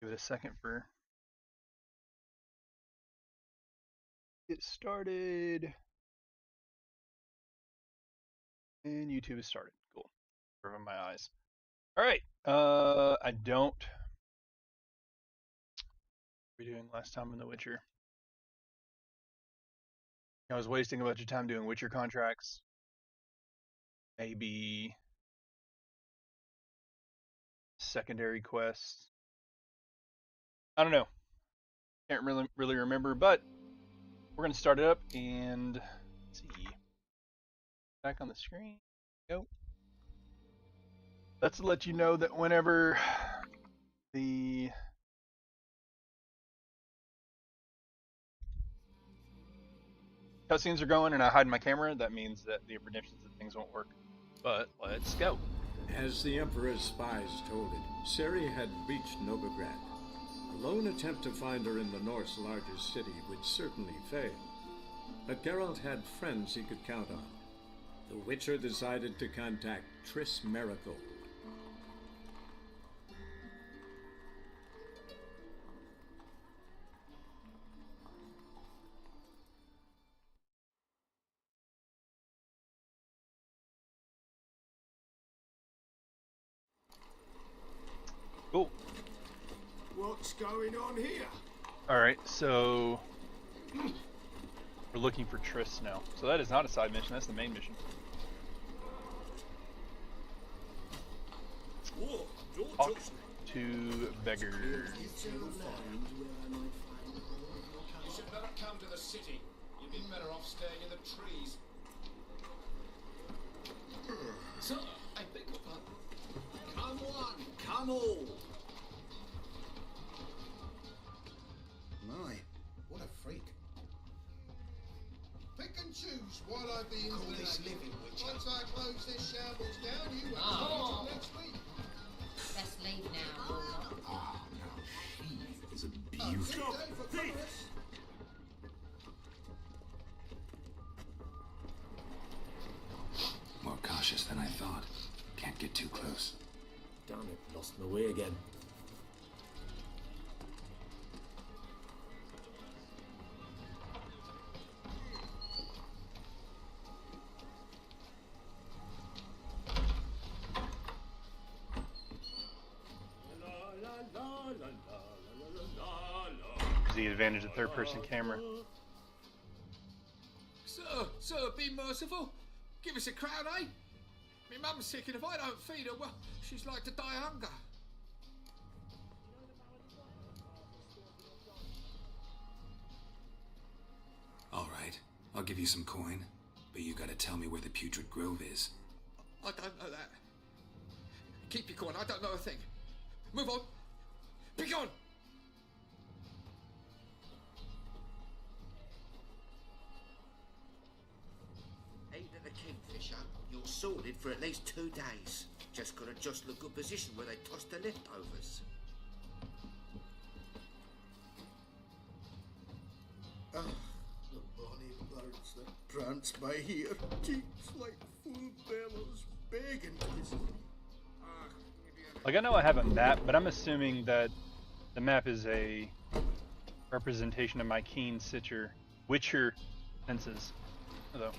Give it a second for get started. And YouTube is started. Cool. Over my eyes. All right. I don't. What were we doing last time in The Witcher? I was wasting a bunch of time doing Witcher contracts. Maybe secondary quests. I don't know. Can't really remember, but we're gonna start it up and let's see. Back on the screen. Go. Let's let you know that whenever the cutscenes are going and I hide my camera, that means that the predictions and things won't work. But let's go. As the Emperor's spies told it, Ciri had reached Novigrad. A lone attempt to find her in the North's largest city would certainly fail. But Geralt had friends he could count on. The Witcher decided to contact Triss Merigold. Cool. What's going on here? Alright, so we're looking for Triss now. So that is not a side mission, that's the main mission. Whoa, don't Talk touch me. to beggars. You should never come to the city. You'd be better off staying in the trees. Sir, I beg your pardon. Come on, come all. My, what a freak. Pick and choose while I've been Call in this the living, Witcher. Once I close this shambles down, you won't see until next week. Let's leave now, Warlock. Ah, now she is a Good beautiful. day for commerce. More cautious than I thought. Can't get too close. Damn it, lost my way again. The advantage of third-person camera. Sir, be merciful. Give us a crown, eh? My mum's sick, and if I don't feed her, well, she's like to die of hunger. All right, I'll give you some coin, but you gotta tell me where the Putrid Grove is. I don't know that. Keep your coin, I don't know a thing. Move on. Be gone! Aid at the Kingfisher, you're sorted for at least 2 days. Just gotta jostle a good position where they toss the leftovers. Ah, the bonny birds that prance by here, cheeks like full bellows, begging to be seen. Like, I know I have a map, but I'm assuming that the map is a representation of my keen Witcher senses. Hello.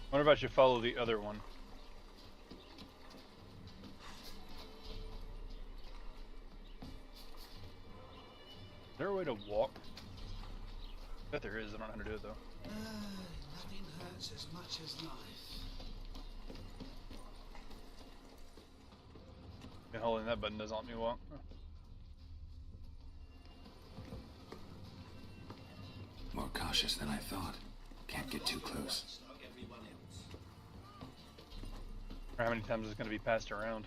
I wonder if I should follow the other one. Is there a way to walk? I bet there is, I don't know how to do it though. Nothing hurts as much as life. And holding that button doesn't let me walk. Oh. More cautious than I thought. Can't get too close. Or how many times it's going to be passed around.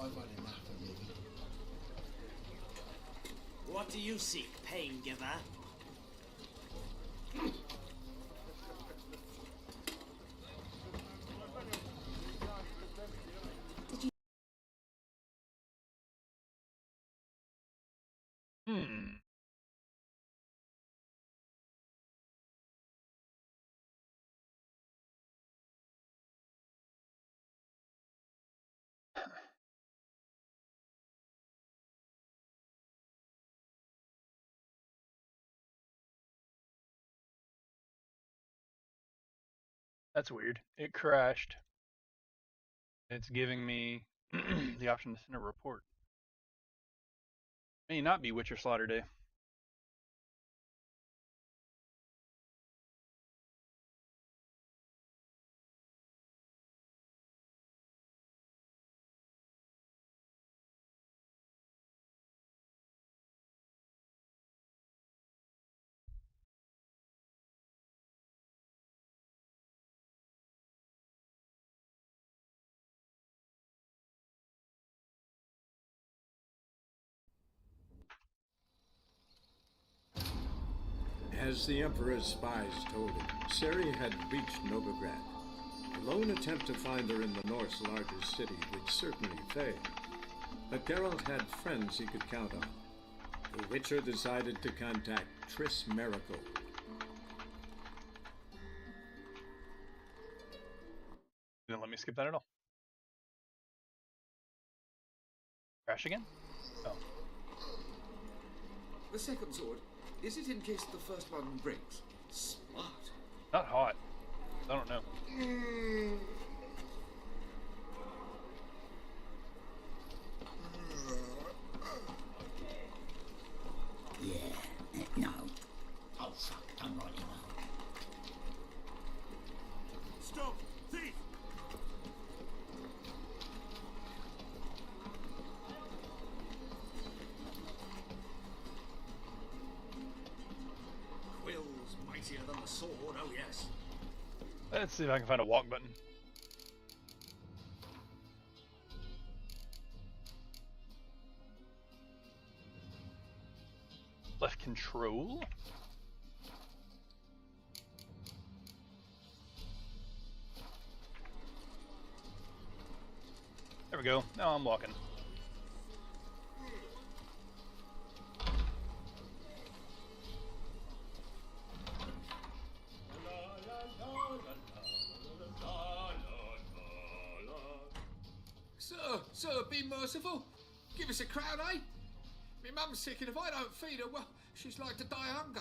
I've had enough of living. What do you seek, pain giver? Hmm. That's weird. It crashed. It's giving me the option to send a report. May not be Witcher Slaughter Day. As the Emperor's spies told him, Ciri had reached Novigrad. A lone attempt to find her in the North's largest city would certainly fail. But Geralt had friends he could count on. The Witcher decided to contact Triss Merigold. Didn't let me skip that at all. Crash again? Oh. The second sword, is it in case the first one breaks? Smart. Not hot. I don't know. Yeah, no. Oh, fuck, I'm right now. Stop! Thief! Quill's mightier than the sword, oh yes. Let's see if I can find a walk button. Left control. There we go. Now I'm walking. Sir, be merciful. Give us a crown, eh? Me mum's sick, and if I don't feed her, well, she's like to die of hunger.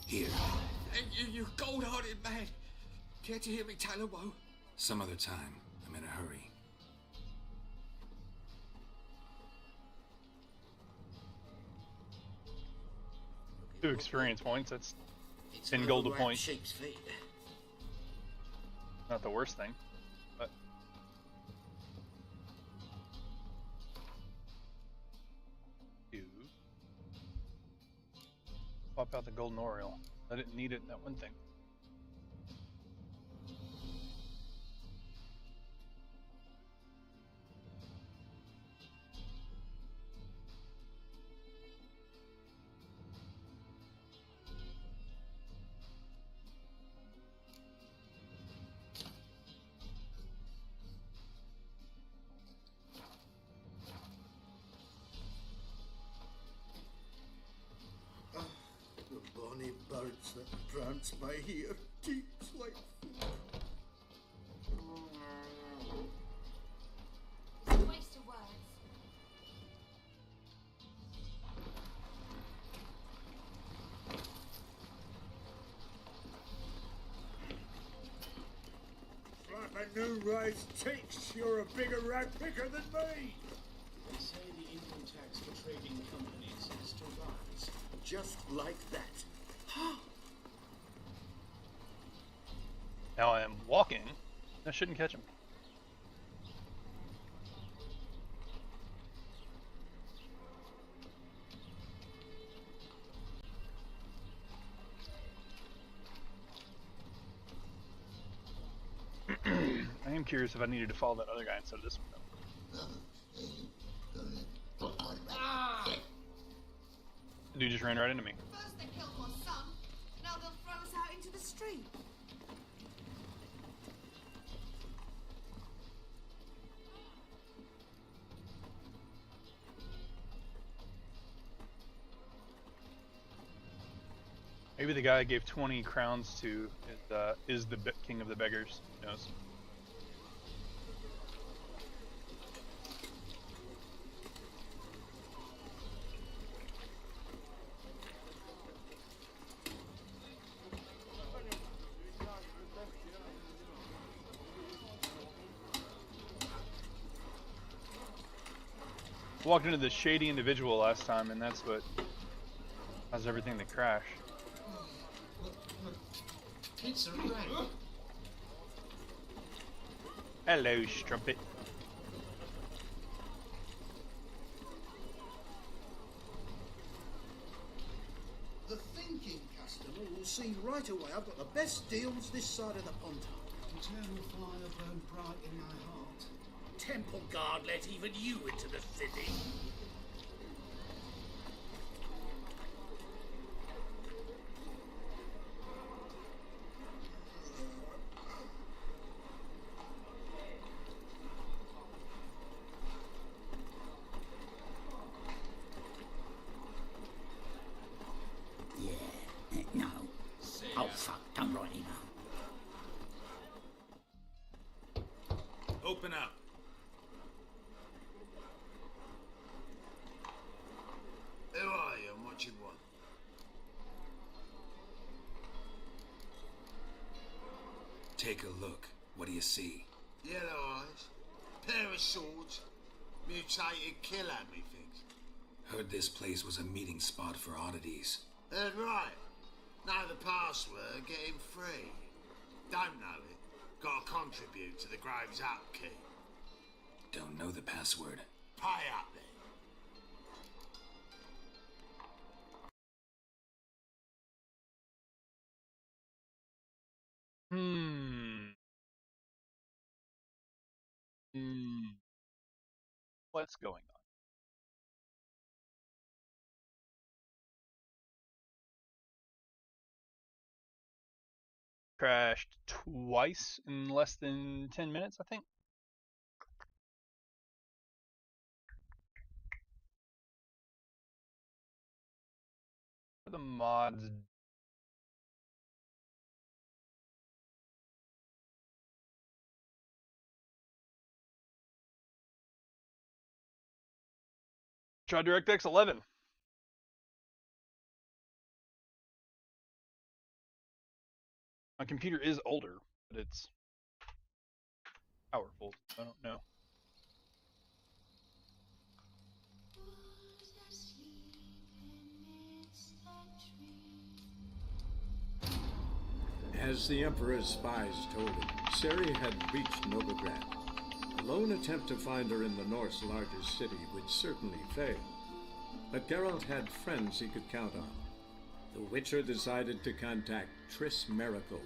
Here. And you gold-hearted man. Care to hear me tell her woe? Some other time. I'm in a hurry. Two experience points. That's It's 10 no gold a right point. sheep's feet. Not the worst thing, but two. Swap out the golden oriole. I didn't need it in that one thing. The bonny birds that prance by here, cheeks like food. Waste of words. Flap a new rice cheeks, you're a bigger rat picker than me. They say the income tax for trading companies is to rise. Just like that. Now I am walking. I shouldn't catch him. I am curious if I needed to follow that other guy instead of this one. Dude just ran right into me. First they killed my son, now they'll throw us out into the street. Maybe the guy I gave 20 crowns to is the king of the beggars. Who knows? Walked into the shady individual last time, and that's what caused everything to crash. It's a rat. Hello, Strumpet. The thinking customer will see right away I've got the best deals this side of the pond. Eternal fire burn bright in my heart. Temple guard let even you into the city. Yeah, no. Oh, fuck, I'm right now. Open up. Who are you and what you want? Take a look. What do you see? Yellow eyes, pair of swords, mutated kill at me things. Heard this place was a meeting spot for oddities. Heard right. Know the password, get him free. Don't know it. Gotta contribute to the Graves upkeep. Don't know the password. Pay up then. What's going on? Crashed twice in less than 10 minutes, I think. The mods. Try DirectX 11. My computer is older, but it's powerful. I don't know. As the Emperor's spies told him, Ciri had reached Novigrad. A lone attempt to find her in the North's largest city would certainly fail. But Geralt had friends he could count on. The Witcher decided to contact Triss Merigold.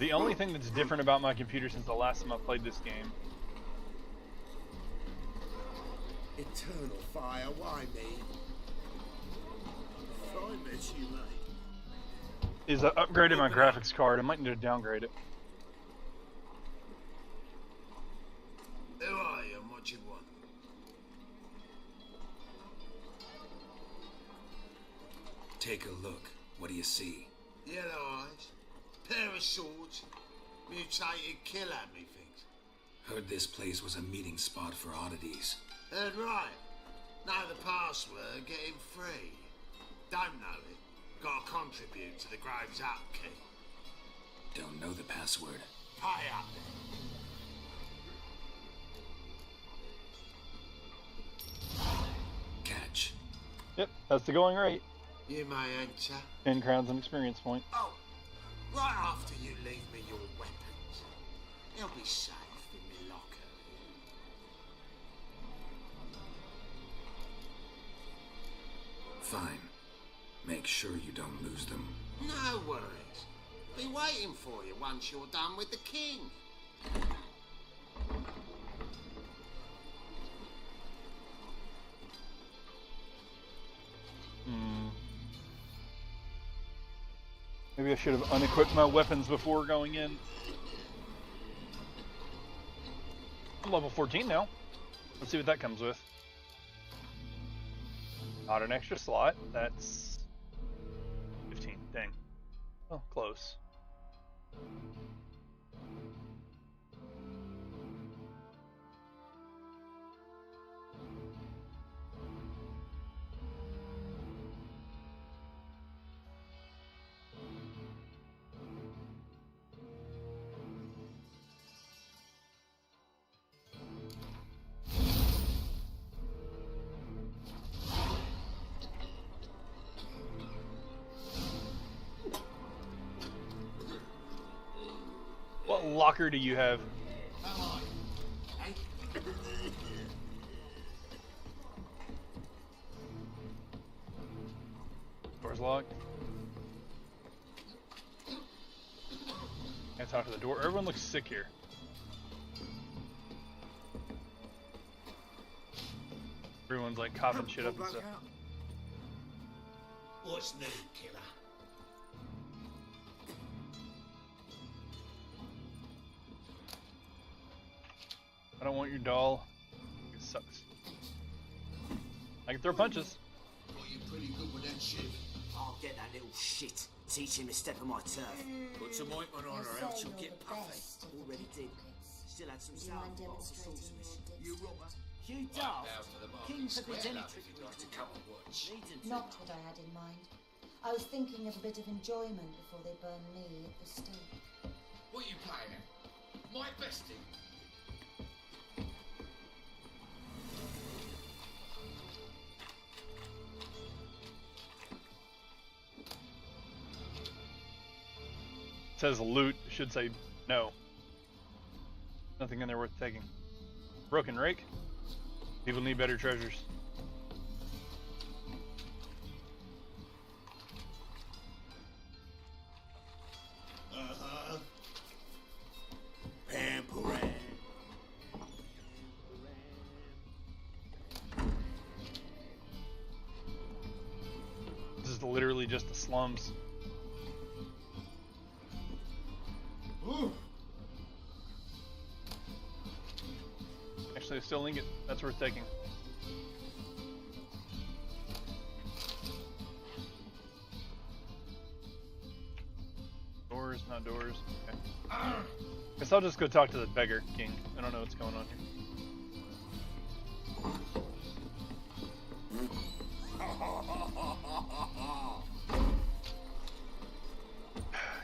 The only thing that's different about my computer since the last time I played this game Eternal fire, why me? If I met you, mate. is I upgraded my graphics card. I might need to downgrade it. Who are you and what you want? Take a look. What do you see? Yellow eyes, pair of swords, mutated kill at me things. Heard this place was a meeting spot for oddities. Heard right. Know the password, get him free. Don't know it. Gotta contribute to the Graves upkeep. Don't know the password. Pay up then. Catch. Yep, that's the going rate. You may enter. 10 crowns and experience point. Oh, right after you leave me your weapons. They'll be safe in my locker. Fine. Make sure you don't lose them. No worries. Be waiting for you once you're done with the king. Maybe I should have unequipped my weapons before going in. I'm level 14 now. Let's see what that comes with. Not an extra slot. That's 15. Dang. Oh, close. What locker do you have? Door's locked. Can't talk to the door. Everyone looks sick here. Everyone's like coughing shit up and stuff. What's new, killer? I don't want your doll. It sucks. I can throw punches. Got you pretty good with that shit. I'll get that little shit. Teach him to step on my turf. Put some ointment on her, else you'll get puffy. Already did. Still had some Do you mind salve for demonstrating sorceress. your You robber. You daft. King forbids any If you'd like to come and watch. Not what I had in mind. I was thinking of a bit of enjoyment before they burn me at the stake. What are you playing at? My bestie. It says loot. It should say no. Nothing in there worth taking. Broken rake. People need better treasures. Pamperin. This is literally just the slums. Actually, I still ingot. That's worth taking. Doors, not doors. Okay. Guess I'll just go talk to the beggar king. I don't know what's going on here.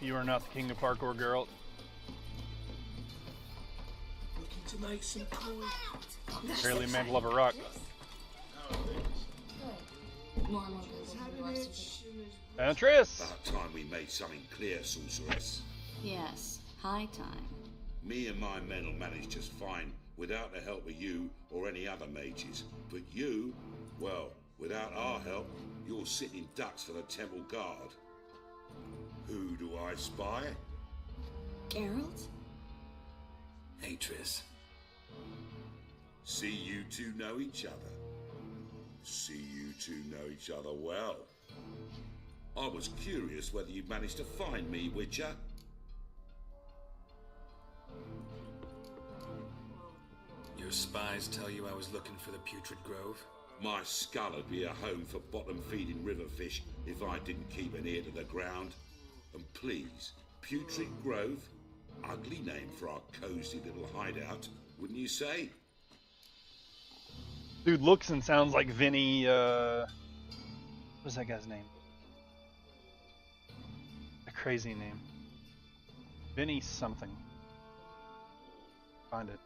You are not the king of parkour, Geralt. Looking to make some coin. Barely mantle of a rock. More and more people who are Antris! About time we made something clear, sorceress. Yes, high time. Me and my men will manage just fine without the help of you or any other mages. But you, well, without our help, you're sitting ducks for the temple guard. Who do I spy? Geralt? Hey, Triss. See you two know each other. See you two know each other well. I was curious whether you'd managed to find me, Witcher. Your spies tell you I was looking for the Putrid Grove? My skull would be a home for bottom-feeding river fish if I didn't keep an ear to the ground. And please, Putrid Grove? Ugly name for our cozy little hideout, wouldn't you say? Dude looks and sounds like Vinny, what's that guy's name? A crazy name. Vinny something. Find it.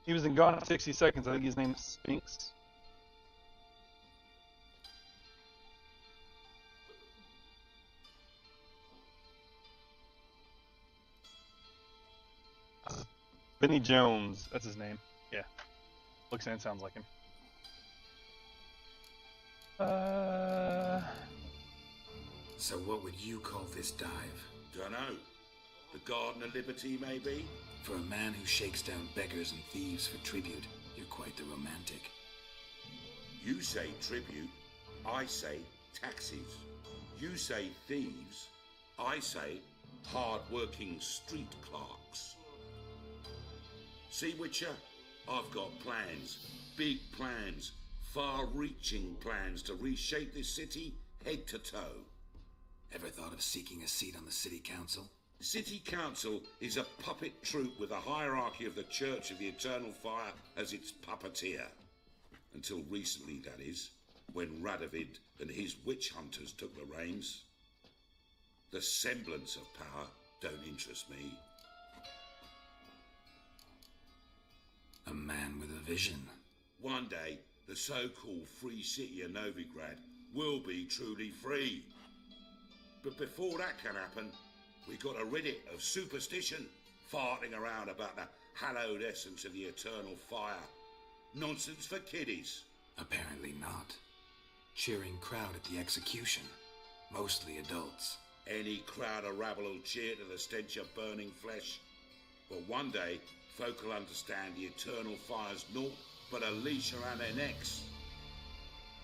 He was in Gone in 60 Seconds. I think his name's Spinks. Benny Jones. That's his name. Yeah. Looks and sounds like him. So what would you call this dive? Dunno. The Garden of Liberty, maybe? For a man who shakes down beggars and thieves for tribute, you're quite the romantic. You say tribute, I say taxes. You say thieves, I say hard-working street clerks. See, Witcher? I've got plans, big plans, far-reaching plans to reshape this city head to toe. Ever thought of seeking a seat on the city council? City council is a puppet troupe with a hierarchy of the Church of the Eternal Fire as its puppeteer. Until recently, that is, when Radovid and his witch hunters took the reins. The semblance of power don't interest me. A man with a vision. One day, the so-called free city of Novigrad will be truly free. But before that can happen, we got to rid it of superstition, farting around about the hallowed essence of the eternal fire. Nonsense for kiddies. Apparently not. Cheering crowd at the execution. Mostly adults. Any crowd of rabble will cheer to the stench of burning flesh. But one day, folk will understand the eternal fire's naught but a leash around their necks.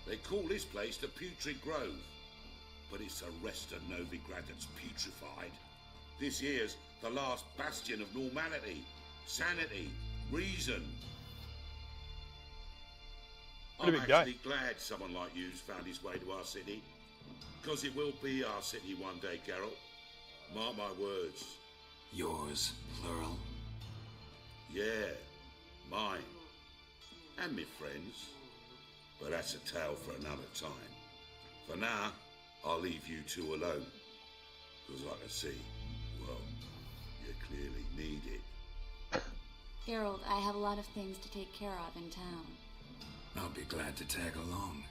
They call this place the Putrid Grove, but it's the rest of Novigrad that's putrefied. This here's the last bastion of normality, sanity, reason. I'm actually glad someone like you's found his way to our city, because it will be our city one day, Geralt. Mark my words. Yours, plural? Yeah, mine. And me friends. But that's a tale for another time. For now, I'll leave you two alone. Because I can see, well, you clearly need it. Geralt, I have a lot of things to take care of in town. I'll be glad to tag along.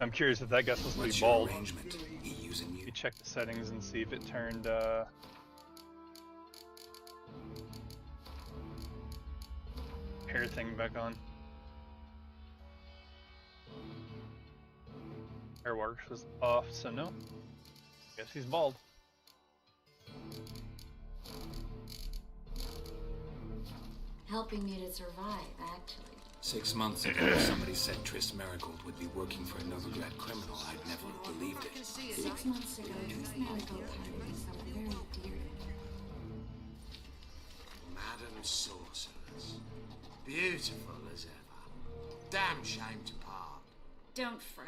I'm curious if that guy's supposed to be What's bald. your arrangement? He using you? You check the settings and see if it turned hair thing back on. Hairworks was off, so no. Guess he's bald. Helping me to survive, actually. 6 months ago, somebody said Triss Marigold would be working for a Novigrad criminal. I'd never have believed it. 6 months ago, Triss Marigold had me something very dear to me. Madam Sorceress. Beautiful as ever. Damn shame to part. Don't fret.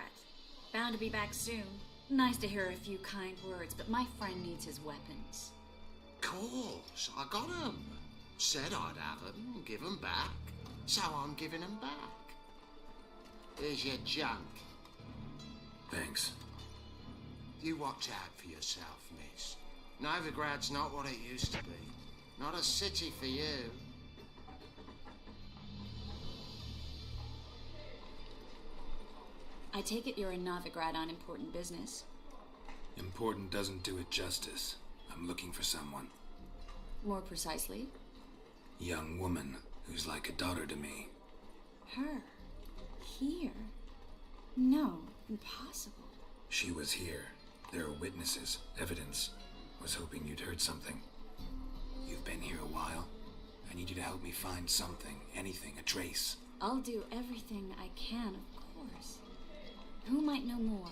Bound to be back soon. Nice to hear a few kind words, but my friend needs his weapons. Course, I got 'em. Said I'd have 'em and give 'em back. So I'm giving 'em back. Here's your junk. Thanks. You watch out for yourself, miss. Novigrad's not what it used to be. Not a city for you. I take it you're in Novigrad on important business. Important doesn't do it justice. I'm looking for someone. More precisely? Young woman who's like a daughter to me. Her? Here? No, impossible. She was here. There are witnesses, evidence. Was hoping you'd heard something. You've been here a while. I need you to help me find something, anything, a trace. I'll do everything I can, of course. Who might know more?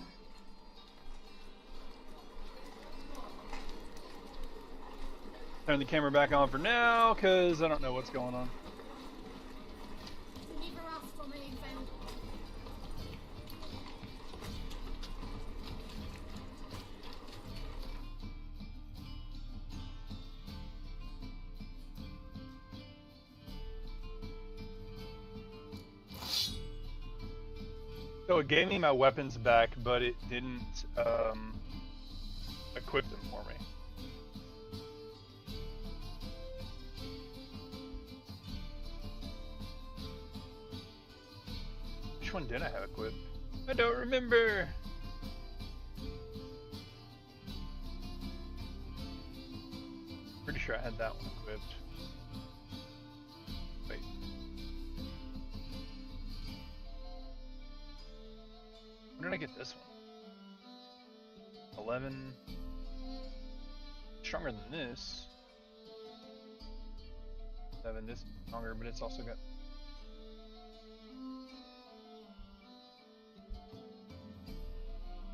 Turn the camera back on for now, because I don't know what's going on. So it gave me my weapons back, but it didn't equip them for me. Which one did I have equipped? I don't remember. Pretty sure I had that one equipped. Wait. When did I get this one? 11. Stronger than this. 7. This is stronger, but it's also got.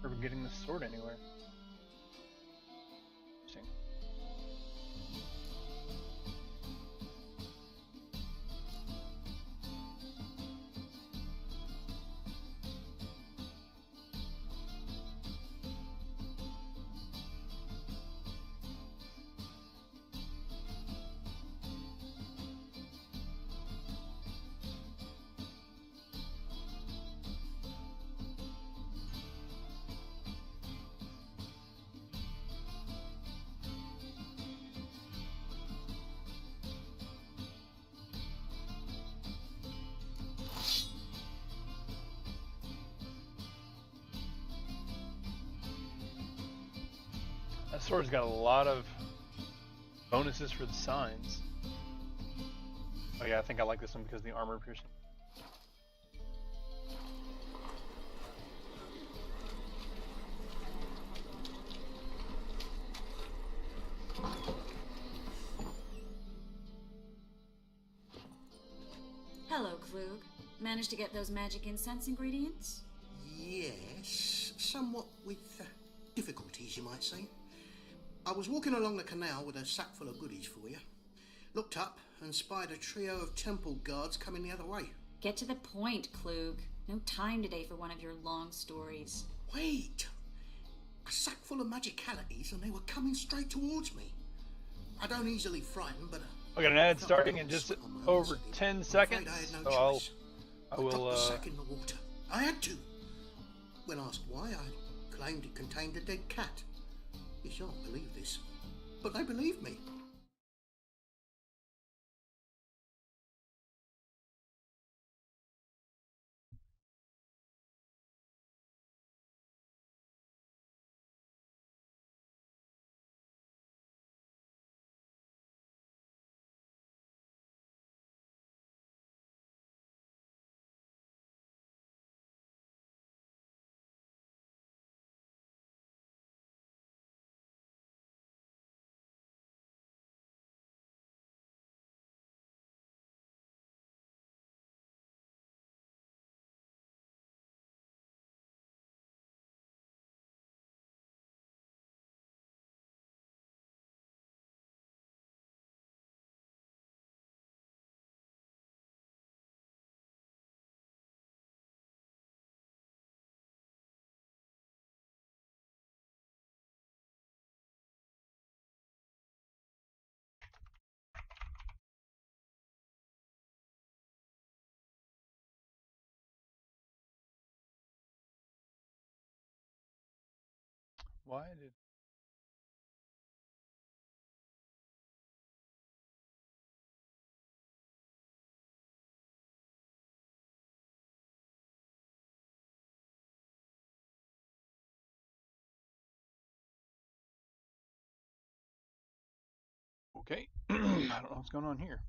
Never getting this sword anywhere. Interesting. That sword's got a lot of bonuses for the signs. Oh yeah, I think I like this one because of the armor piercing. Hello, Klug. Managed to get those magic incense ingredients? Yes, somewhat with difficulties, you might say. I was walking along the canal with a sack full of goodies for you. Looked up and spied a trio of temple guards coming the other way. Get to the point, Klug. No time today for one of your long stories. Wait! A sack full of magicalities and they were coming straight towards me. I don't easily frighten, but... I got an ad starting in just over 10 seconds, so I will, the sack in the water. I had to. When asked why, I claimed it contained a dead cat. You shan't believe this, but they believed me. Why did... Okay. I don't know what's going on here.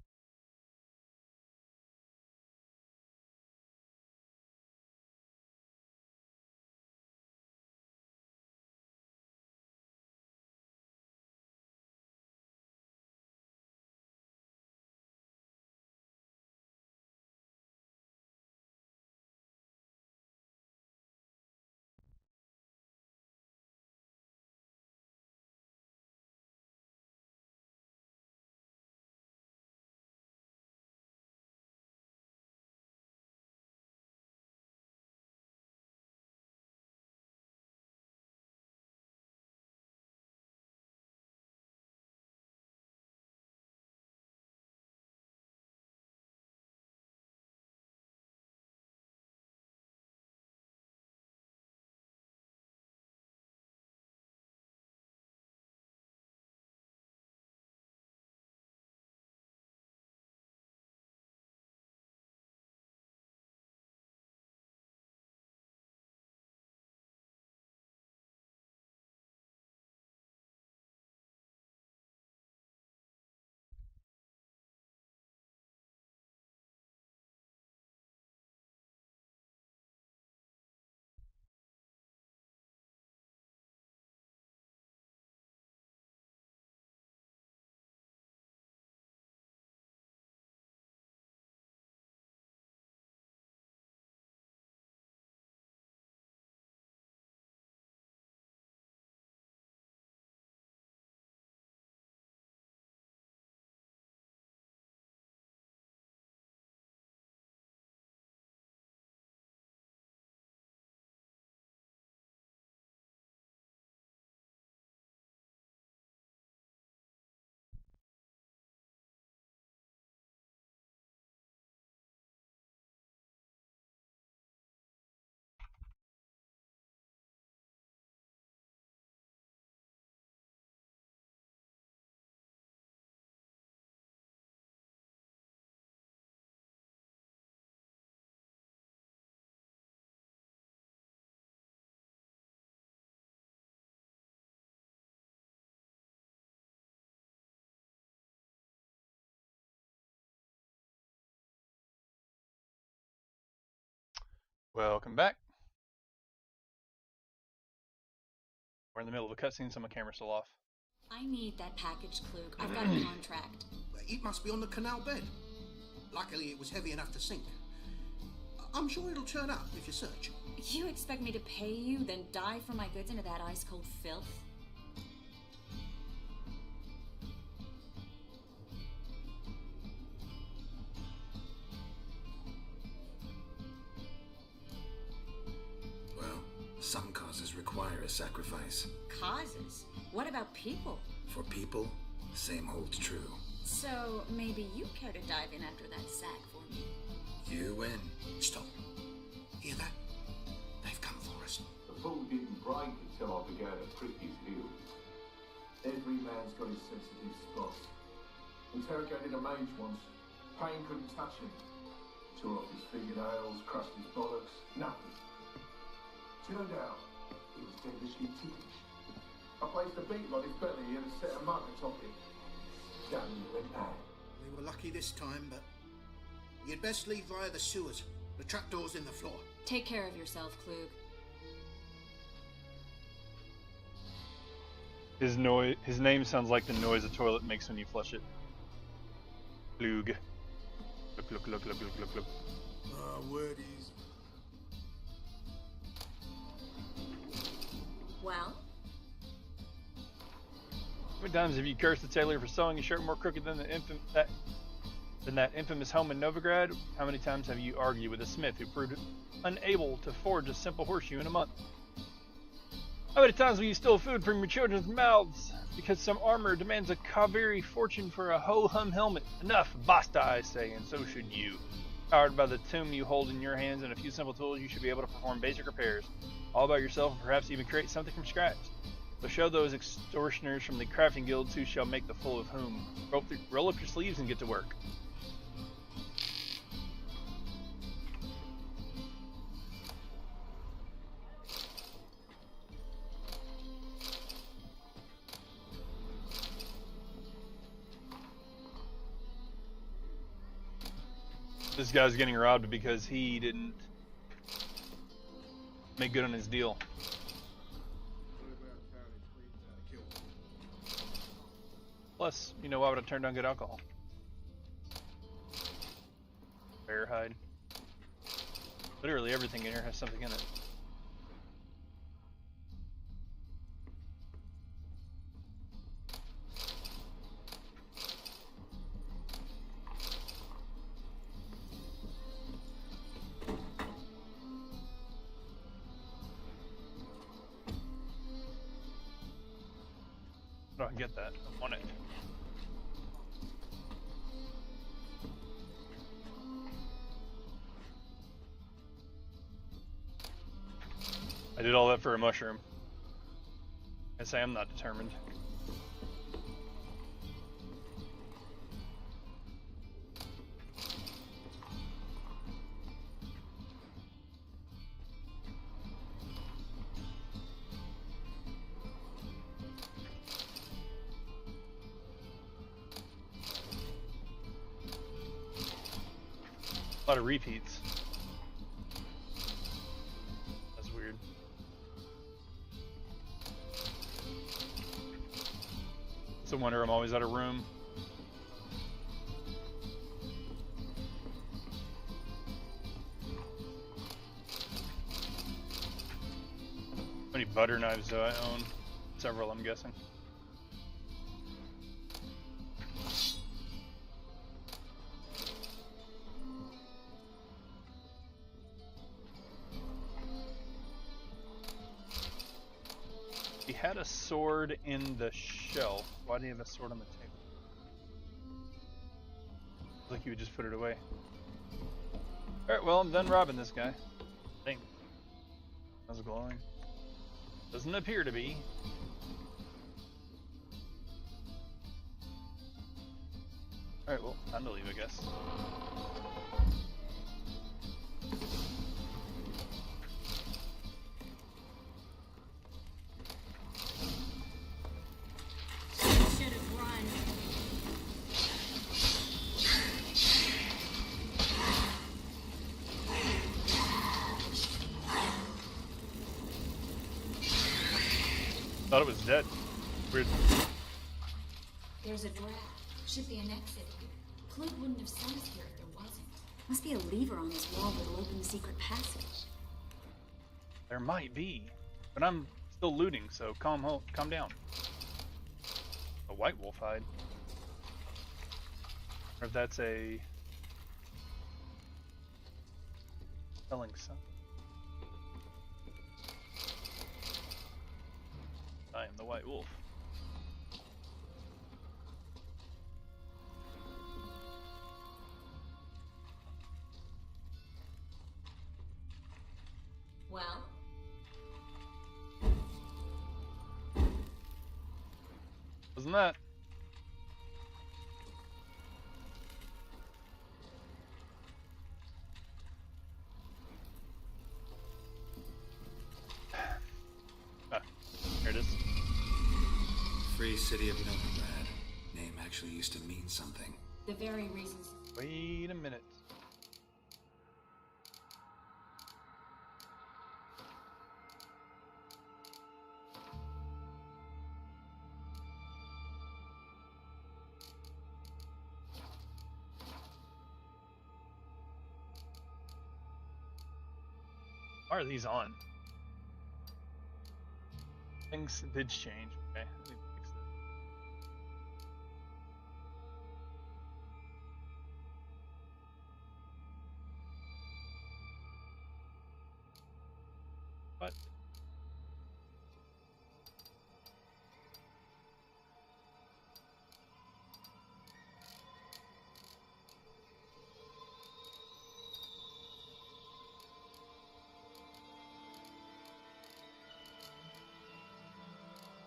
Welcome back. We're in the middle of a cutscene, so my camera's still off. I need that package, Klug. I've got a contract. It must be on the canal bed. Luckily, it was heavy enough to sink. I'm sure it'll turn up if you search. You expect me to pay you, then dive for my goods into that ice-cold filth? Well, some causes require a sacrifice. Causes? What about people? For people, same holds true. So, maybe you care to dive in after that sack for me? You win. Stop. Hear that? They've come for us. The fool didn't break until I began to prick his heels. Every man's got his sensitive spots. Interrogated a mage once. Pain couldn't touch him. Tore off his fingernails, crushed his bollocks, nothing. Turned out, he was devilishly ticklish. I placed a beetle on his belly and a set of mug atop him. Down he went mad. We were lucky this time, but you'd best leave via the sewers. The trapdoor's in the floor. Take care of yourself, Klug. His name sounds like the noise a toilet makes when you flush it. Klug. Look, look, look, look, look, look, look. Wordies. Well? How many times have you cursed the tailor for sewing a shirt more crooked than that infamous home in Novigrad? How many times have you argued with a smith who proved unable to forge a simple horseshoe in a month? How many times will you steal food from your children's mouths because some armor demands a Kaviri fortune for a ho-hum helmet? Enough, basta, I say, and so should you. Powered by the tomb you hold in your hands and a few simple tools, you should be able to perform basic repairs all by yourself and perhaps even create something from scratch. So show those extortioners from the crafting guilds who shall make the fool of whom. Roll up your sleeves and get to work. This guy's getting robbed because he didn't make good on his deal. Plus, you know, why would I turn down good alcohol? Bear hide. Literally everything in here has something in it. I don't get that. I want it. I did all that for a mushroom. I say I'm not determined. A lot of repeats. That's weird. It's a wonder I'm always out of room. How many butter knives do I own? Several, I'm guessing. He had a sword in the shelf. Why do you have a sword on the table? Like you would just put it away. Alright, well, I'm done robbing this guy. Dang. How's it glowing? Doesn't appear to be. Alright, well, time to leave, I guess. Thought it was dead. Weird. There's a draft. Should be an exit here. Clint wouldn't have sent us here if there wasn't. Must be a lever on this wall that'll open the secret passage. There might be, but I'm still looting, so calm down. A white wolf hide. Or if that's a selling something. I am the white wolf. Well? Wasn't that? Here it is. Free City of Novigrad. Name actually used to mean something. The very reasons. Wait a minute. Why are these on? Things did change. Okay, let me fix this. What?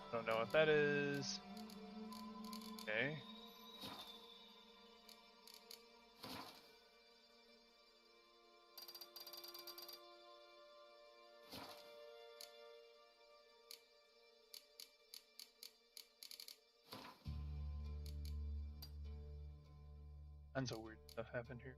I don't know what that is. Okay. Tons of weird stuff happened here.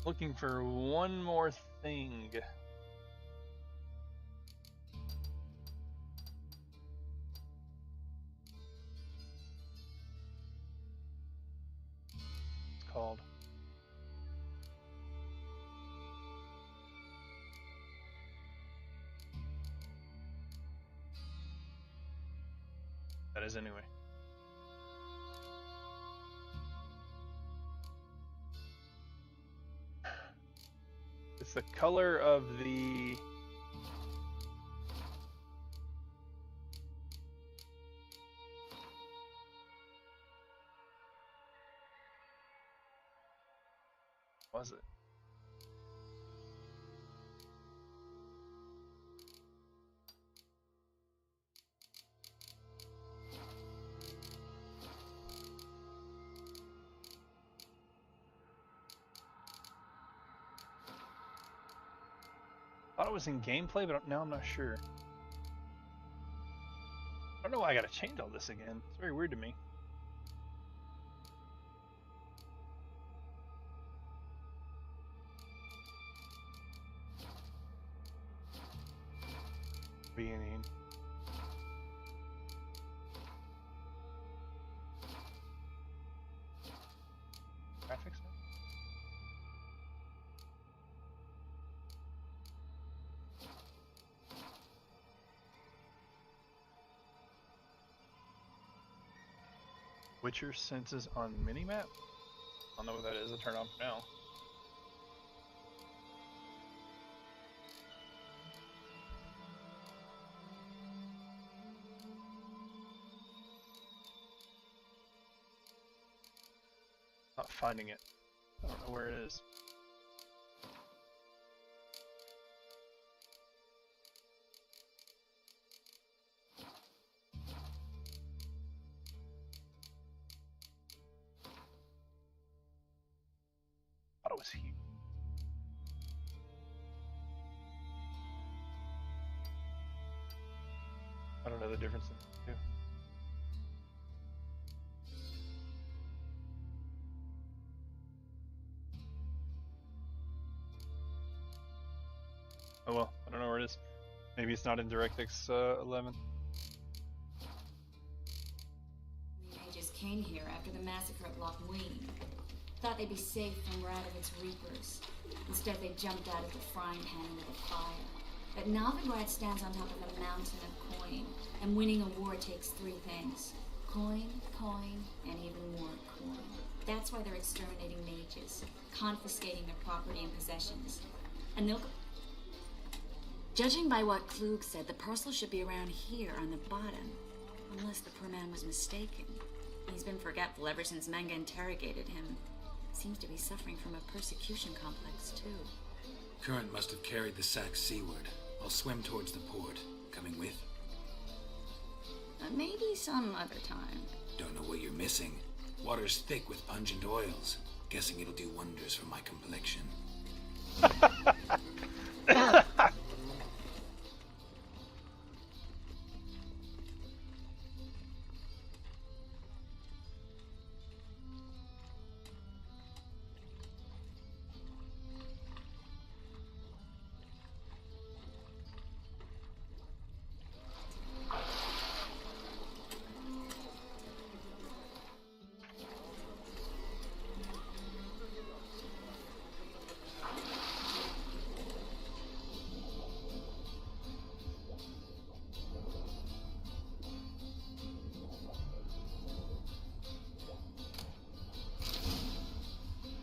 Looking for one more thing. It's called. That is anyway. It's the color of the was it? I thought it was in gameplay, but now I'm not sure. I don't know why I gotta change all this again. It's very weird to me. Beginning. Graphics. Witcher senses on minimap? I don't know what that is. I'll turn it on for now. Not finding it. I don't know where it is. Thought it was here. I don't know the difference in the two. Oh well, I don't know where it is. Maybe it's not in DirectX 11. The mages came here after the massacre at Loch Ween. Thought they'd be safe from Radovic's reapers. Instead, they jumped out of the frying pan into the fire. But Novigrad stands on top of a mountain of coin, and winning a war takes three things. Coin, coin, and even more coin. That's why they're exterminating mages, confiscating their property and possessions. And they'll go... Judging by what Klug said, the parcel should be around here on the bottom. Unless the poor man was mistaken. He's been forgetful ever since Manga interrogated him. Seems to be suffering from a persecution complex, too. Current must have carried the sack seaward. I'll swim towards the port. Coming with? Maybe some other time. Don't know what you're missing. Water's thick with pungent oils. Guessing it'll do wonders for my complexion.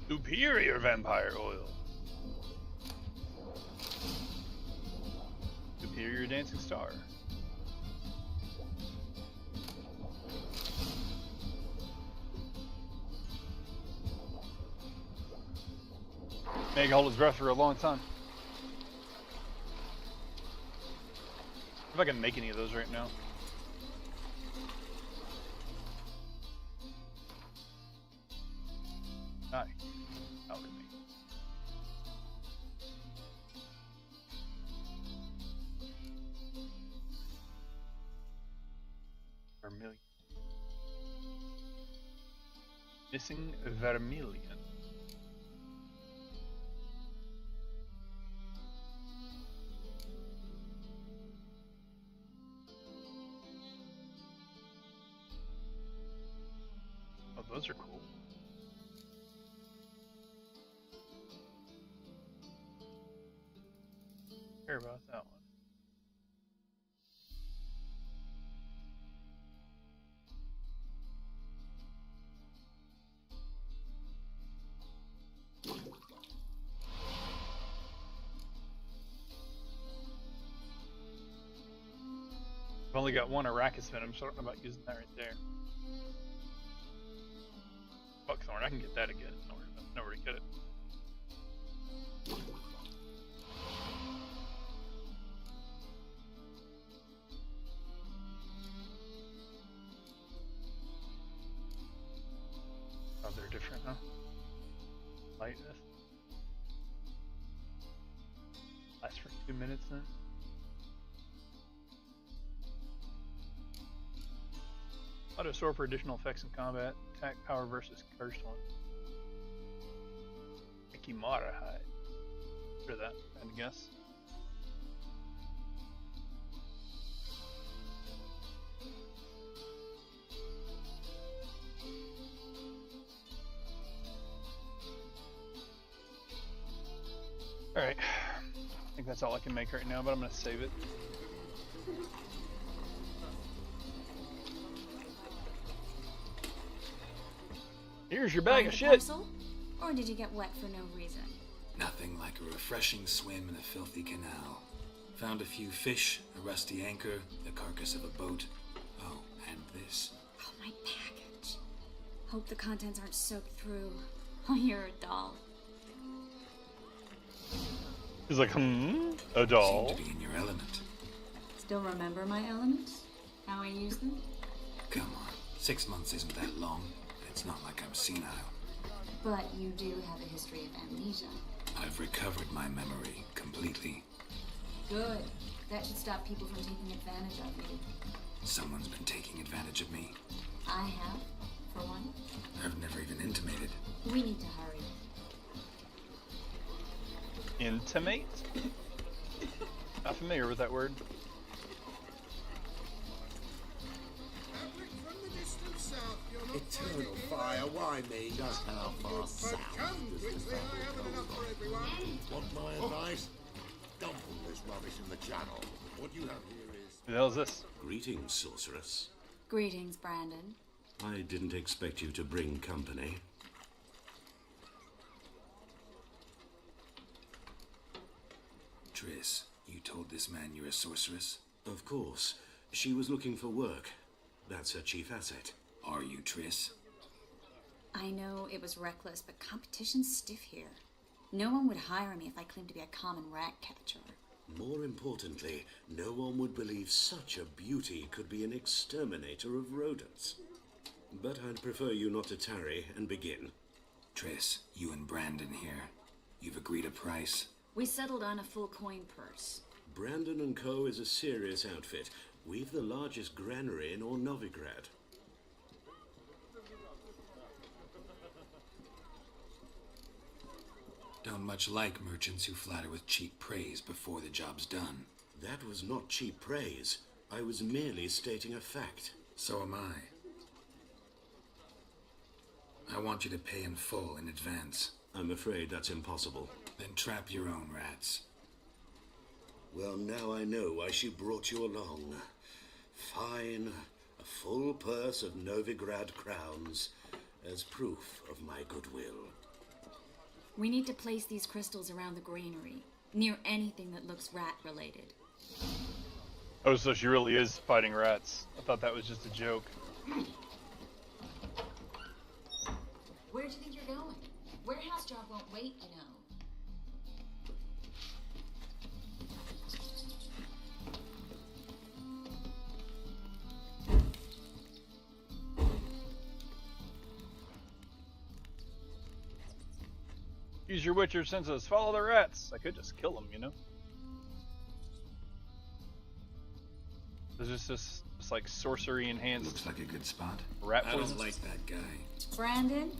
Superior vampire oil. Superior dancing star. May hold his breath for a long time. If I can make any of those right now. Nice. Alchemy. Vermilion. Missing vermilion. Oh, those are cool. Care about that one. I've only got one Arrakis venom, so I don't know about using that right there. Buckthorn, I can get that again. Know where to get it. Oh, they're different, huh? Lightness. Lasts for 2 minutes then. Auto store for additional effects in combat. Attack power versus cursed one. Kimara hide. After that, I guess. Alright. I think that's all I can make right now, but I'm going to save it. Here's your bag of shit. Parcel? Or did you get wet for no reason? Nothing like a refreshing swim in a filthy canal. Found a few fish, a rusty anchor, the carcass of a boat. Oh, and this. Oh, my package. Hope the contents aren't soaked through. Oh, you're a doll. He's like, a doll. Seem to be in your element. Still remember my elements? How I use them? Come on, 6 months isn't that long. It's not like I'm senile. But you do have a history of amnesia. I've recovered my memory completely. Good. That should stop people from taking advantage of you. Someone's been taking advantage of me. I have, for one. I've never even intimated. We need to hurry. Intimate? Not familiar with that word. Eternal fire, why me? Just how far south does this battle go? Want my advice? Dump all this rubbish in the channel. What you have here is... Who the hell is this? Greetings, sorceress. Greetings, Brandon. I didn't expect you to bring company. Triss, you told this man you're a sorceress? Of course. She was looking for work. That's her chief asset. Are you, Triss? I know it was reckless, but competition's stiff here. No one would hire me if I claimed to be a common rat catcher. More importantly, no one would believe such a beauty could be an exterminator of rodents. But I'd prefer you not to tarry and begin. Triss, you and Brandon here. You've agreed a price? We settled on a full coin purse. Brandon & Co. is a serious outfit. We've the largest granary in all Novigrad. Don't much like merchants who flatter with cheap praise before the job's done. That was not cheap praise. I was merely stating a fact. So am I. I want you to pay in full in advance. I'm afraid that's impossible. Then trap your own rats. Well, now I know why she brought you along. Fine. A full purse of Novigrad crowns as proof of my goodwill. We need to place these crystals around the granary, near anything that looks rat-related. Oh, so she really is fighting rats. I thought that was just a joke. Where do you think you're going? Warehouse job won't wait, you know. Use your Witcher senses. Follow the rats. I could just kill them, you know? Is this just like sorcery enhanced? Looks like a good spot. Rat I poison? don't like that guy. Brandon?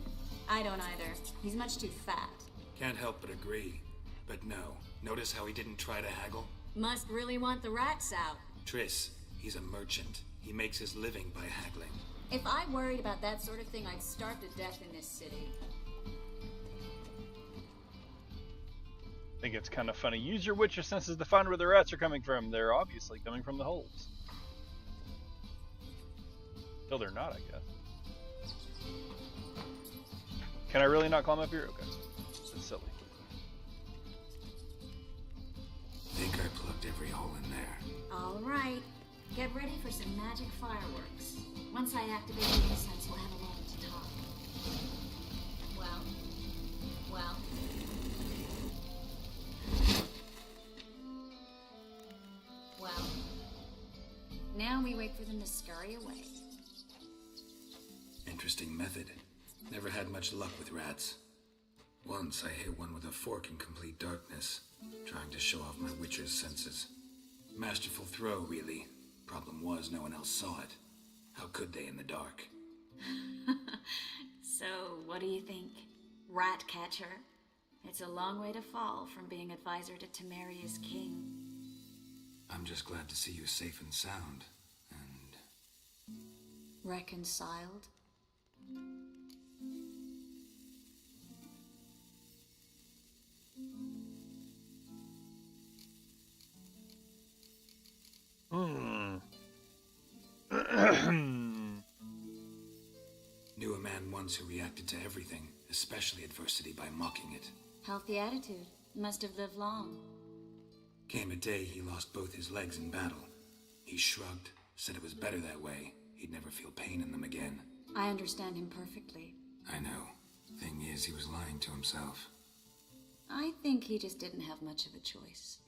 I don't either. He's much too fat. Can't help but agree. But no. Notice how he didn't try to haggle? Must really want the rats out. Triss, he's a merchant. He makes his living by haggling. If I worried about that sort of thing, I'd starve to death in this city. I think it's kind of funny. Use your Witcher senses to find where the rats are coming from. They're obviously coming from the holes. Till they're not, I guess. Can I really not climb up here? Okay. That's silly. Think I plugged every hole in there. All right. Get ready for some magic fireworks. Once I activate the incense, we'll have a moment to talk. Well. Now we wait for them to scurry away. Interesting method. Never had much luck with rats. Once I hit one with a fork in complete darkness, trying to show off my witcher's senses. Masterful throw, really. Problem was, no one else saw it. How could they in the dark? So, what do you think? Rat catcher? It's a long way to fall from being advisor to Temeria's king. I'm just glad to see you safe and sound, and... Reconciled? Knew a man once who reacted to everything, especially adversity, by mocking it. Healthy attitude. Must have lived long. Came a day he lost both his legs in battle. He shrugged, said it was better that way. He'd never feel pain in them again. I understand him perfectly. I know. Thing is, he was lying to himself. I think he just didn't have much of a choice.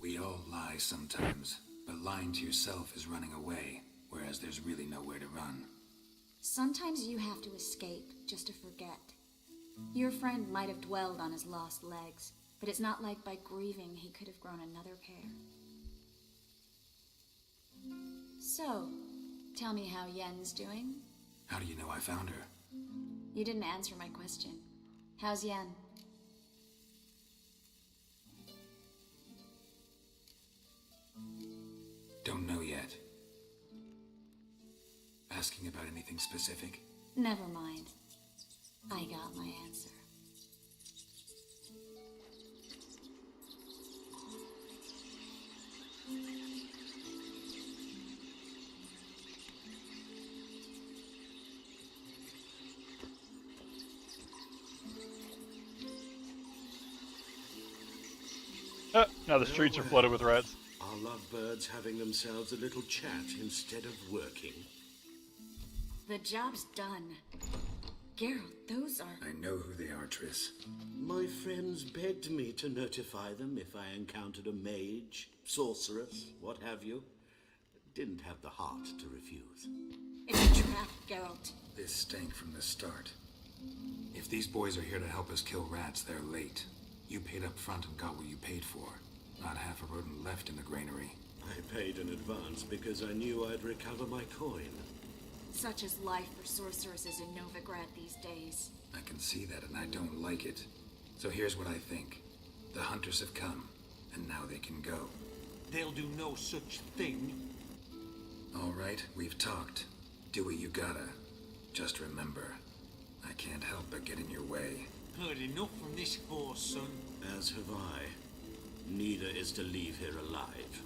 We all lie sometimes, but lying to yourself is running away, whereas there's really nowhere to run. Sometimes you have to escape just to forget. Your friend might have dwelled on his lost legs, but it's not like by grieving he could have grown another pair. So, tell me how Yen's doing? How do you know I found her? You didn't answer my question. How's Yen? Don't know yet. Asking about anything specific? Never mind. I got my answer. Now the streets are flooded with rats. Are lovebirds having themselves a little chat instead of working? The job's done. Geralt, those are... I know who they are, Triss. My friends begged me to notify them if I encountered a mage, sorceress, what have you. Didn't have the heart to refuse. It's a trap, Geralt. This stank from the start. If these boys are here to help us kill rats, they're late. You paid up front and got what you paid for. Not half a rodent left in the granary. I paid in advance because I knew I'd recover my coin. Such is life for sorceresses in Novigrad these days. I can see that, and I don't like it. So here's what I think. The hunters have come, and now they can go. They'll do no such thing. All right, we've talked. Do what you gotta. Just remember, I can't help but get in your way. Heard enough from this horse, son. As have I. Neither is to leave here alive.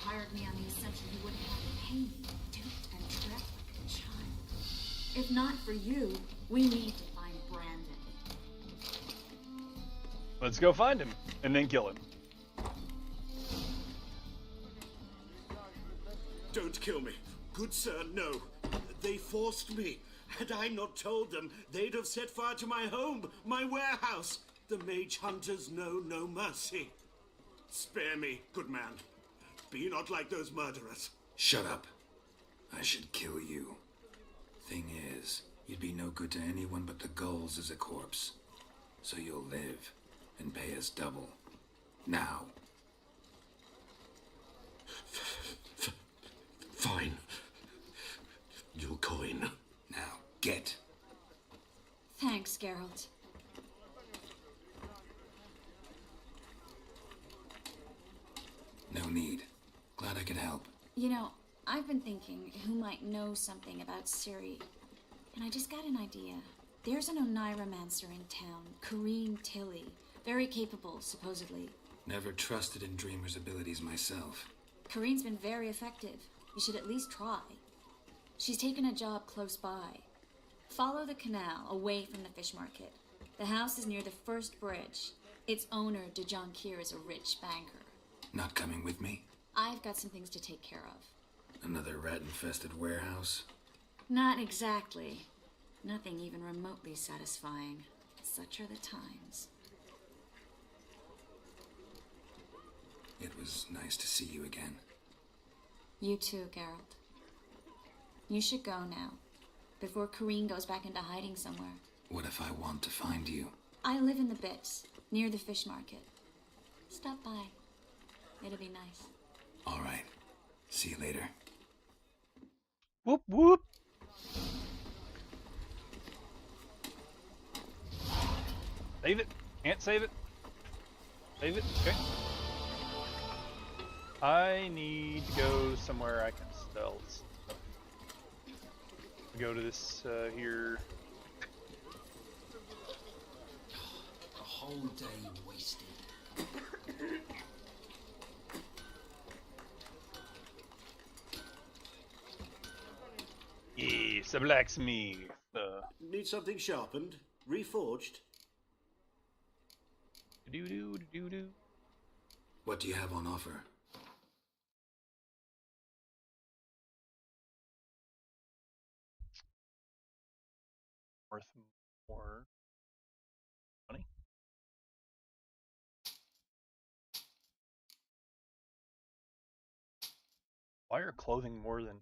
Hired me on the assumption he wouldn't have to pay me, duped and trapped like a child. If not for you, we need to find Brandon. Let's go find him, and then kill him. Don't kill me. Good sir, no. They forced me. Had I not told them, they'd have set fire to my home, my warehouse. The mage hunters know no mercy. Spare me, good man. Be not like those murderers. Shut up. I should kill you. Thing is, you'd be no good to anyone but the gulls as a corpse. So you'll live and pay us double. Now. Fine. Your coin. Now, get. Thanks, Geralt. No need. Glad I could help. You know, I've been thinking who might know something about Ciri, and I just got an idea. There's an Oneiromancer in town, Corrine Tilly. Very capable, supposedly. Never trusted in Dreamer's abilities myself. Corrine's been very effective. You should at least try. She's taken a job close by. Follow the canal, away from the fish market. The house is near the first bridge. Its owner, De Jonquier, is a rich banker. Not coming with me? I've got some things to take care of. Another rat-infested warehouse? Not exactly. Nothing even remotely satisfying. Such are the times. It was nice to see you again. You too, Geralt. You should go now, before Corrine goes back into hiding somewhere. What if I want to find you? I live in the Bits, near the fish market. Stop by. It'll be nice. All right. See you later. Whoop whoop. Save it. Can't save it. Save it. Okay. I need to go somewhere I can sell stuff. Go to this here. A whole day wasted. Yes, a blacksmith. Need something sharpened? Reforged? Do. What do you have on offer? Worth more money. Why are clothing more than...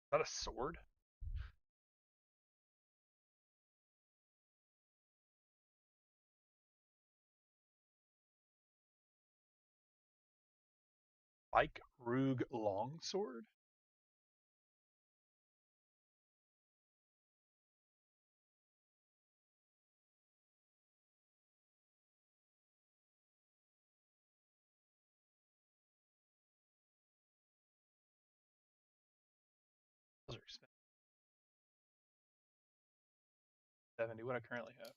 Is that a sword? Like Rug longsword? Those are expensive. 70, what I currently have.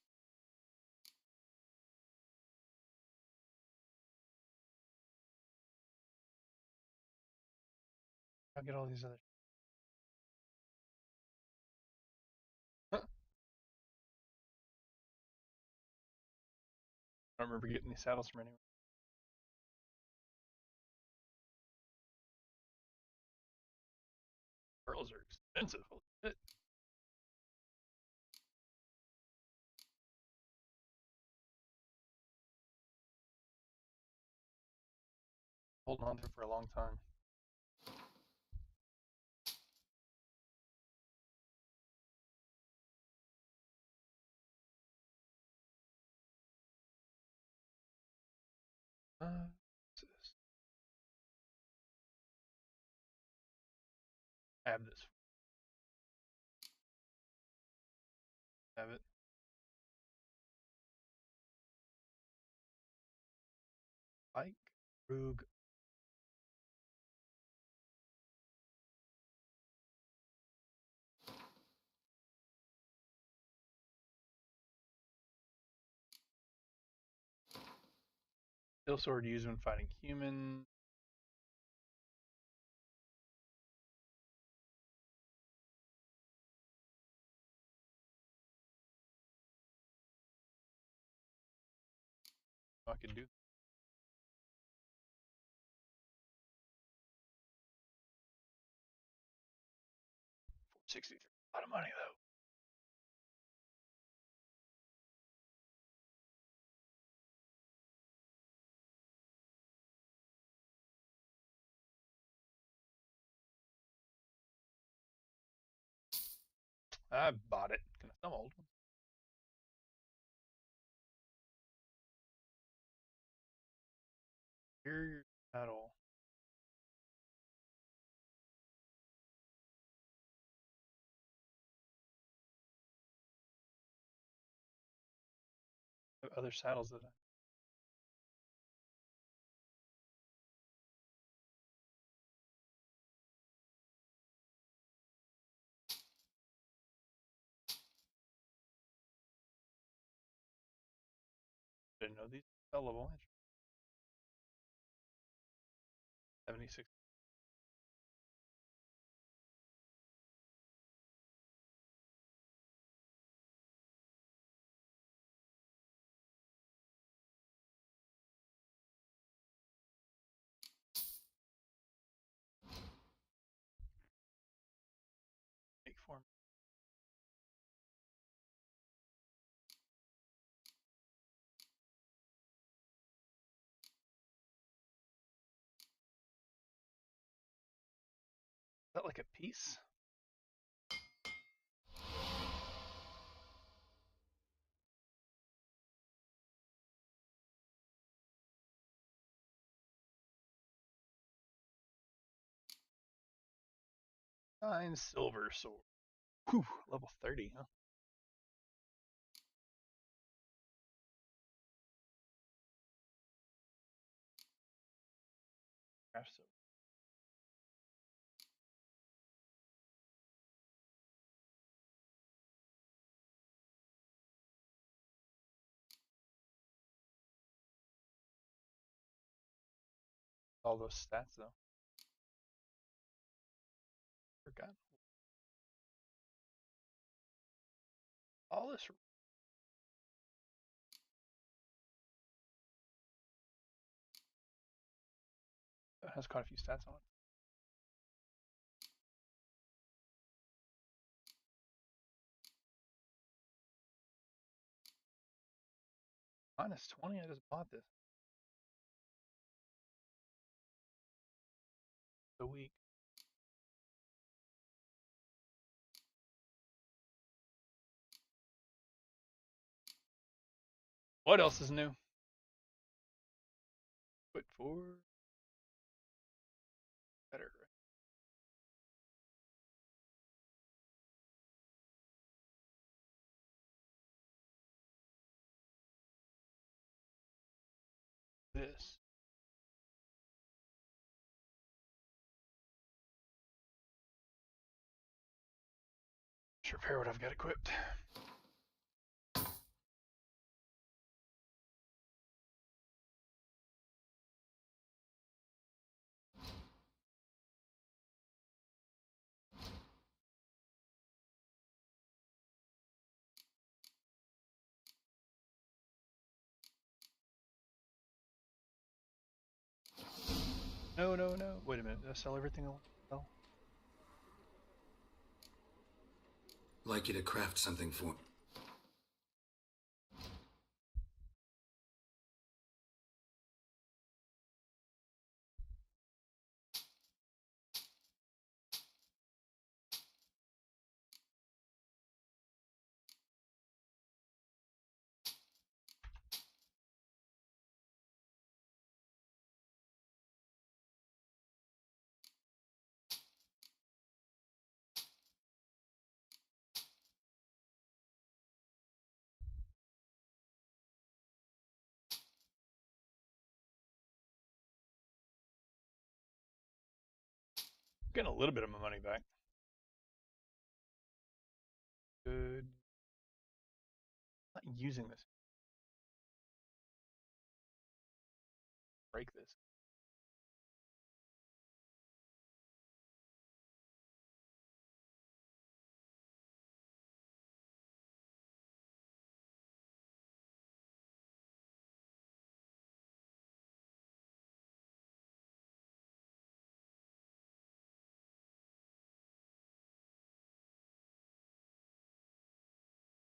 I'll get all these other... Huh. I don't remember getting these saddles from anywhere. Pearls are expensive. Holy shit. Holding on to it for a long time. What's this? Have this. Have it. Like Rug. Steel sword used when fighting human. I can do. 463. A lot of money though. I bought it. Can I sell old one? Superior saddle. Other saddles that I... Didn't know these were sellable. 76. Make form. Is that like a piece? Fine silver sword. Whew, level 30, huh? Craft silver. All those stats though. Forgot. All this. That has quite a few stats on it. Minus 20, I just bought this. The week. What else is new? Put for better. This. Let's repair what I've got equipped. No, no, no. Wait a minute. Did I sell everything I want to sell? Like you to craft something for... Getting a little bit of my money back. Good. I'm not using this. Break this.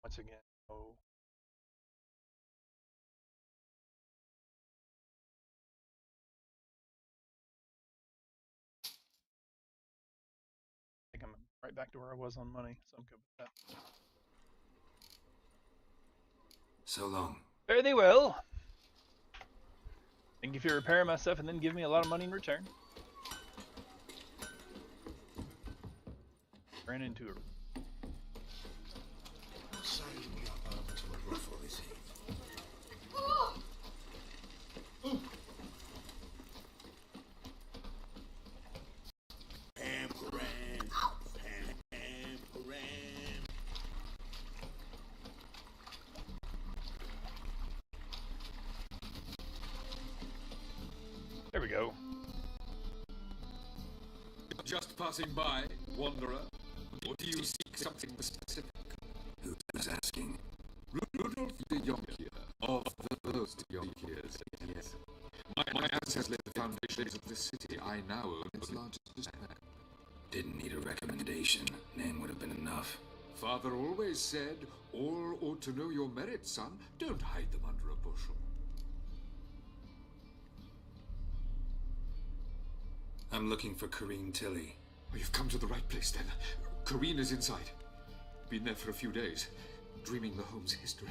Once again. Oh. I think I'm right back to where I was on money, so I'm good with that. So long. Fare thee well. Thank you for repairing my stuff and then give me a lot of money in return. Ran into her. There we go. Just passing by, wanderer? Or do you seek something specific? Who's asking? Rudolf the Yonkier, of the first Yonkiers, yes. My ancestors laid the foundations of this city. I now own its largest bank. Didn't need a recommendation. Name would have been enough. Father always said, all ought to know your merits, son. Don't hide them under a bushel. I'm looking for Kareen Tilly. Oh, you've come to the right place, then. Kareen is inside. Been there for a few days, dreaming the home's history.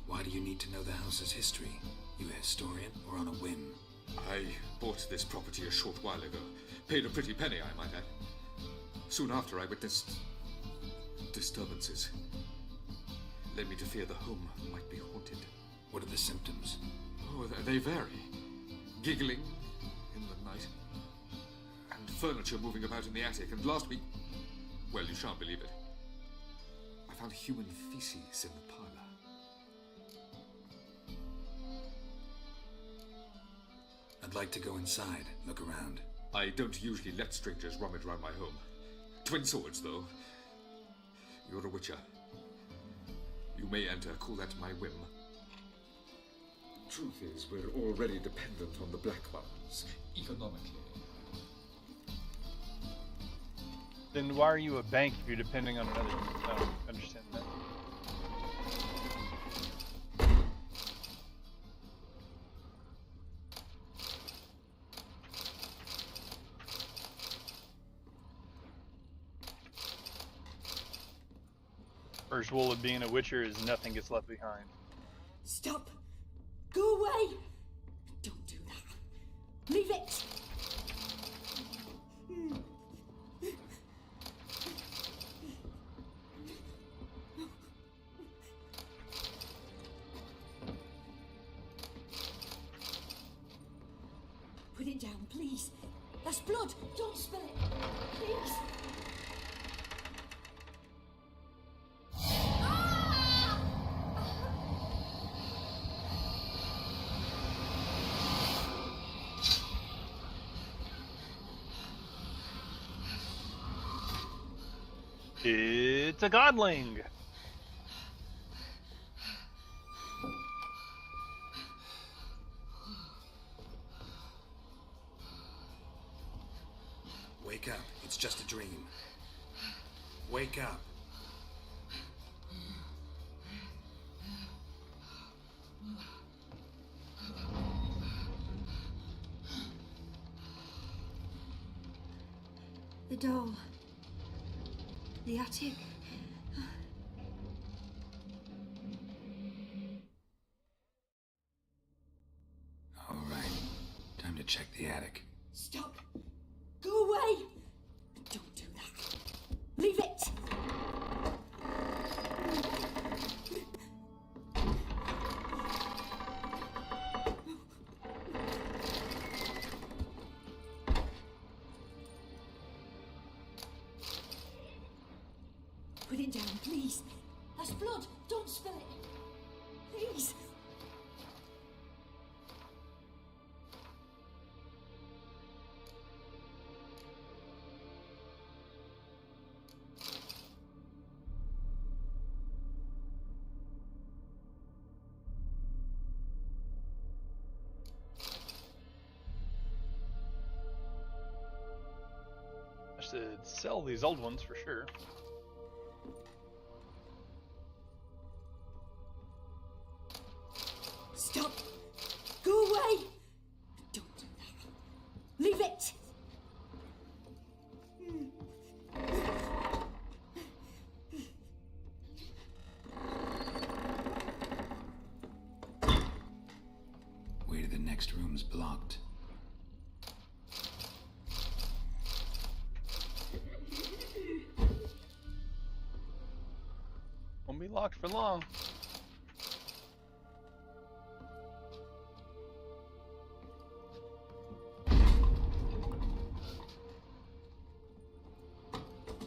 Why do you need to know the house's history? You a historian or on a whim? I bought this property a short while ago. Paid a pretty penny, I might add. Soon after, I witnessed disturbances. Led me to fear the home might be haunted. What are the symptoms? Oh, they vary. Giggling in the night. And furniture moving about in the attic. And last week... Well, you shan't believe it. I found human feces in the parlor. I'd like to go inside, look around. I don't usually let strangers rummage around my home. Twin swords, though. You're a witcher. You may enter, call that my whim. Truth is, we're already dependent on the Black Ones, economically. Then why are you a bank if you're depending on another? I don't understand that. First rule of being a witcher is nothing gets left behind. Stop! Go away! Don't do that. Leave it! Put it down, please. That's blood. Don't spill it. Please. It's a godling. Wake up. It's just a dream. Wake up. The doll. The attic. All right. Time to check the attic. Stop. Go away. Don't do that. Leave it. Put it down, please. That's blood. Don't spill it. Please. I should sell these old ones for sure. Stop. Go away. Don't do that. Leave it. Way to the next room's blocked. Won't be locked for long.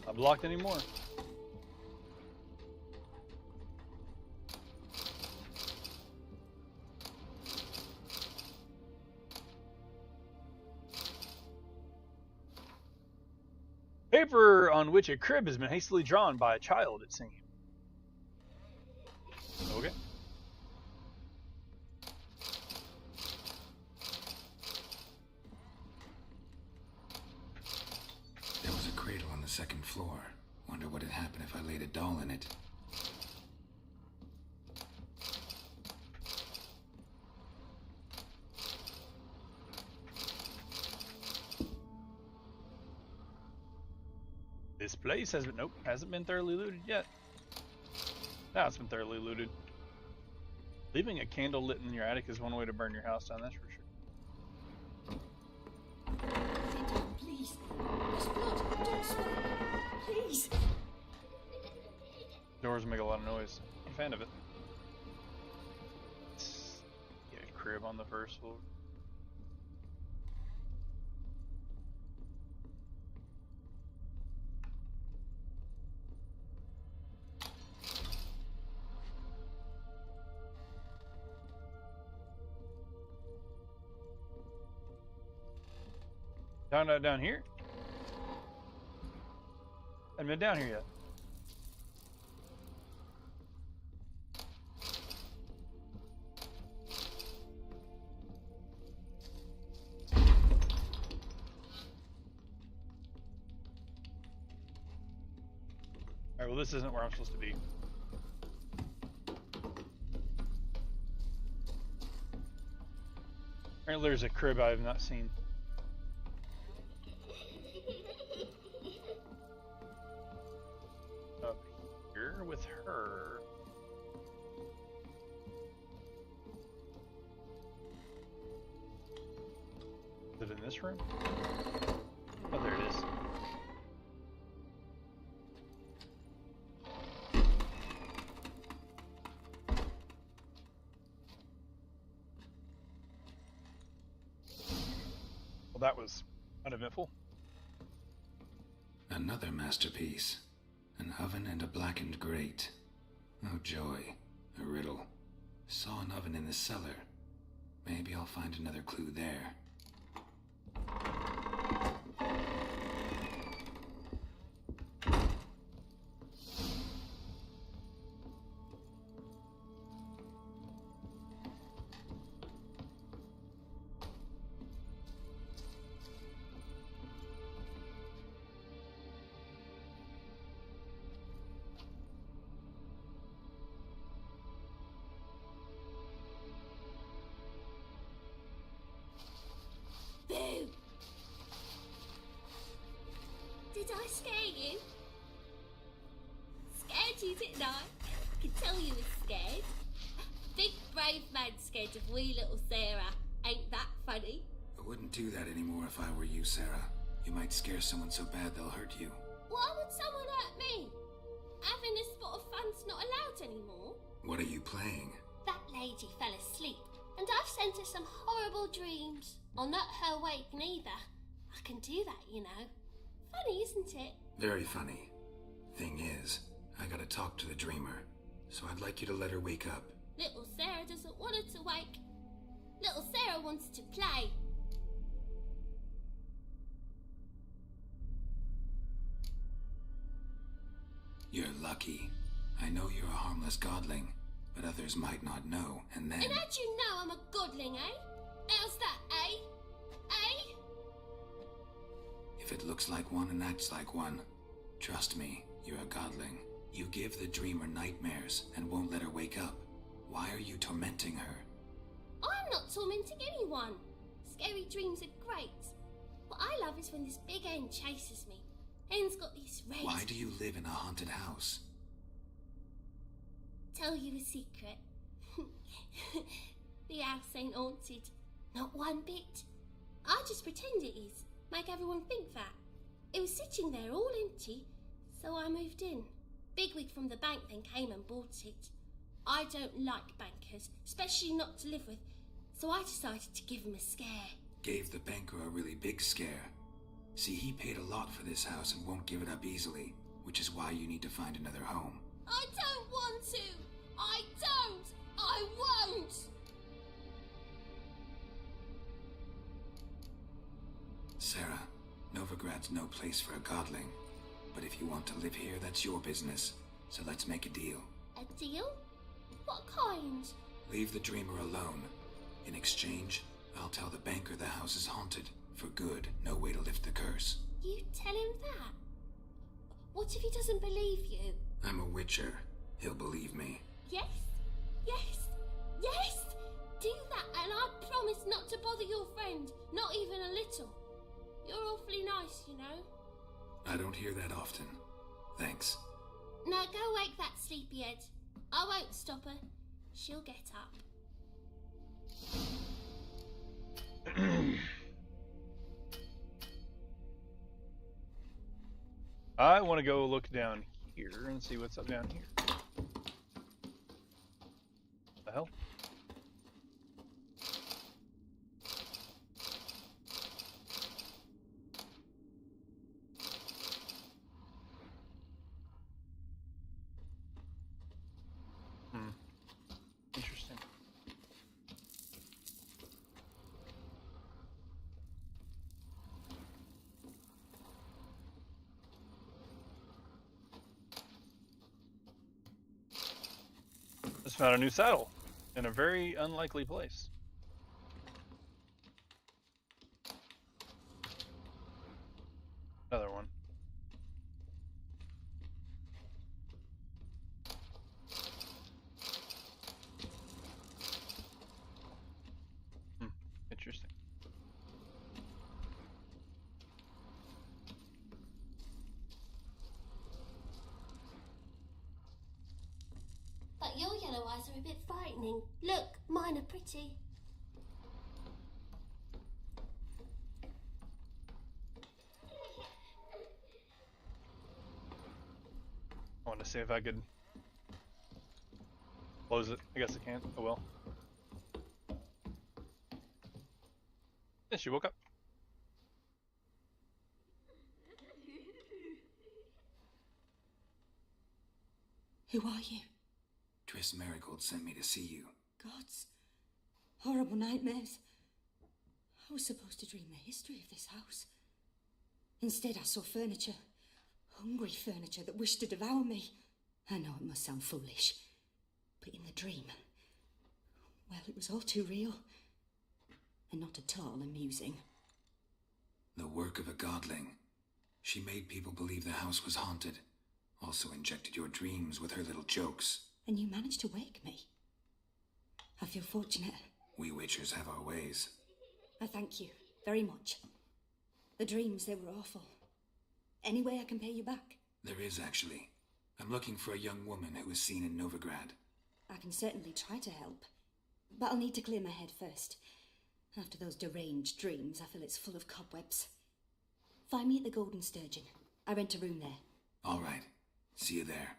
Not blocked anymore. Paper on which a crib has been hastily drawn by a child, it seems. Okay. There was a cradle on the second floor. Wonder what would happen if I laid a doll in it. This place hasn't been thoroughly looted yet. Now it's been thoroughly looted. Leaving a candle lit in your attic is one way to burn your house down, that's for sure. Please. There's blood. Don't spill it. Please. Doors make a lot of noise. I'm a fan of it. Yeah, crib on the first floor. Down here? I haven't been down here yet. Alright, well this isn't where I'm supposed to be. Apparently there's a crib I have not seen. Up here with her. Is it in this room? Oh, there it is. Well, that was uneventful. Another masterpiece. An oven and a blackened grate. Oh joy. A riddle. Saw an oven in the cellar. Maybe I'll find another clue there. Boo! Did I scare you? Scared you, didn't I? I could tell you was scared. Big brave man scared of wee little Sarah. Ain't that funny? I wouldn't do that anymore if I were you, Sarah. You might scare someone so bad they'll hurt you. Why would someone hurt me? Having a spot of fun's not allowed anymore. What are you playing? That lady fell asleep, and I've sent her some horrible dreams. I'll not her wake neither. I can do that, you know. Funny, isn't it? Very funny. Thing is, I gotta talk to the dreamer, so I'd like you to let her wake up. Little Sarah doesn't want her to wake. Little Sarah wants to play. You're lucky. I know you're a harmless godling, but others might not know, and then... And how'd you know I'm a godling, eh? How's that, eh? Eh? If it looks like one and acts like one, trust me, you're a godling. You give the dreamer nightmares and won't let her wake up. Why are you tormenting her? I'm not tormenting anyone. Scary dreams are great. What I love is when this big hen chases me. Hen's got these red... Why do you live in a haunted house? Tell you a secret. The house ain't haunted. Not one bit. I just pretend it is. Make everyone think that. It was sitting there all empty, so I moved in. Bigwig from the bank then came and bought it. I don't like bankers, especially not to live with, so I decided to give him a scare. Gave the banker a really big scare. See, he paid a lot for this house and won't give it up easily, which is why you need to find another home. I don't want to! I don't! I won't! Sarah, Novigrad's no place for a godling. But if you want to live here, that's your business. So let's make a deal. A deal? What kind? Leave the dreamer alone. In exchange, I'll tell the banker the house is haunted. For good, no way to lift the curse. You tell him that? What if he doesn't believe you? I'm a witcher. He'll believe me. Yes? Yes? Yes! Do that and I promise not to bother your friend. Not even a little. You're awfully nice, you know. I don't hear that often. Thanks. Now go wake that sleepyhead. I won't stop her. She'll get up. I want to go look down here and see what's up down here. What the hell? Interesting. Just found a new saddle in a very unlikely place. Another one. Interesting. But your yellow eyes are a bit frightening. Look, mine are pretty. I wanted to see if I could close it. I guess I can't. Oh well. Yeah, she woke up. Who are you? Triss Marigold sent me to see you. Gods. Horrible nightmares. I was supposed to dream the history of this house. Instead, I saw furniture. Hungry furniture that wished to devour me. I know it must sound foolish, but in the dream, well, it was all too real. And not at all amusing. The work of a godling. She made people believe the house was haunted. Also injected your dreams with her little jokes. And you managed to wake me. I feel fortunate. We witchers have our ways. I thank you very much. The dreams, they were awful. Any way I can pay you back? There is, actually. I'm looking for a young woman who was seen in Novigrad. I can certainly try to help. But I'll need to clear my head first. After those deranged dreams, I feel it's full of cobwebs. Find me at the Golden Sturgeon. I rent a room there. All right. See you there.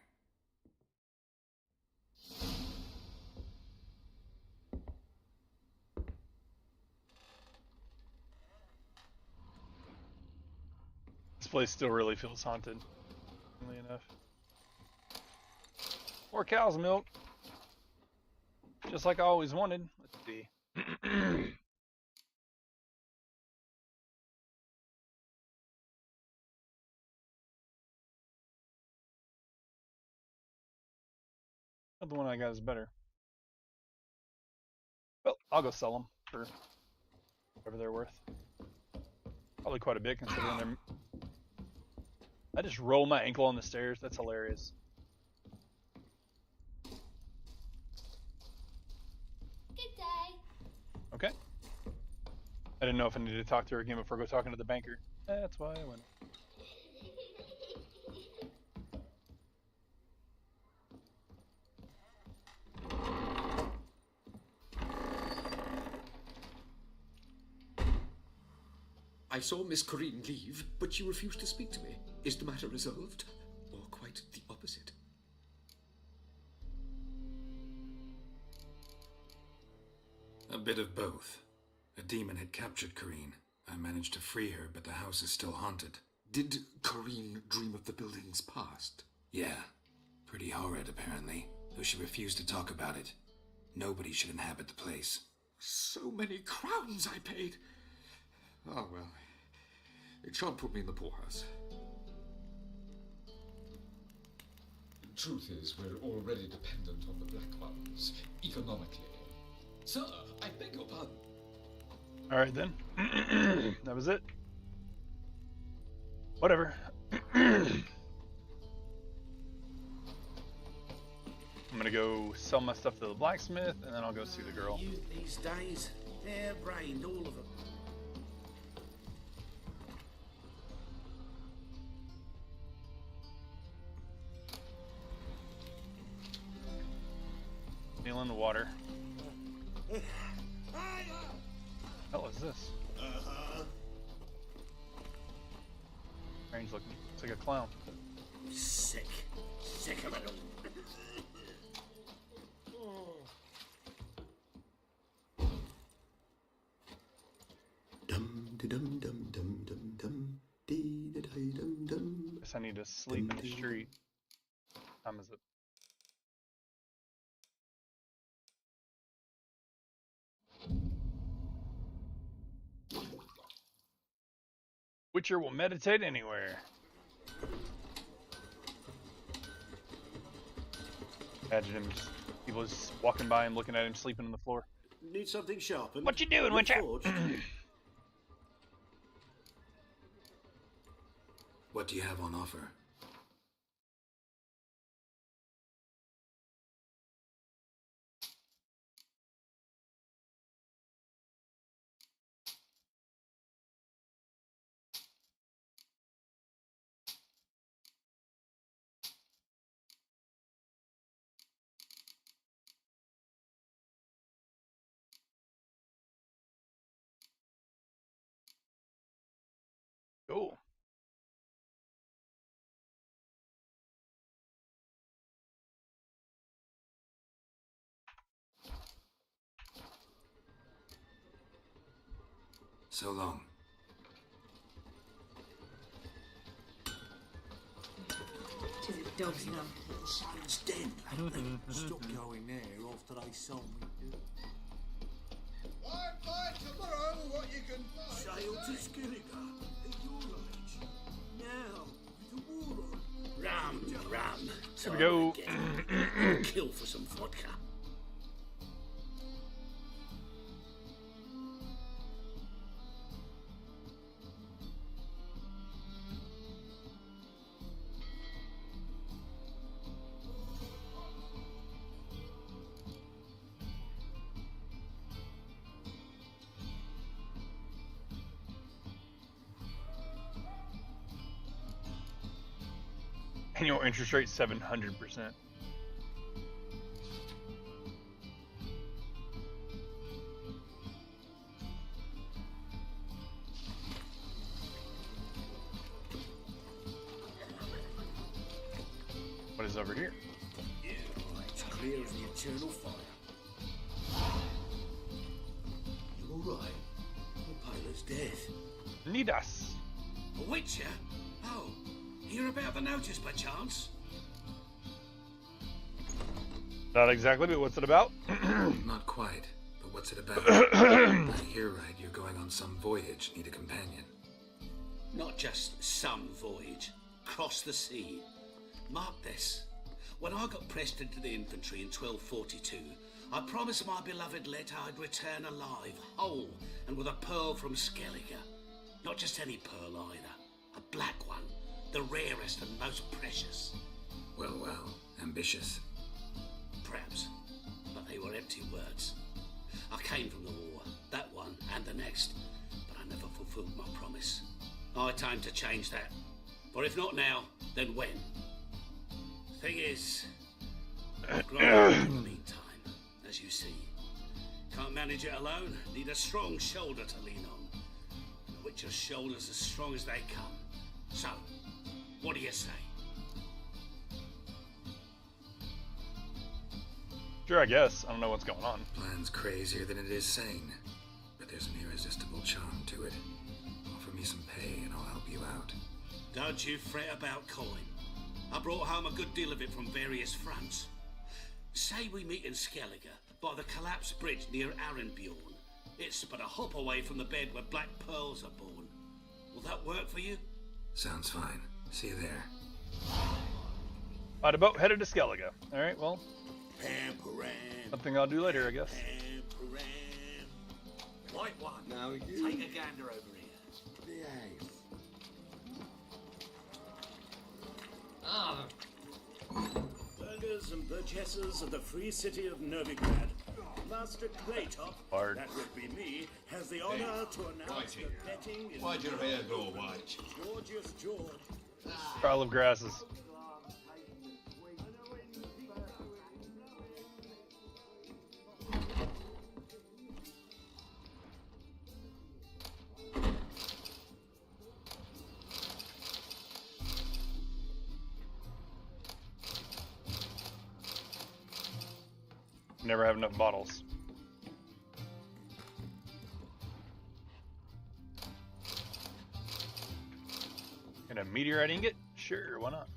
This place still really feels haunted. Funnily enough. More cow's milk. Just like I always wanted. Let's see. The one I got is better. Well, I'll go sell them for whatever they're worth. Probably quite a bit considering they're... I just roll my ankle on the stairs. That's hilarious. Good day. Okay. I didn't know if I needed to talk to her again before I go talking to the banker. That's why I went. I saw Miss Corrine leave, but she refused to speak to me. Is the matter resolved? Or quite the opposite? A bit of both. A demon had captured Corrine. I managed to free her, but the house is still haunted. Did Corrine dream of the building's past? Yeah. Pretty horrid, apparently. Though she refused to talk about it. Nobody should inhabit the place. So many crowns I paid. Oh, well. It shan't put me in the poorhouse. The truth is, we're already dependent on the Black Ones, economically. Sir, I beg your pardon. Alright then. That was it. Whatever. I'm gonna go sell my stuff to the blacksmith, and then I'll go see the girl. Youth these days, hair-brained, all of them. Feeling the water. What the hell is this? Strange looking. It's like a clown. Sick. Sick of it all. Guess I need to sleep in the street. What time is it? Witcher will meditate anywhere. Imagine him just People just walking by and looking at him sleeping on the floor. Need something sharpened? What you doing, Witcher? What do you have on offer? Cool. So long. Tis a dog's love. Something's dead. Stop going there after they sold me. I'd buy tomorrow what you can buy. Sail to Skilliga at your age. Now, with the war on. Rum. Here we go. Kill for some vodka. Annual interest rate 700%. What is over here? Yeah, it's clear as the eternal fire. You all right? The pilot's dead. Need us. A witcher? Oh, hear about the notice by chance? Not exactly, but what's it about? Not quite, but what's it about? I hear right, you're going on some voyage, need a companion. Not just some voyage. Cross the sea. Mark this. When I got pressed into the infantry in 1242, I promised my beloved Let I'd return alive, whole, and with a pearl from Skellige. Not just any pearl either. A black one. The rarest and most precious. Well, ambitious. Perhaps. But they were empty words. I came from the war, that one and the next, but I never fulfilled my promise. High time to change that. For if not now, then when? Thing is, I've grown up in the meantime, as you see. Can't manage it alone, need a strong shoulder to lean on. And a witcher's shoulder's as strong as they come. So, what do you say? Sure, I guess. I don't know what's going on. Plan's crazier than it is sane, but there's an irresistible charm to it. Offer me some pay and I'll help you out. Don't you fret about coin. I brought home a good deal of it from various fronts. Say we meet in Skellige, by the collapsed bridge near Arenbjorn. It's but a hop away from the bed where black pearls are born. Will that work for you? Sounds fine. See you there. By the boat headed to Skellige. Alright, well. Pam-param. Something I'll do later, I guess. Pam-param. Right one. Now you. Take a gander over here. Behave. Burghers and burgesses of the free city of Novigrad, Master Claytop, Bard. that would be me, has the honor to announce Righty. the betting is Why'd your hair go white? Gorgeous George. Trial of Grasses. Never have enough bottles. And a meteorite ingot? Sure, why not?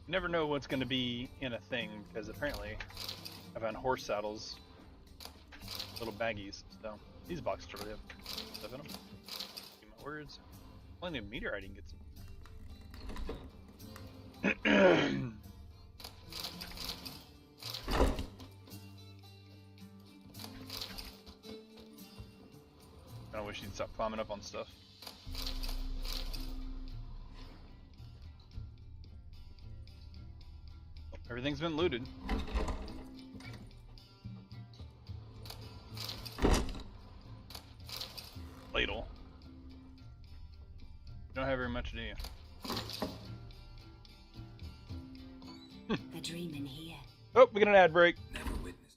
You never know what's going to be in a thing, because apparently I found horse saddles little baggies. So these boxes really have stuff in them. Keep my words. Plenty of meteorite ingots. I wish he'd stop climbing up on stuff. Everything's been looted. Ladle. You don't have very much, do you? A dream in here. Oh, we get an ad break. Never witnessed.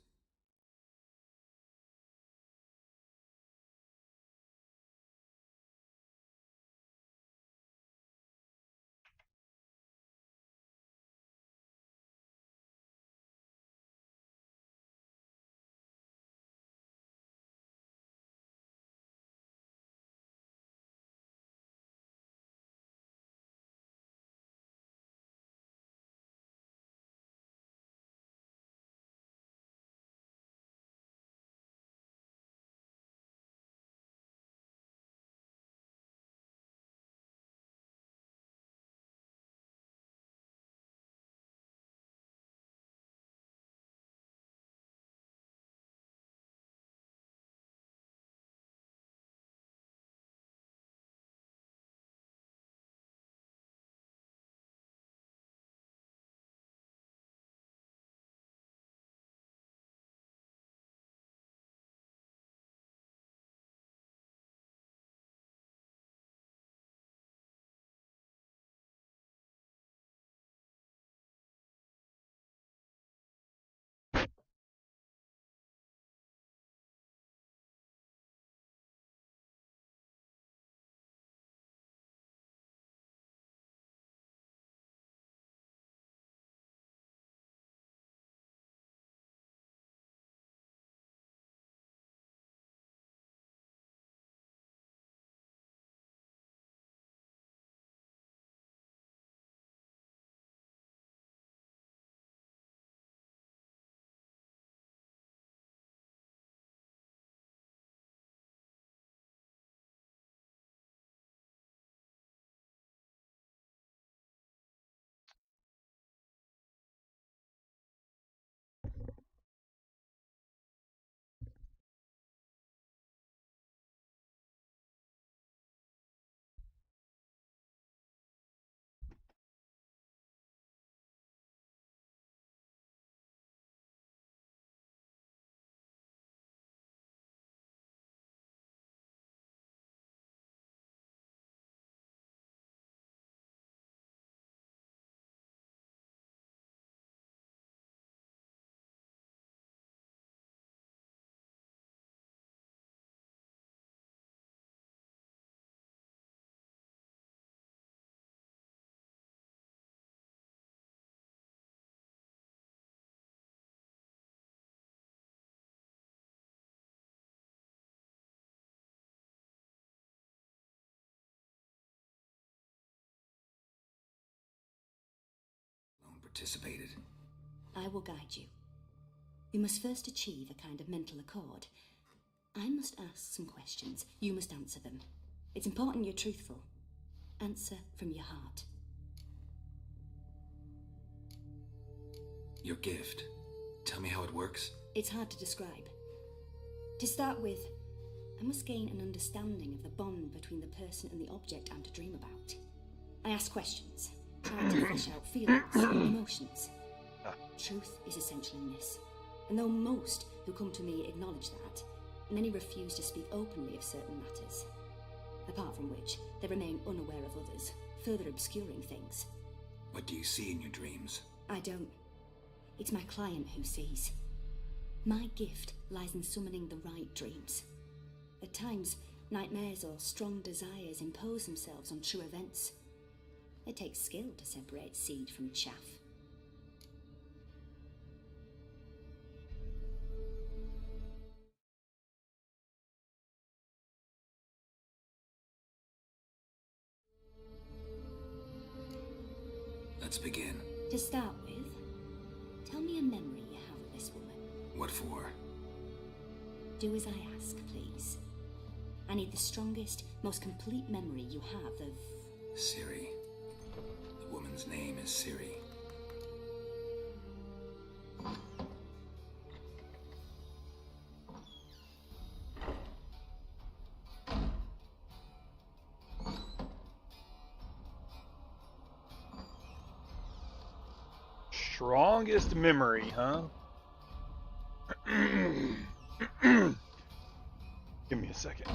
Participated. I will guide you. You must first achieve a kind of mental accord. I must ask some questions. You must answer them. It's important you're truthful. Answer from your heart. Your gift. Tell me how it works. It's hard to describe. To start with, I must gain an understanding of the bond between the person and the object I'm to dream about. I ask questions. Try to flesh out feelings, emotions. Truth is essential in this. And though most who come to me acknowledge that, many refuse to speak openly of certain matters. Apart from which, they remain unaware of others, further obscuring things. What do you see in your dreams? I don't. It's my client who sees. My gift lies in summoning the right dreams. At times, nightmares or strong desires impose themselves on true events. It takes skill to separate seed from chaff. Let's begin. To start with, tell me a memory you have of this woman. What for? Do as I ask, please. I need the strongest, most complete memory you have of... Ciri. The woman's name is Ciri. Strongest memory, huh? Give me a second.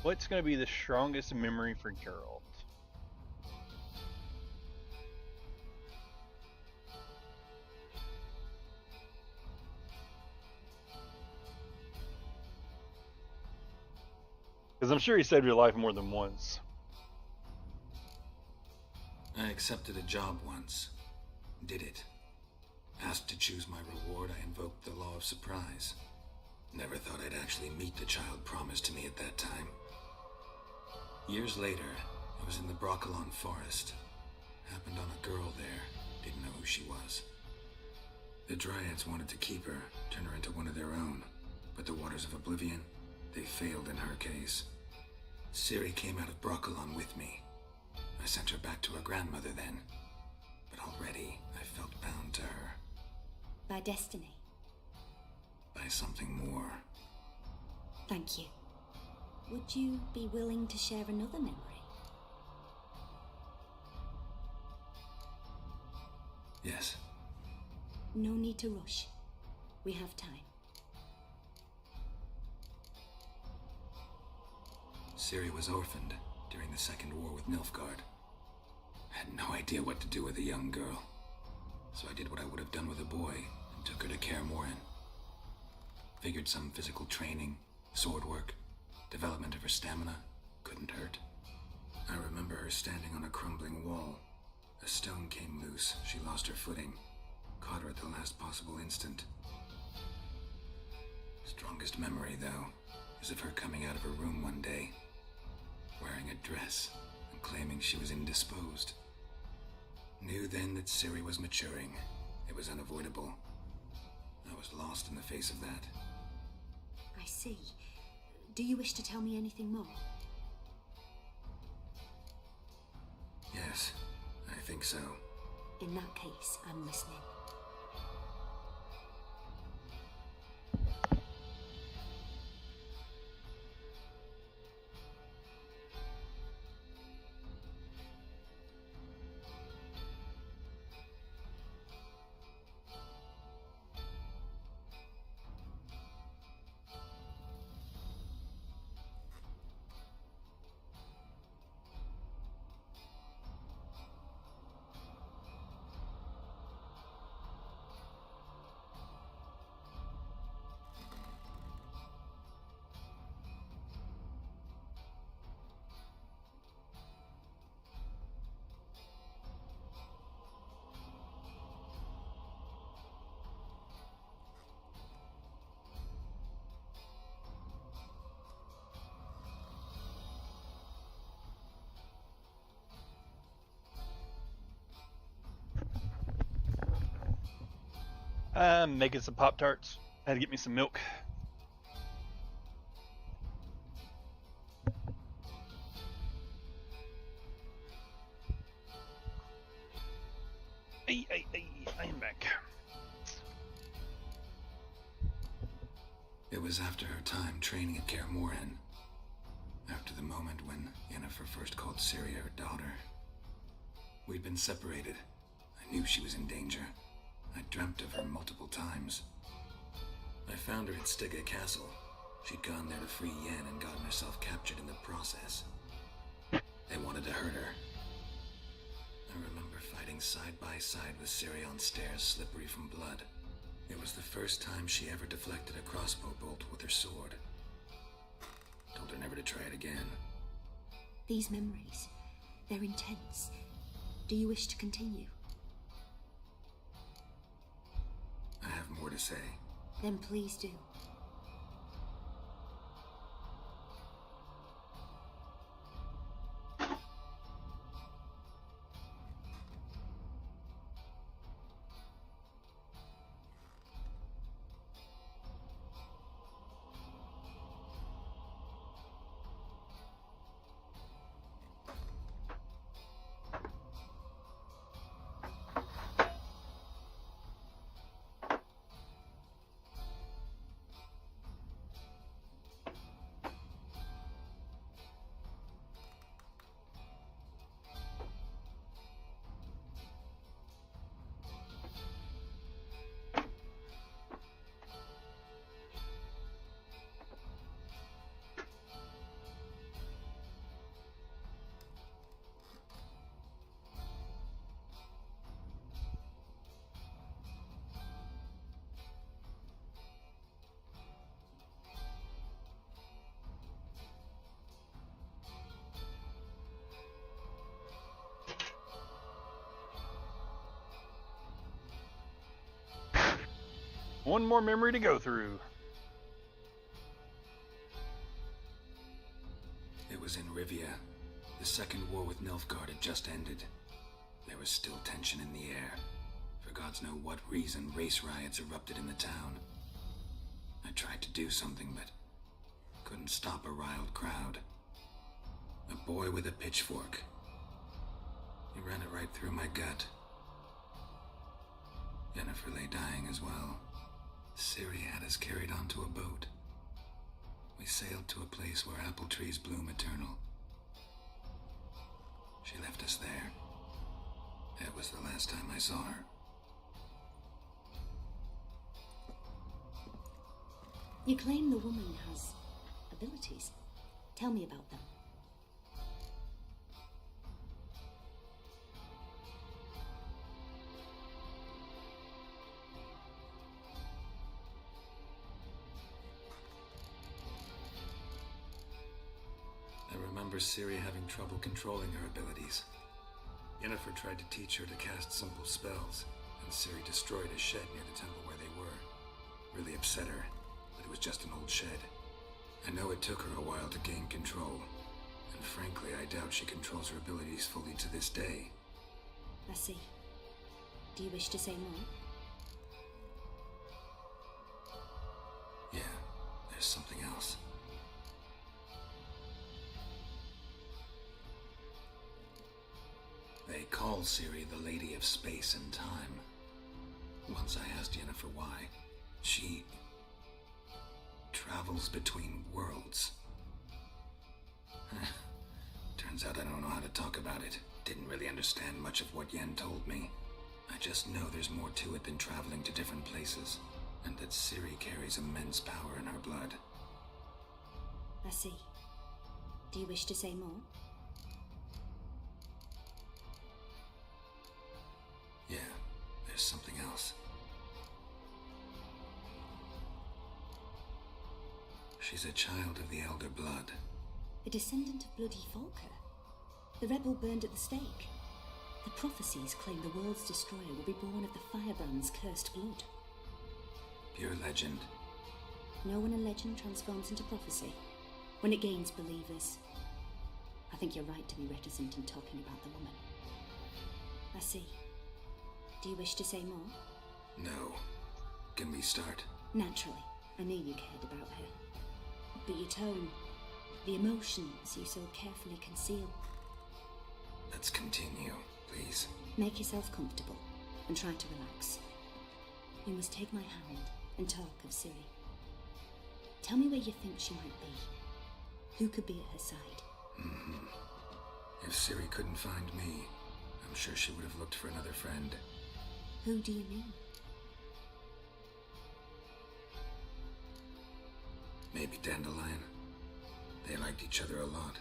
What's going to be the strongest memory for Geralt? Because I'm sure he saved your life more than once. I accepted a job once. Did it. Asked to choose my reward, I invoked the law of surprise. Never thought I'd actually meet the child promised to me at that time. Years later, I was in the Broccolon forest. Happened on a girl there. Didn't know who she was. The Dryads wanted to keep her, turn her into one of their own. But the Waters of Oblivion, they failed in her case. Ciri came out of Broccolon with me. I sent her back to her grandmother then. But already, I felt bound to her. By destiny. By something more. Thank you. Would you be willing to share another memory? Yes. No need to rush. We have time. Ciri was orphaned during the Second War with Nilfgaard. I had no idea what to do with a young girl. So I did what I would have done with a boy and took her to Kaer Morhen. Figured some physical training, sword work, development of her stamina couldn't hurt. I remember her standing on a crumbling wall. A stone came loose. She lost her footing. Caught her at the last possible instant. Strongest memory, though, is of her coming out of her room one day, wearing a dress and claiming she was indisposed. Knew then that Ciri was maturing. It was unavoidable. I was lost in the face of that. I see. Do you wish to tell me anything more? Yes, I think so. In that case, I'm listening. I'm making some Pop-Tarts. I had to get me some milk. Hey, I am back. It was after her time training at Kaer Morhen. After the moment when Yennefer first called Ciri her daughter. We'd been separated. I knew she was in danger. I dreamt of her multiple times. I found her at Stygga Castle. She'd gone there to free Yen and gotten herself captured in the process. They wanted to hurt her. I remember fighting side by side with Ciri on stairs slippery from blood. It was the first time she ever deflected a crossbow bolt with her sword. Told her never to try it again. These memories, they're intense. Do you wish to continue? I have more to say. Then please do. One more memory to go through. It was in Rivia. The second war with Nilfgaard had just ended. There was still tension in the air. For gods know what reason, race riots erupted in the town. I tried to do something, but couldn't stop a riled crowd. A boy with a pitchfork. He ran it right through my gut. Yennefer lay dying as well. Ciri had us carried onto a boat. We sailed to a place where apple trees bloom eternal. She left us there. That was the last time I saw her. You claim the woman has abilities. Tell me about them. I remember Ciri having trouble controlling her abilities. Yennefer tried to teach her to cast simple spells, and Ciri destroyed a shed near the temple where they were. Really upset her, but it was just an old shed. I know it took her a while to gain control, and frankly, I doubt she controls her abilities fully to this day. I see. Do you wish to say more? Yeah, there's something else. They call Ciri the Lady of Space and Time. Once I asked Yennefer why. She travels between worlds. Turns out I don't know how to talk about it. Didn't really understand much of what Yen told me. I just know there's more to it than traveling to different places, and that Ciri carries immense power in her blood. I see. Do you wish to say more? Yeah, there's something else. She's a child of the Elder Blood. A descendant of bloody Volker. The rebel burned at the stake. The prophecies claim the world's destroyer will be born of the firebrand's cursed blood. Pure legend. No when a legend transforms into prophecy. When it gains believers. I think you're right to be reticent in talking about the woman. I see. Do you wish to say more? No. Can we start? Naturally, I knew you cared about her. But your tone, the emotions you so carefully conceal. Let's continue, please. Make yourself comfortable and try to relax. You must take my hand and talk of Ciri. Tell me where you think she might be. Who could be at her side? If Ciri couldn't find me, I'm sure she would have looked for another friend. Who do you mean? Maybe Dandelion. They liked each other a lot.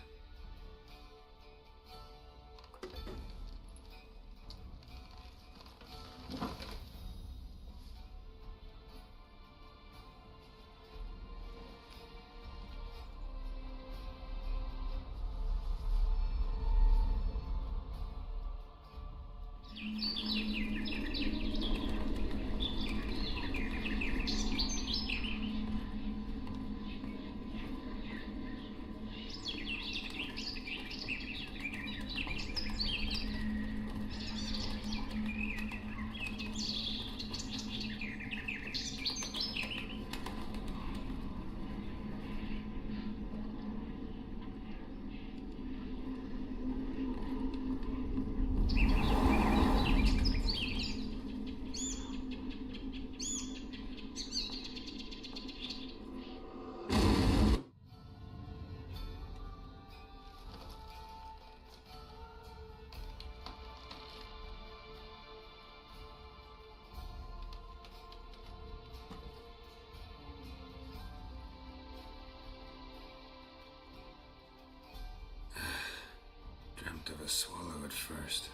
Of a swallow at first.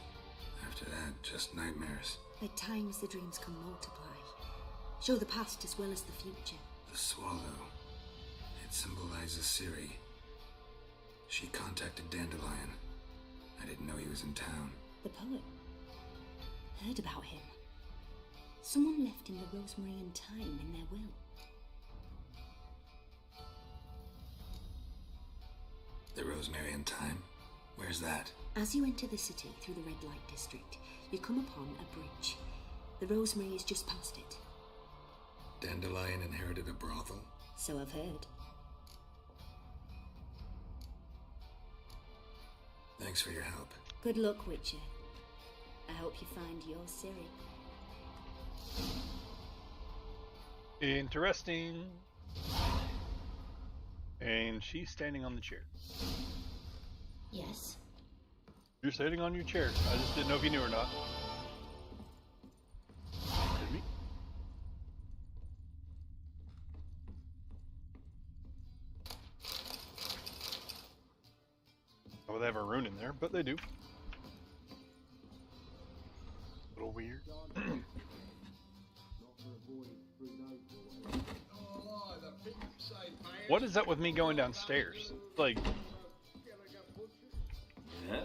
After that, just nightmares. At times the dreams can multiply. Show the past as well as the future. The swallow. It symbolizes Ciri. She contacted Dandelion. I didn't know he was in town. The poet. Heard about him. Someone left him the rosemary and thyme in their will. The rosemary and thyme? Where's that? As you enter the city through the red light district, you come upon a bridge. The rosemary is just past it. Dandelion inherited a brothel? So I've heard. Thanks for your help. Good luck, Witcher. I hope you find your Ciri. Interesting. And she's standing on the chair. Yes. You're sitting on your chair. I just didn't know if you knew or not. Excuse me. Oh, they have a rune in there, but they do. A little weird. What is up with me going downstairs? Like... Yeah?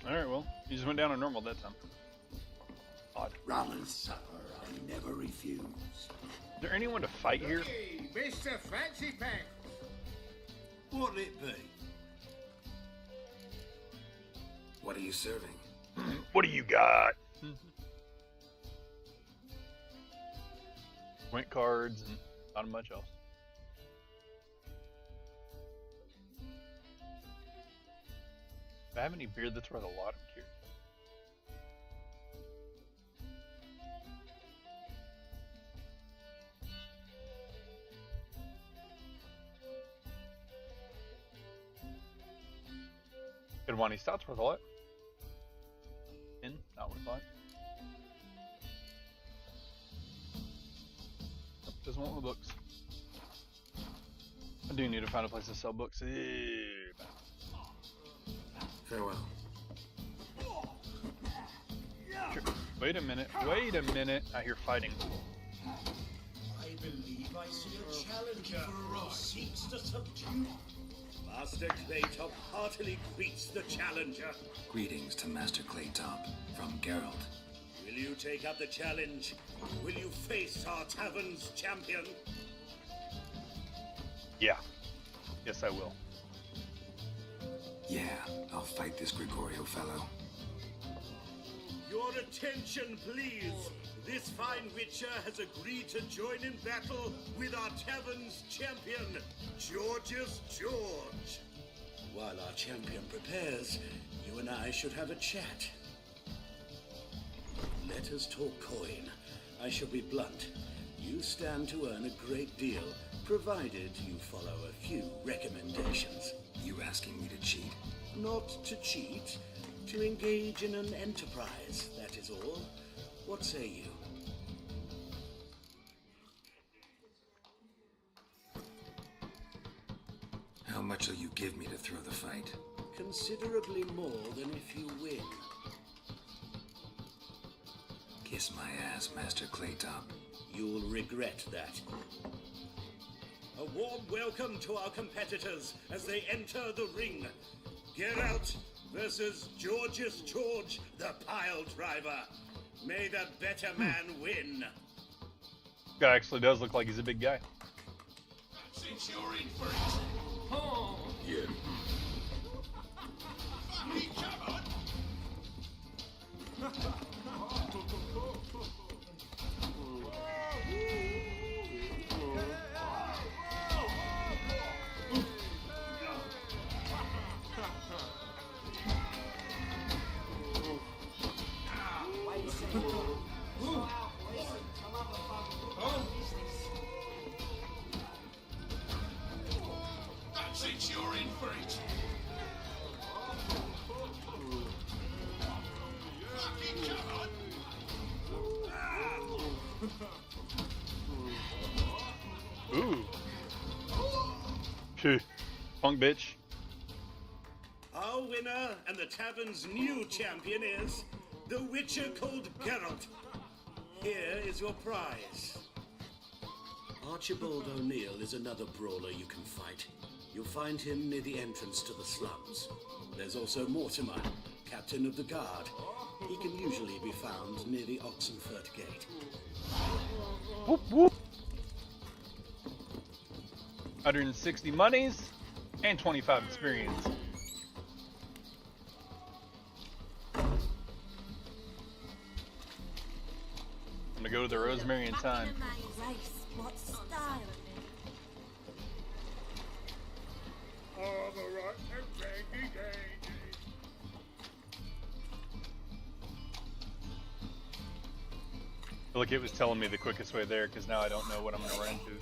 Alright, well, you just went down on normal that time. Odd. Rum and supper, I never refuse. Is there anyone to fight here? Hey, Mr. Fancy Pants. What'll it be? What are you serving? What do you got? Went cards and not much else. If I have any beer that's worth a lot, I'm curious. Good one. Stout's worth a lot. Not worth a lot. Nope, doesn't want my books. I do need to find a place to sell books. Farewell. Sure. Wait a minute. Wait a minute. I hear fighting. I believe I see a challenger for our seats to subdue. Master Claytop heartily greets the challenger. Greetings to Master Claytop from Geralt. Will you take up the challenge? Will you face our tavern's champion? Yeah. Yes, I will. Yeah, I'll fight this Gregorio fellow. Your attention, please. This fine witcher has agreed to join in battle with our tavern's champion, George's George. While our champion prepares, you and I should have a chat. Let us talk coin. I shall be blunt. You stand to earn a great deal, provided you follow a few recommendations. You asking me to cheat? Not to cheat, to engage in an enterprise, that is all. What say you? How much will you give me to throw the fight? Considerably more than if you win. Kiss my ass, Master Claytop. You'll regret that. A warm welcome to our competitors as they enter the ring. Geralt versus George's George, the pile driver. May the better man win. Guy actually does look like he's a big guy. Since you're in for it. Oh. Yeah. Fucking come on. Since you're in for it. Fucking come on. Ooh. Phew. Punk bitch. Our winner and the tavern's new champion is the Witcher called Geralt. Here is your prize. Archibald O'Neill is another brawler you can fight. You'll find him near the entrance to the slums. There's also Mortimer, captain of the guard. He can usually be found near the Oxenfurt Gate. Whoop whoop. 160 monies and 25 experience. I'm gonna go to the Rosemary in time. What style? All the right and dandy dandy. I feel like it was telling me the quickest way there because now I don't know what I'm gonna run into.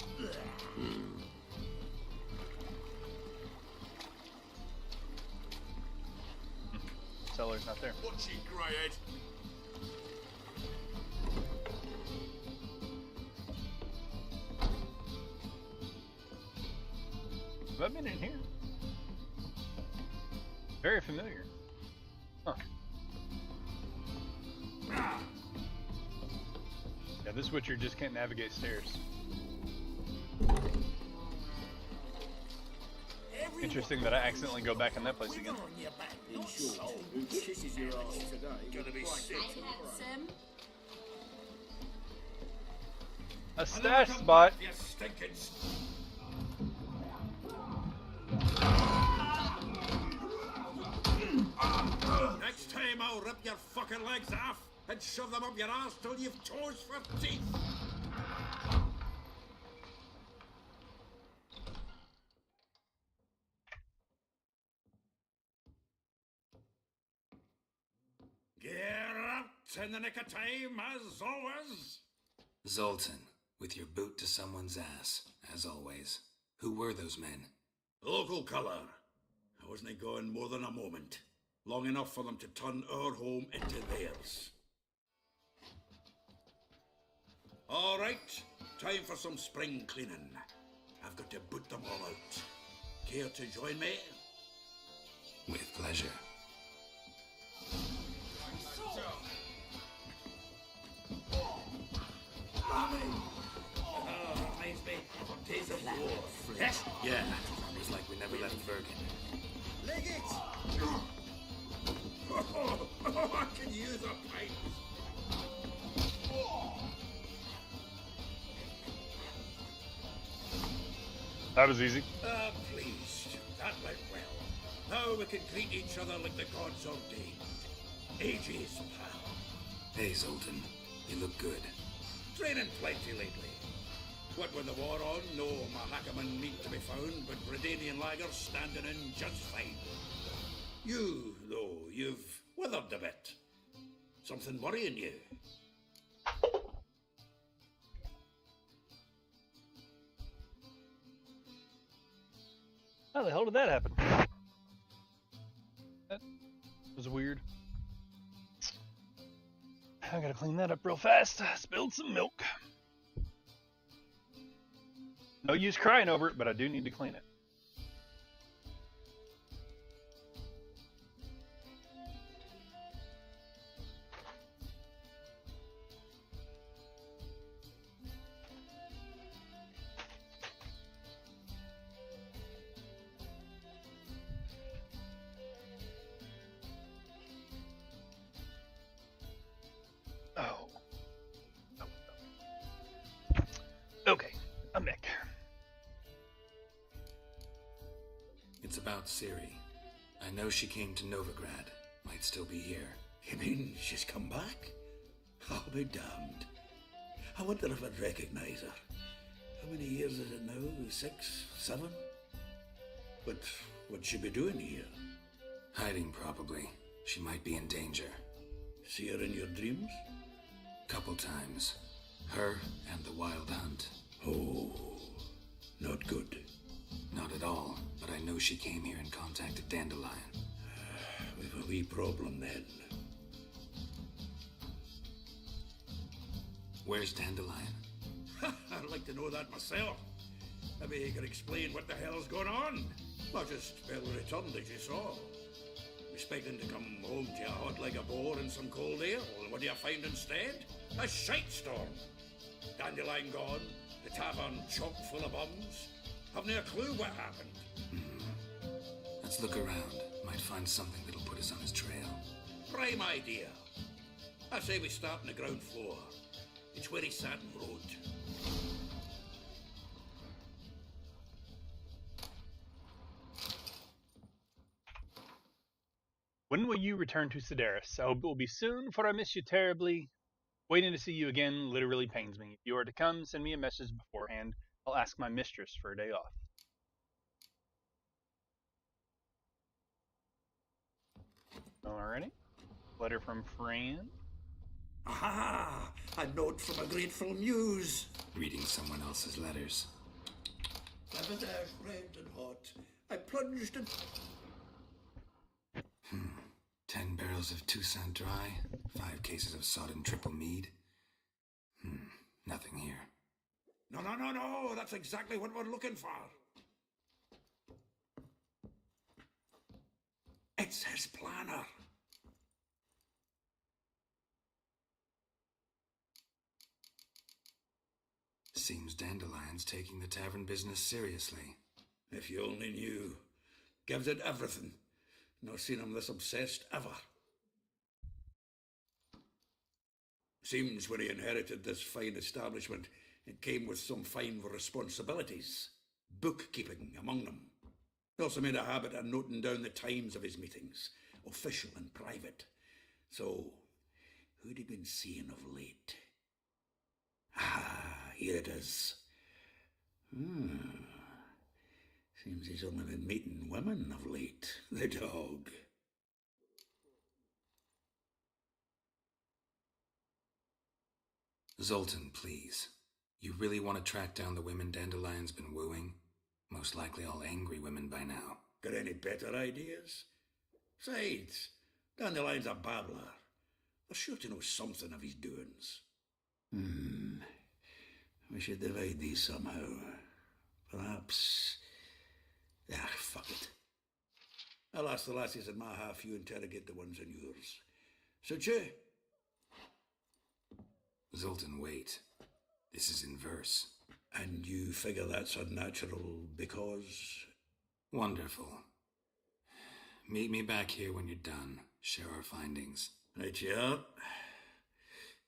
Seller's not there. Watch it, Greyhead. Have I been in here? Very familiar. Huh. Yeah, this Witcher just can't navigate stairs. Interesting that I accidentally go back in that place again. Who kisses your ass today? Gonna be sick. A stash spot. You stinking. Next time I'll rip your fucking legs off and shove them up your ass till you've toes for teeth. Geralt in the nick of time, as always. Zoltan, with your boot to someone's ass, as always. Who were those men? Local colour. I wasn't going more than a moment. Long enough for them to turn our home into theirs. All right, time for some spring cleaning. I've got to boot them all out. Care to join me? With pleasure. Reminds me of Days of War. Yes? Yeah, it was like we never left Bergen. Leg it! I can use a pint. That was easy. Please. That went well. Now Now we can greet each other like the gods ordained. Ages, pal. Hey, Zoltan. You look good. Training plenty lately. What with the war on, no Mahakaman meat to be found, but Redanian lagers standing in just fine. You, though, you've withered a bit. Something worrying you? How the hell did that happen? That was weird. I gotta clean that up real fast. I spilled some milk. No use crying over it, but I do need to clean it. Okay, I'm back. It's about Ciri. I know she came to Novigrad. Might still be here. You mean she's come back? I'll be damned. I wonder if I'd recognize her. How many years is it now? 6, 7? But what'd she be doing here? Hiding, probably. She might be in danger. See her in your dreams? Couple times. Her and the Wild Hunt. Oh, not good. Not at all, but I know she came here and contacted Dandelion. We've a wee problem then. Where's Dandelion? I'd like to know that myself. Maybe he could explain what the hell's going on. Not just barely returned, as you saw. Expecting to come home to you hot like a boar and some cold ale, and what do you find instead? A shite storm. Dandelion gone, the tavern chock full of bums. Haven't a clue what happened. Let's look around. Might find something that'll put us on his trail. Prime idea. I say we start on the ground floor. It's where he sat and wrote. When will you return to Sedaris? I hope it will be soon, for I miss you terribly. Waiting to see you again literally pains me. If you are to come, send me a message beforehand. I'll ask my mistress for a day off. Alrighty. Letter from Fran. Aha! A note from a grateful muse. Reading someone else's letters. Lavender, red and hot. I plunged in... 10 barrels of Toussaint Dry. 5 cases of sodden triple mead. Nothing here. No, that's exactly what we're looking for. It's his planner. Seems Dandelion's taking the tavern business seriously. If you only knew. Gives it everything. Not seen him this obsessed ever. Seems when he inherited this fine establishment, it came with some fine responsibilities. Bookkeeping among them. He also made a habit of noting down the times of his meetings, official and private. So, who'd he been seeing of late? Ah, here it is. Seems he's only been meeting women of late. The dog. Zoltan, please. You really want to track down the women Dandelion's been wooing? Most likely all angry women by now. Got any better ideas? Besides, Dandelion's a babbler. They're sure to know something of his doings. We should divide these somehow. Perhaps... fuck it. I'll ask the lassies in my half, you interrogate the ones in yours. Suit you? Zoltan, wait. This is in verse. And you figure that's unnatural because... Wonderful. Meet me back here when you're done. Share our findings. Right you are.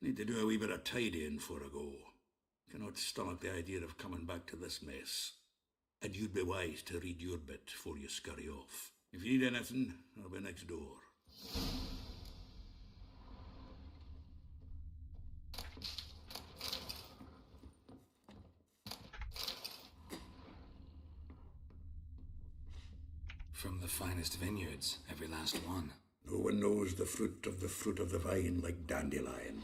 Need to do a wee bit of tidying before I go. Cannot stomach the idea of coming back to this mess. And you'd be wise to read your bit before you scurry off. If you need anything, I'll be next door. From the finest vineyards, every last one. No one knows the fruit of the vine like Dandelion.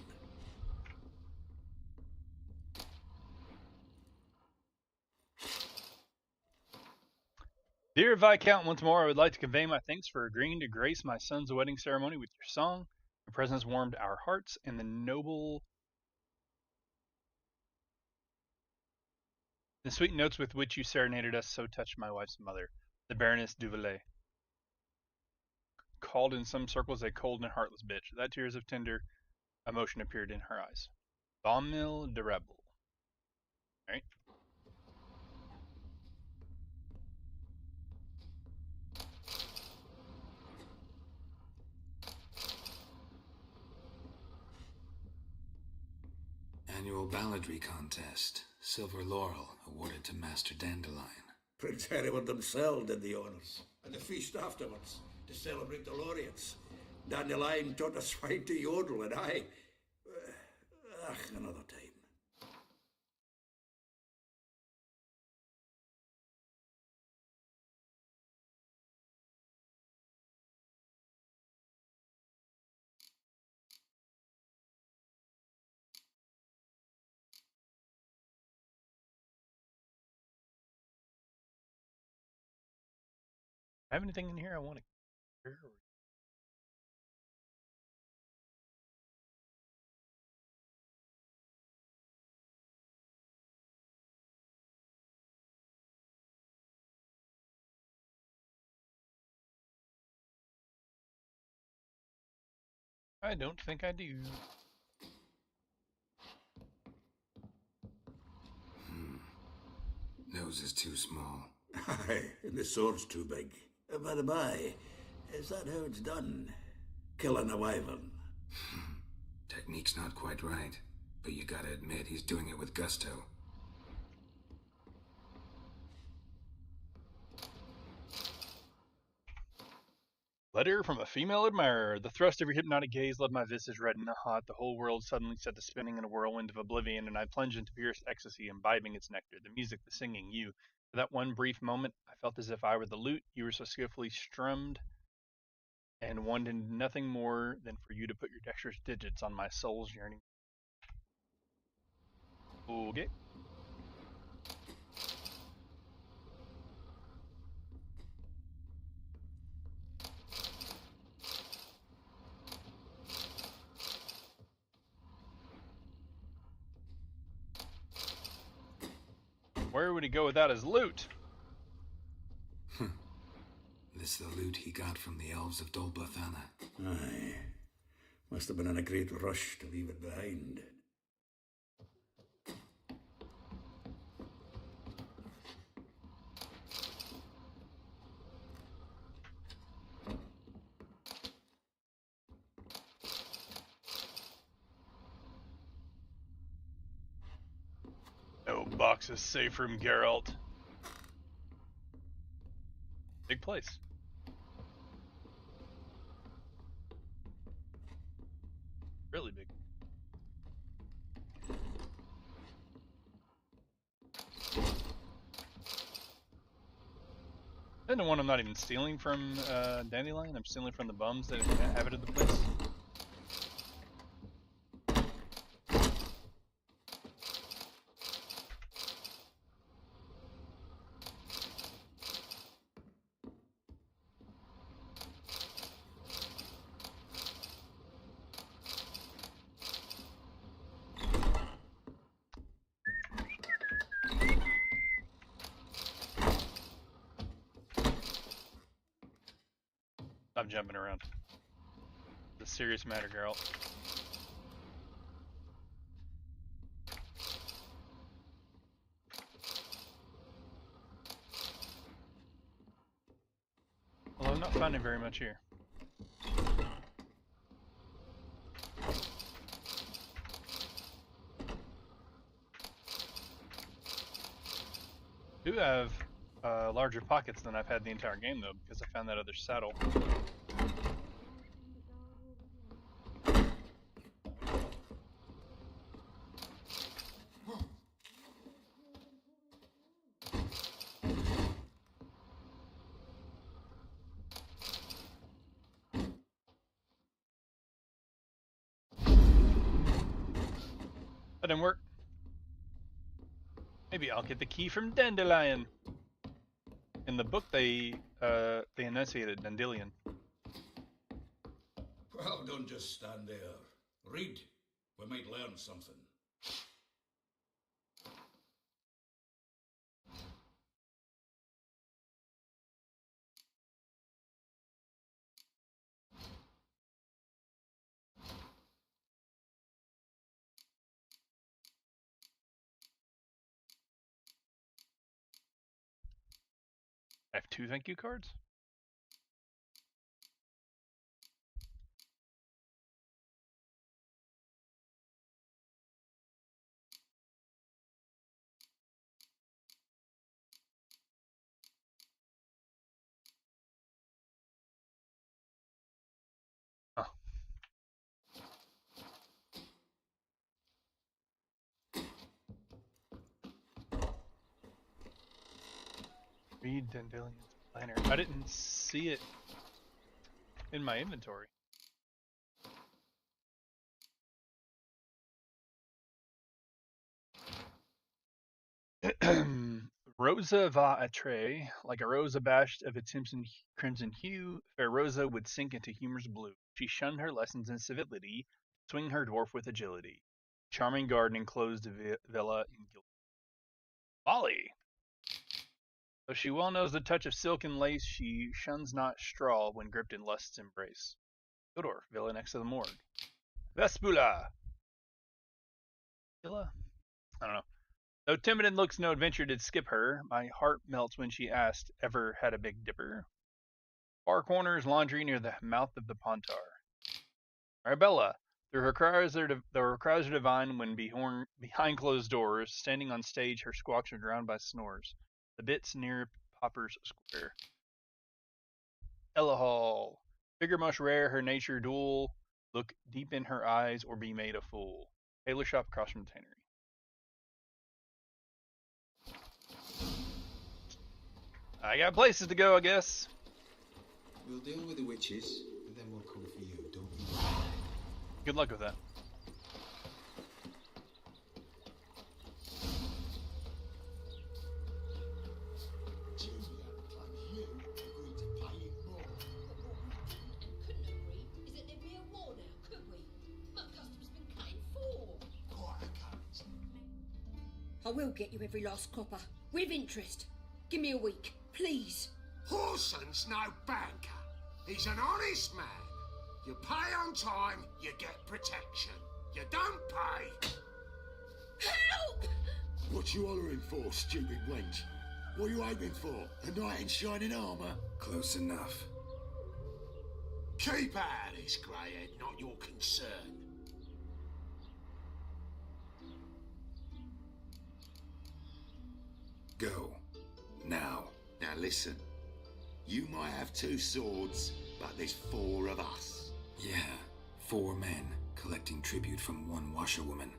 Dear Viscount, once more I would like to convey my thanks for agreeing to grace my son's wedding ceremony with your song. Your presence warmed our hearts, and the sweet notes with which you serenaded us so touched my wife's mother, the Baroness Duvalet. Called in some circles a cold and heartless bitch. That tears of tender emotion appeared in her eyes. Baumil de Rebel. Alright. Annual balladry contest. Silver laurel awarded to Master Dandelion. Prince Hereward themselves did the honours, and the feast afterwards, to celebrate the laureates. Dandelion taught us swine to yodel, and I... another time. Have anything in here I want to hear? I don't think I do. Nose is too small. Aye, and the sword's too big. By the by, is that how it's done? Killing a wyvern? Technique's not quite right, but you gotta admit he's doing it with gusto. Letter from a female admirer. The thrust of your hypnotic gaze left my visage red and hot. The whole world suddenly set to spinning in a whirlwind of oblivion, and I plunged into purest ecstasy, imbibing its nectar. The music, the singing, you. For that one brief moment, I felt as if I were the lute you were so skillfully strummed, and wanted nothing more than for you to put your dexterous digits on my soul's yearning. Okay. Where would he go without his loot? This the loot he got from the elves of Dolbathana. Aye. Must have been in a great rush to leave it behind. No box is safe from Geralt. Big place. Really big. And the one I'm not even stealing from Dandelion, I'm stealing from the bums that inhabited the place. Stop jumping around. It's a serious matter, Geralt. Well, I'm not finding very much here. Do have larger pockets than I've had the entire game, though, because I found that other saddle. That didn't work. Maybe I'll get the key from Dandelion. In the book, they enunciated Dandelion. Well, don't just stand there. Read. We might learn something. I have 2 thank you cards? Oh. Read Dandelion's planner. I didn't see it in my inventory. Rosa va atre, like a rose abashed of its crimson hue, fair Rosa would sink into humor's blue. She shunned her lessons in civility, swing her dwarf with agility. Charming garden enclosed villa in Gil. Folly! Though she well knows the touch of silk and lace, she shuns not straw when gripped in lust's embrace. Godor, villa next to the morgue. Vespula! Villa? I don't know. Though timid and looks no adventure did skip her, my heart melts when she asked, ever had a big dipper? Far corners laundry near the mouth of the Pontar. Arabella, though her cries are divine when behind closed doors, standing on stage her squawks are drowned by snores. The bits near Popper's Square. Elahol, figure much rare, her nature dual, look deep in her eyes or be made a fool. Tailor shop across from the tannery. I got places to go, I guess. We'll deal with the witches, and then we'll come for you, don't we? Good luck with that. I will get you every last copper, with interest. Give me a week, please. Horson's no banker. He's an honest man. You pay on time, you get protection. You don't pay... Help! What you hollering for, stupid wench? What are you hoping for? A knight in shining armour? Close enough. Keep out of this, greyhead, not your concern. Go. Now. Now listen. You might have 2 swords, but there's 4 of us. Yeah, 4 men collecting tribute from 1 washerwoman.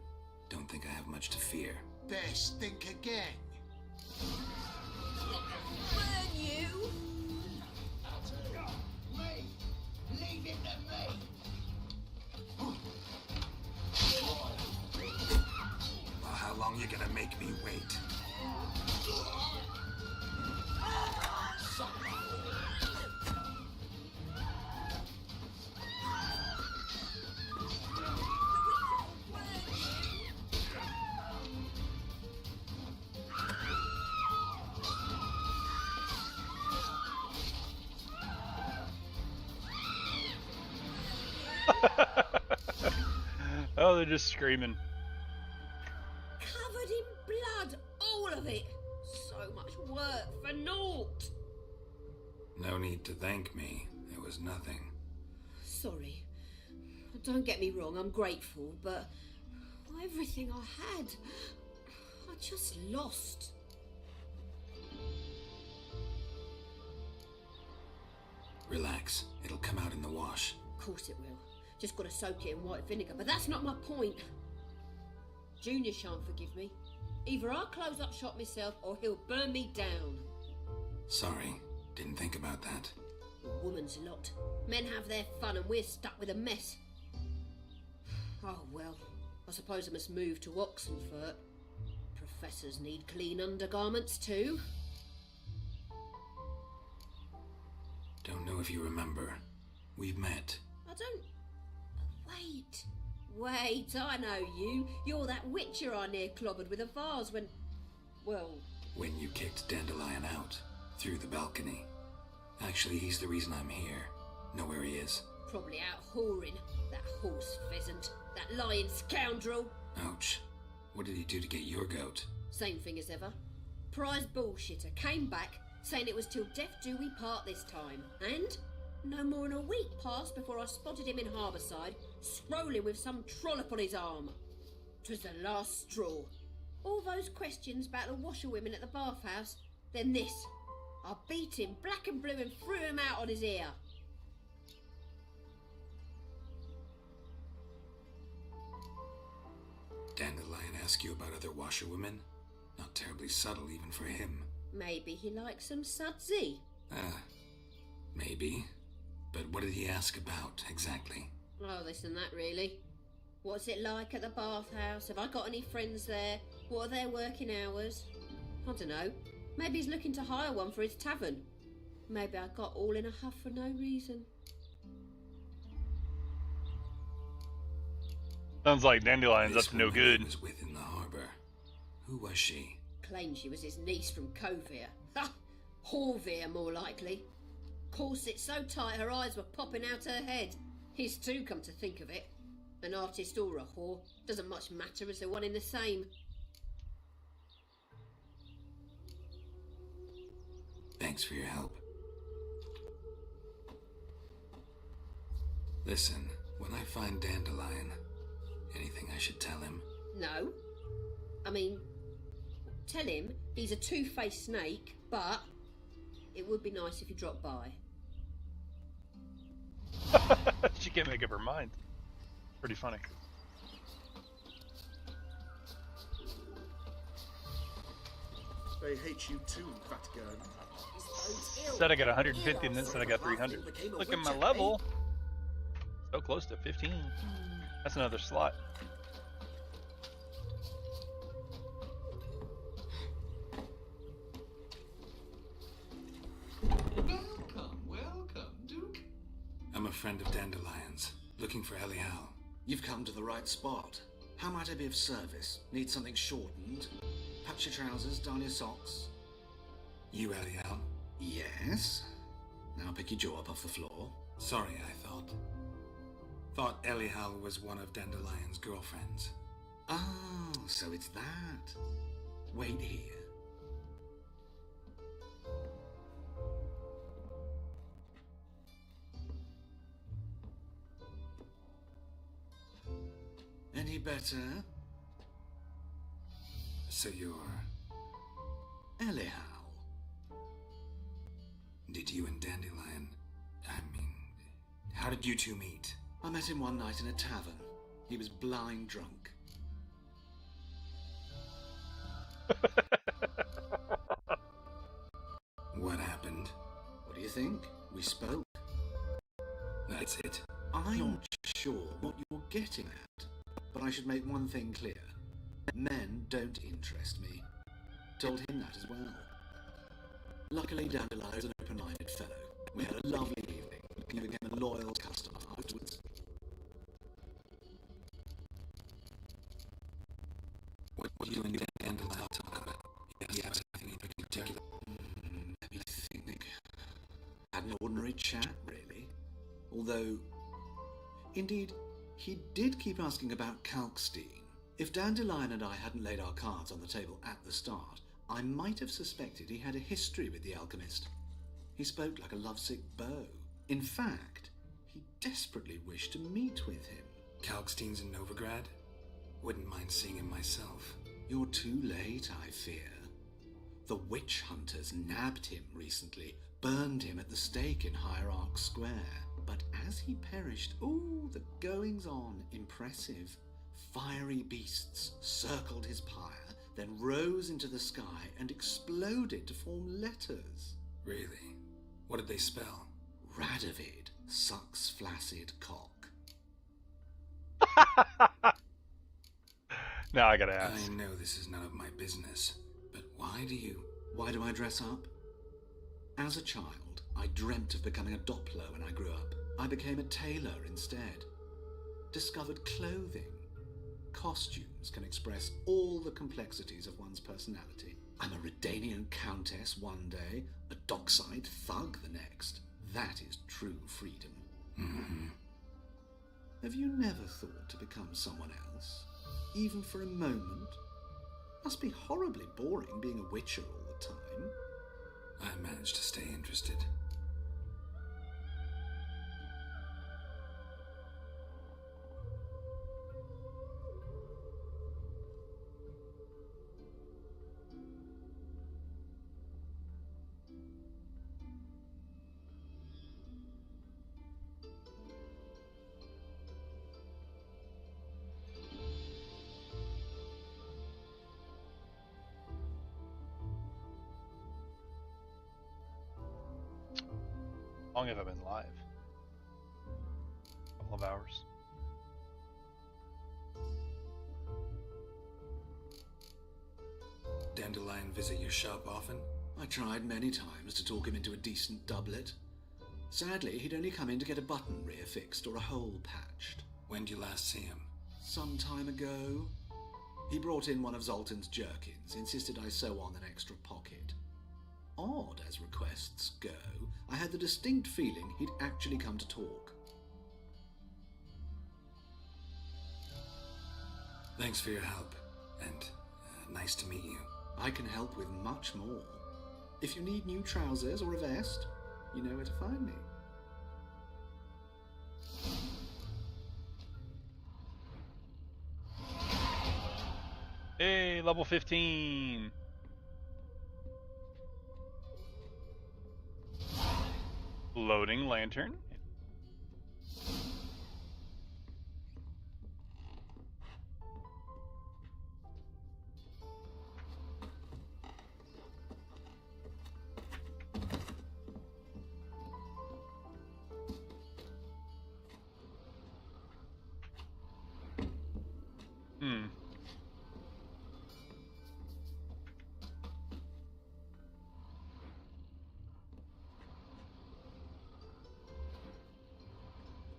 Don't think I have much to fear. Best think again. Burn you! Me! Leave him to me! Well, how long you gonna make me wait? Oh, they're just screaming. Covered in blood, all of it. So much work for naught. No need to thank me. It was nothing. Sorry. Don't get me wrong, I'm grateful, but everything I had, I just lost. Relax. It'll come out in the wash. Of course it will. Just got to soak it in white vinegar, but that's not my point. Junior shan't forgive me. Either I'll close up shop myself or he'll burn me down. Sorry. Didn't think about that. A woman's lot. Men have their fun and we're stuck with a mess. Oh well, I suppose I must move to Oxenfurt. Professors need clean undergarments too. Don't know if you remember. We've met. I don't... Wait, I know you. You're that witcher I near clobbered with a vase when... Well... When you kicked Dandelion out. Through the balcony. Actually, he's the reason I'm here. Know where he is. Probably out whoring. That horse pheasant. That lying scoundrel. Ouch. What did he do to get your goat? Same thing as ever. Prize bullshitter came back, saying it was till death do we part this time. And no more than a week passed before I spotted him in Harbourside, strolling with some trollop on his arm. 'Twas the last straw. All those questions about the washerwomen at the bathhouse, then this. I beat him black and blue and threw him out on his ear. Dandelion ask you about other washerwomen? Not terribly subtle even for him. Maybe he likes some sudsy. Maybe. But what did he ask about, exactly? Oh, this and that, really. What's it like at the bathhouse? Have I got any friends there? What are their working hours? I don't know. Maybe he's looking to hire one for his tavern. Maybe I got all in a huff for no reason. Sounds like Dandelion's up to no good. Was with in the harbour. Who was she? Claimed she was his niece from Covere. Ha! Horvere, more likely. Corset so tight her eyes were popping out her head. His too, come to think of it. An artist or a whore. Doesn't much matter as they're one in the same. Thanks for your help. Listen, when I find Dandelion, anything I should tell him? No. I mean, tell him he's a two-faced snake, but it would be nice if he dropped by. She can't make up her mind. Pretty funny. They hate you too, fat girl. Said I got 150 and then said I got 300. Look at my level. So close to 15. That's another slot. Welcome, Duke. I'm a friend of Dandelion's, looking for Elial. You've come to the right spot. How might I be of service? Need something shortened? Patch your trousers, darn your socks. You Elial? Yes. Now pick your jaw up off the floor. Sorry, I thought Elial was one of Dandelion's girlfriends. Oh, so it's that. Wait here. Any better? So you're... Elial. Did you and Dandelion... how did you two meet? I met him one night in a tavern. He was blind drunk. What happened? What do you think? We spoke. That's it. I'm not sure what you're getting at, but I should make one thing clear. Men don't interest me. Told him that as well. Luckily, Dandelion's an open-minded fellow. We had a lovely evening. He became a loyal customer afterwards. What you and Dandelion talk about? Yeah, anything in particular? Let me think. Had an ordinary chat, really. Although, indeed, he did keep asking about Kalkstein. If Dandelion and I hadn't laid our cards on the table at the start, I might have suspected he had a history with the alchemist. He spoke like a lovesick beau. In fact, he desperately wished to meet with him. Kalkstein's in Novigrad? Wouldn't mind seeing him myself. You're too late, I fear. The witch hunters nabbed him recently, burned him at the stake in Hierarch Square. But as he perished, the goings on, impressive. Fiery beasts circled his pyre, then rose into the sky and exploded to form letters. Really? What did they spell? Radovid sucks flaccid cock. Now I gotta ask. I know this is none of my business, but why do I dress up? As a child, I dreamt of becoming a Doppler when I grew up. I became a tailor instead. Discovered clothing. Costumes can express all the complexities of one's personality. I'm a Redanian countess one day, a dockside thug the next. That is true freedom. Mm-hmm. Have you never thought to become someone else? Even for a moment? Must be horribly boring being a witcher all the time. I managed to stay interested. How long have I been live? A couple of hours. Dandelion visit your shop often? I tried many times to talk him into a decent doublet. Sadly, he'd only come in to get a button rear fixed or a hole patched. When did you last see him? Some time ago. He brought in one of Zoltan's jerkins, insisted I sew on an extra pocket. Odd as requests go, I had the distinct feeling he'd actually come to talk. Thanks for your help, and nice to meet you. I can help with much more. If you need new trousers or a vest, you know where to find me. Hey, level 15. Loading lantern.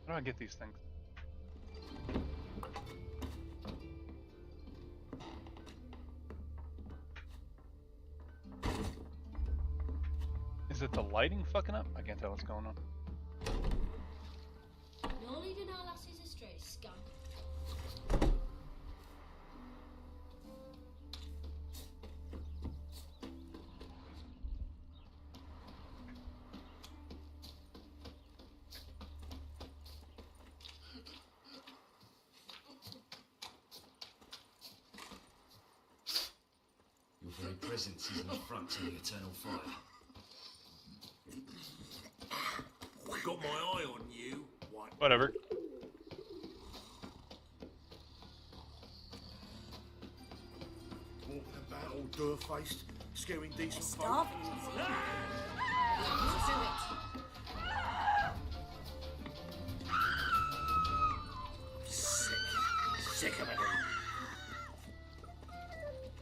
How do I get these things? Is it the lighting fucking up? I can't tell what's going on. No leading our lasses astray, scum. Your very presence is an affront to the eternal fire. Got my eye on you. Whatever. Walking about all door-faced, scaring decent folk. Starving. Sick of it.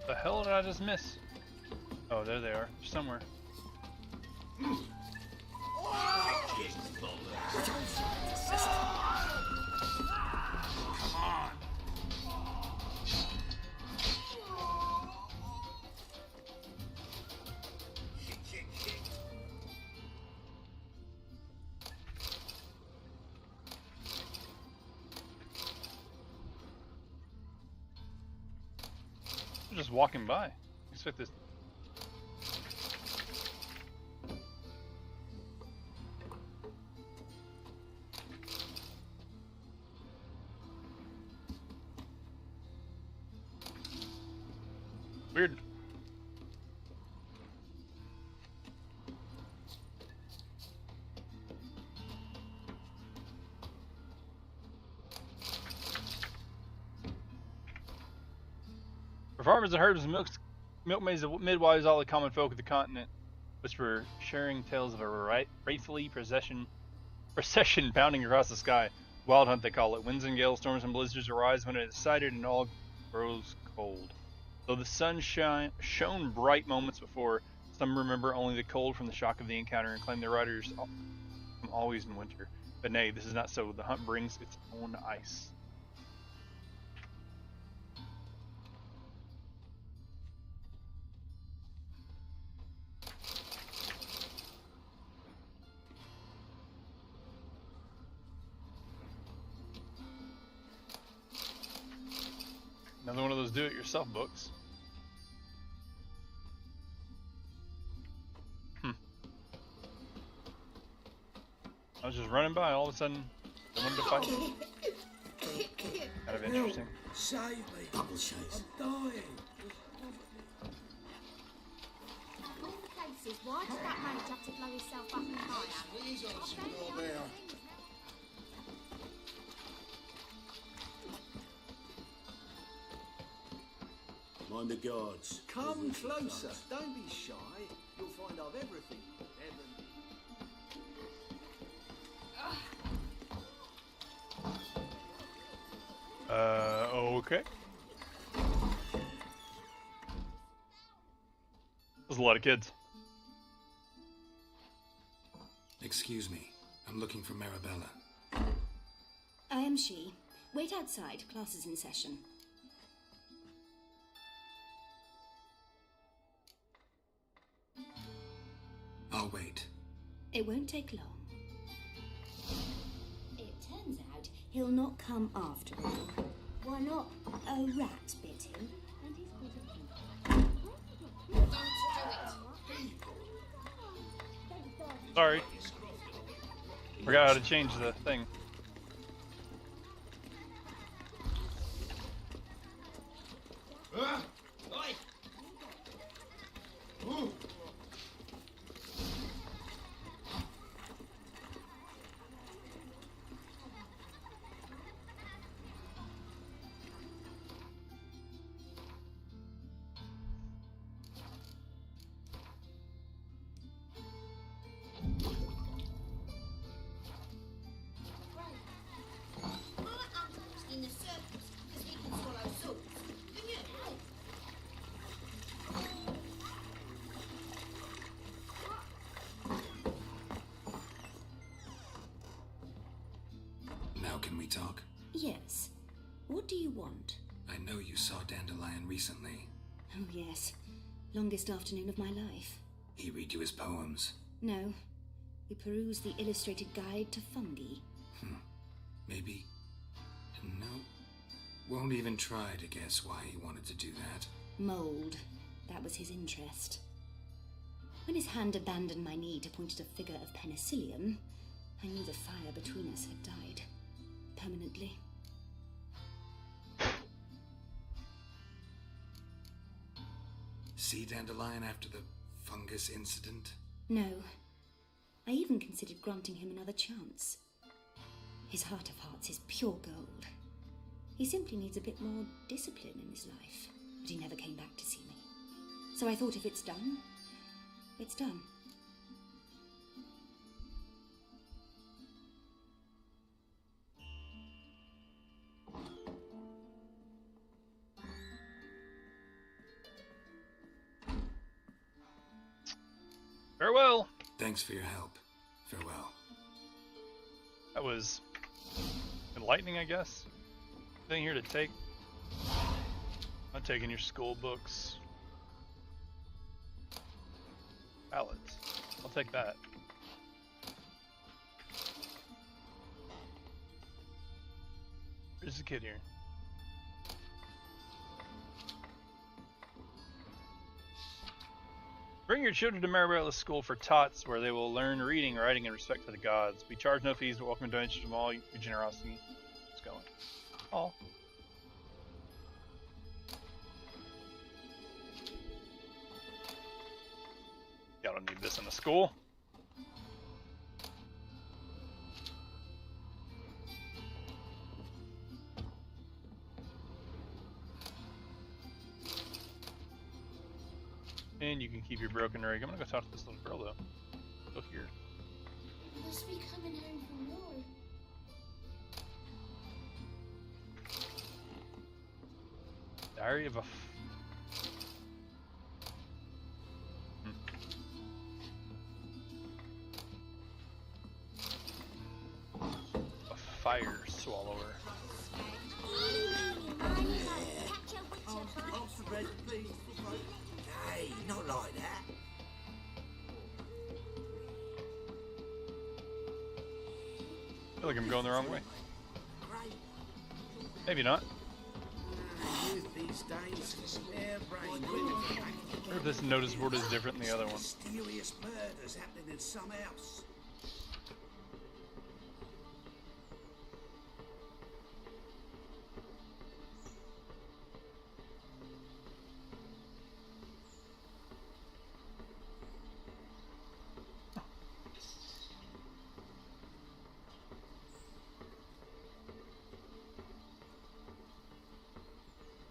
The hell did I just miss? Oh, there they are. Somewhere. Come on. I'm just walking by. Expect this. Weird. For farmers and herders, milkmaids, and midwives, all the common folk of the continent, which were sharing tales of a wraithfully procession bounding across the sky. Wild hunt, they call it. Winds and gales, storms and blizzards arise when it is sighted and all grows cold. Though the sun shone bright moments before, some remember only the cold from the shock of the encounter and claim their riders come always in winter. But nay, this is not so. The hunt brings its own ice. Another one of those do-it-yourself books. I was just running by, all of a sudden, I wanted to fight. Kind of interesting. Save me. Double shades. I'm dying. Places, why does that mage have to blow himself up and fire? Mind the guards. Come closer. Don't be shy. You'll find I've everything. Okay. There's a lot of kids. Excuse me. I'm looking for Marabella. I am she. Wait outside. Class is in session. I'll wait. It won't take long. It turns out he'll not come after all. Why not? A rat bit him, and he's caught a Sorry. Forgot how to change the thing. Now can we talk? Yes. What do you want? I know you saw Dandelion recently. Oh, yes. Longest afternoon of my life. He read you his poems. No. We perused the illustrated guide to fungi. Maybe... No. Won't even try to guess why he wanted to do that. Mold. That was his interest. When his hand abandoned my knee to point at a figure of penicillium, I knew the fire between us had died. Permanently. See Dandelion after the fungus incident? No. I even considered granting him another chance. His heart of hearts is pure gold. He simply needs a bit more discipline in his life. But he never came back to see me. So I thought if it's done, it's done. Farewell. Thanks for your help. Farewell. That was enlightening, I guess. Thing here to take. I'm taking your school books. Ballads. I'll take that. There's a kid here. Bring your children to Marabella's School for Tots, where they will learn reading, writing, and respect for the gods. We charge no fees, but welcome donations from all your generosity. It's going. Oh. Y'all don't need this in the school. And you can keep your broken rig. I'm gonna go talk to this little girl though. Go here. You must be coming home from war. Diary of a fire swallower. Hey, not like that. I feel like I'm going the wrong way. Maybe not. These days, harebrained. I wonder if this notice board is different than the other one. Mysterious murders happening in some house.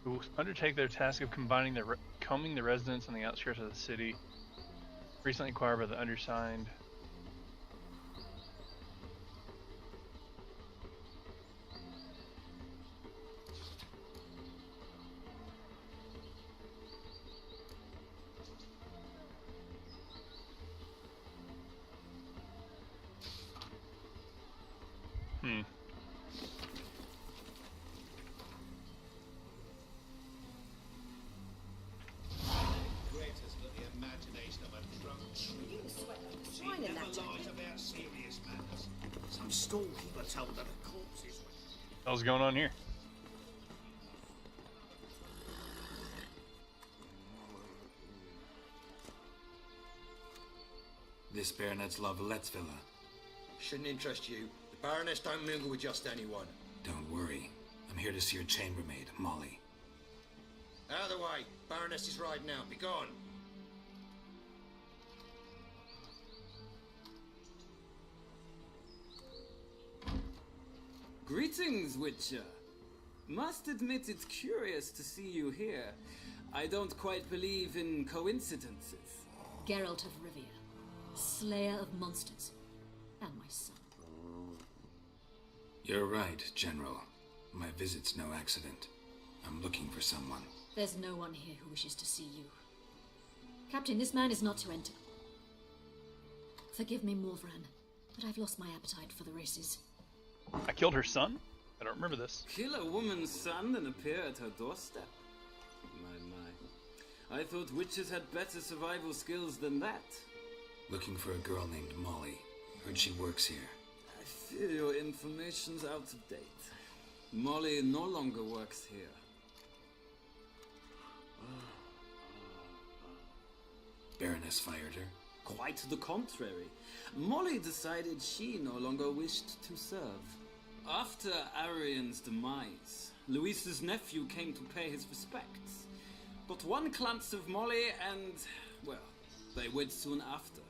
Who undertake their task of combing the residents on the outskirts of the city. Recently acquired by the undersigned. Some storekeeper told her the corpses. What's going on here? This Baronet's Lavallette's villa. Shouldn't interest you. The Baroness don't mingle with just anyone. Don't worry. I'm here to see your chambermaid, Molly. Out of the way. Baroness is riding out. Be gone. Greetings, Witcher. Must admit it's curious to see you here. I don't quite believe in coincidences. Geralt of Rivia, slayer of monsters, and my son. You're right, General. My visit's no accident. I'm looking for someone. There's no one here who wishes to see you. Captain, this man is not to enter. Forgive me, Morvran, but I've lost my appetite for the races. I killed her son? I don't remember this. Kill a woman's son and appear at her doorstep? My. I thought witches had better survival skills than that. Looking for a girl named Molly. Heard she works here. I fear your information's out of date. Molly no longer works here. Baroness fired her? Quite the contrary. Molly decided she no longer wished to serve. After Arian's demise, Luis's nephew came to pay his respects. Got one glance of Molly and, well, they wed soon after.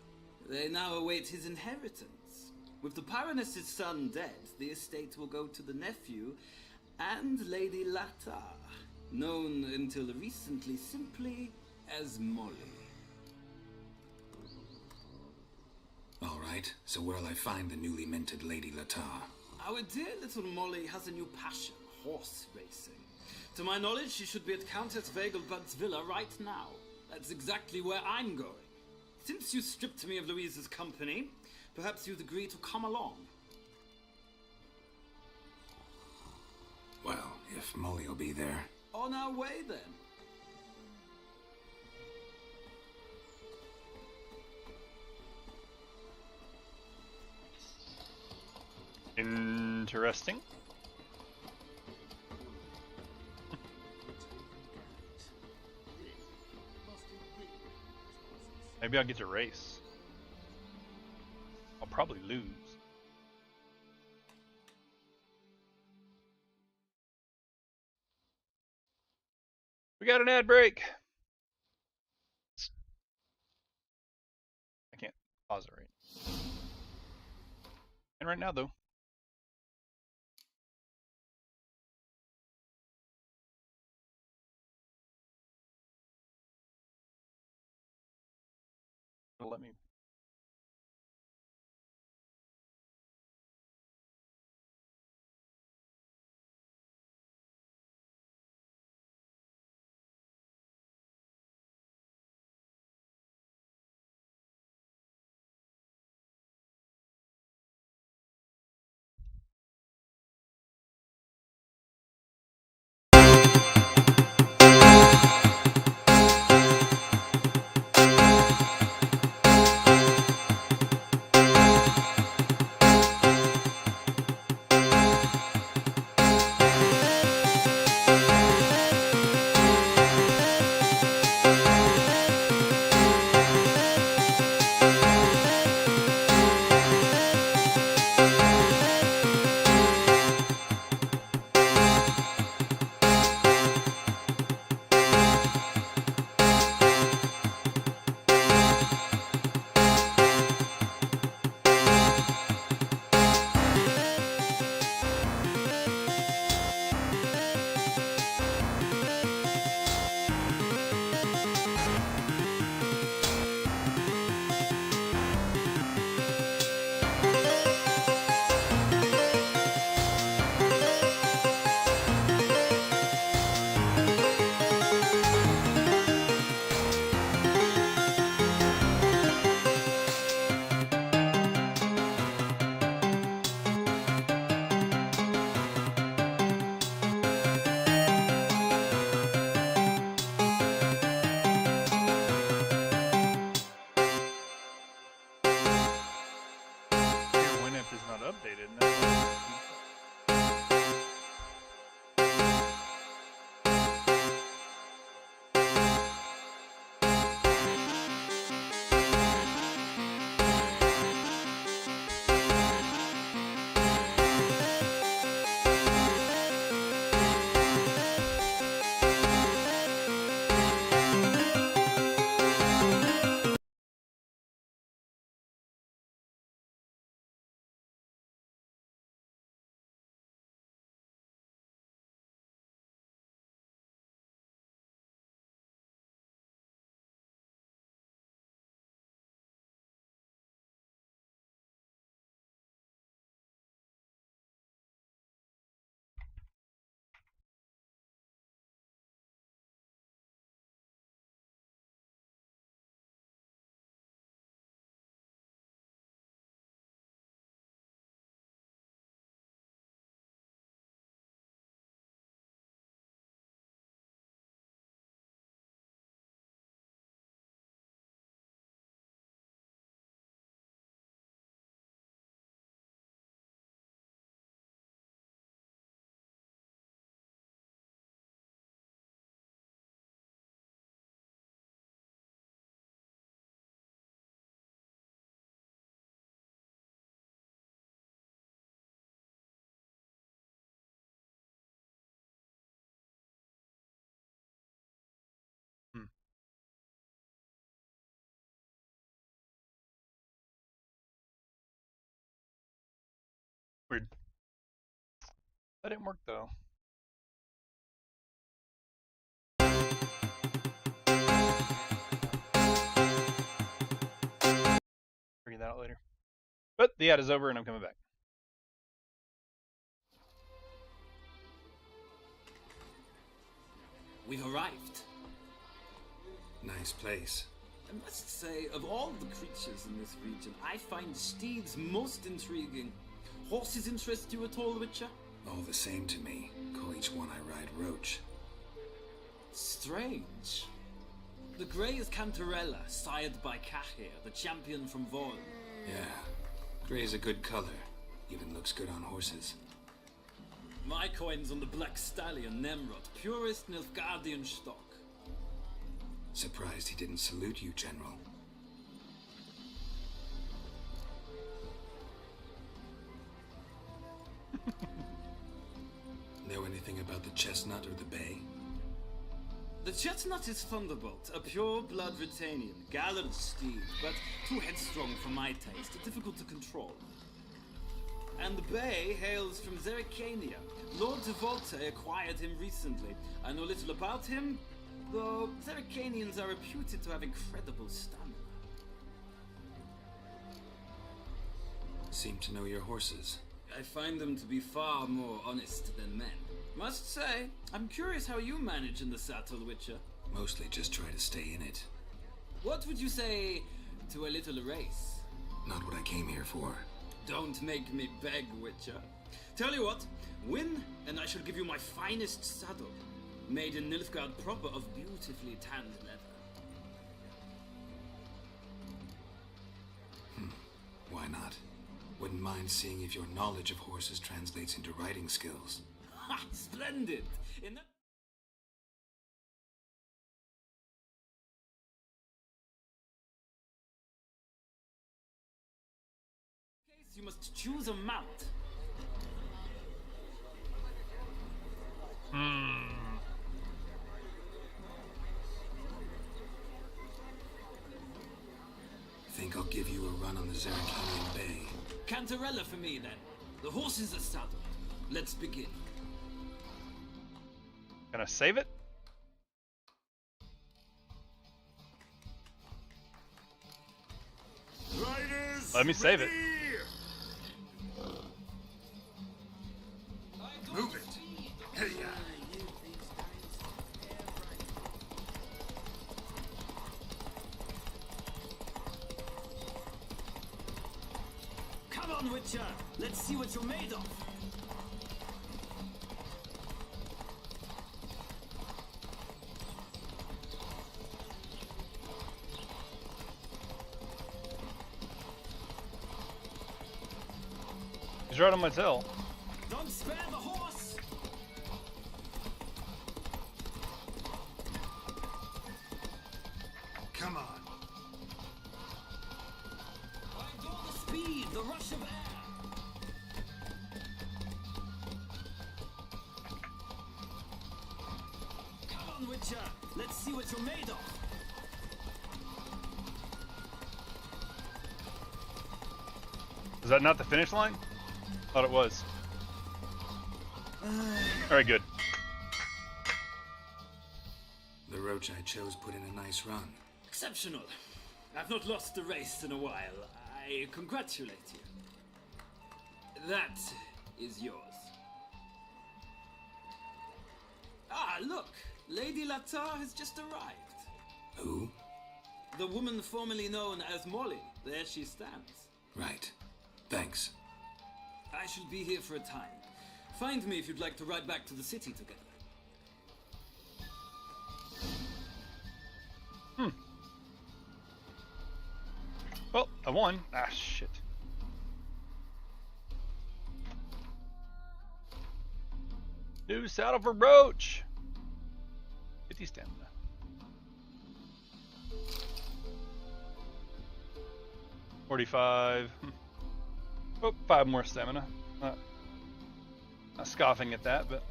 They now await his inheritance. With the Baroness's son dead, the estate will go to the nephew and Lady Latar, known until recently simply as Molly. All right, so where'll I find the newly minted Lady Latar? Our dear little Molly has a new passion, horse racing. To my knowledge, she should be at Countess Vegelbud's villa right now. That's exactly where I'm going. Since you stripped me of Louise's company, perhaps you'd agree to come along. Well, if Molly will be there. On our way, then. Interesting. Maybe I'll get to race. I'll probably lose. We got an ad break. I can't pause it right. And right now, though. Let me. Your WinApp is not updated. And that's weird. That didn't work though. Figure that out later. But the ad is over and I'm coming back. We've arrived. Nice place. I must say, of all the creatures in this region, I find steeds most intriguing. Horses interest you at all, Witcher? All the same to me. Call each one I ride Roach. Strange. The grey is Cantarella, sired by Cahir, the champion from Vorn. Yeah, gray's a good color. Even looks good on horses. My coin's on the black stallion, Nemrod, purest Nilfgaardian stock. Surprised he didn't salute you, General. Know anything about the chestnut or the bay? The chestnut is Thunderbolt, a pure-blood Britannian, gallant steed, but too headstrong for my taste, difficult to control. And the bay hails from Zerrikania. Lord de Volte acquired him recently. I know little about him, though Zerrikanians are reputed to have incredible stamina. Seem to know your horses. I find them to be far more honest than men. Must say, I'm curious how you manage in the saddle, Witcher. Mostly just try to stay in it. What would you say to a little race? Not what I came here for. Don't make me beg, Witcher. Tell you what, win, and I shall give you my finest saddle, made in Nilfgaard proper of beautifully tanned leather. Why not? Wouldn't mind seeing if your knowledge of horses translates into riding skills. Ha! Splendid! In that case, you must choose a mount. Think I'll give you a run on the Zeracanian Bay. Cantarella for me, then. The horses are saddled. Let's begin. Gonna save it? Riders, Let me save it. Move it. Hey-ya. Come on, Witcher! Let's see what you're made of! He's right on my tail. Don't spare the horse! Come on. I adore the speed, the rush of air! Come on, Witcher! Let's see what you're made of! Is that not the finish line? Thought it was. Alright, good. The roach I chose put in a nice run. Exceptional. I've not lost a race in a while. I congratulate you. That is yours. Ah, look! Lady Latar has just arrived. Who? The woman formerly known as Molly. There she stands. Right. Thanks. I shall be here for a time. Find me if you'd like to ride back to the city together. Well, I won. Ah, shit. New saddle for Roach. 50 stamina. $45. Oh, 5 more stamina. Not scoffing at that, but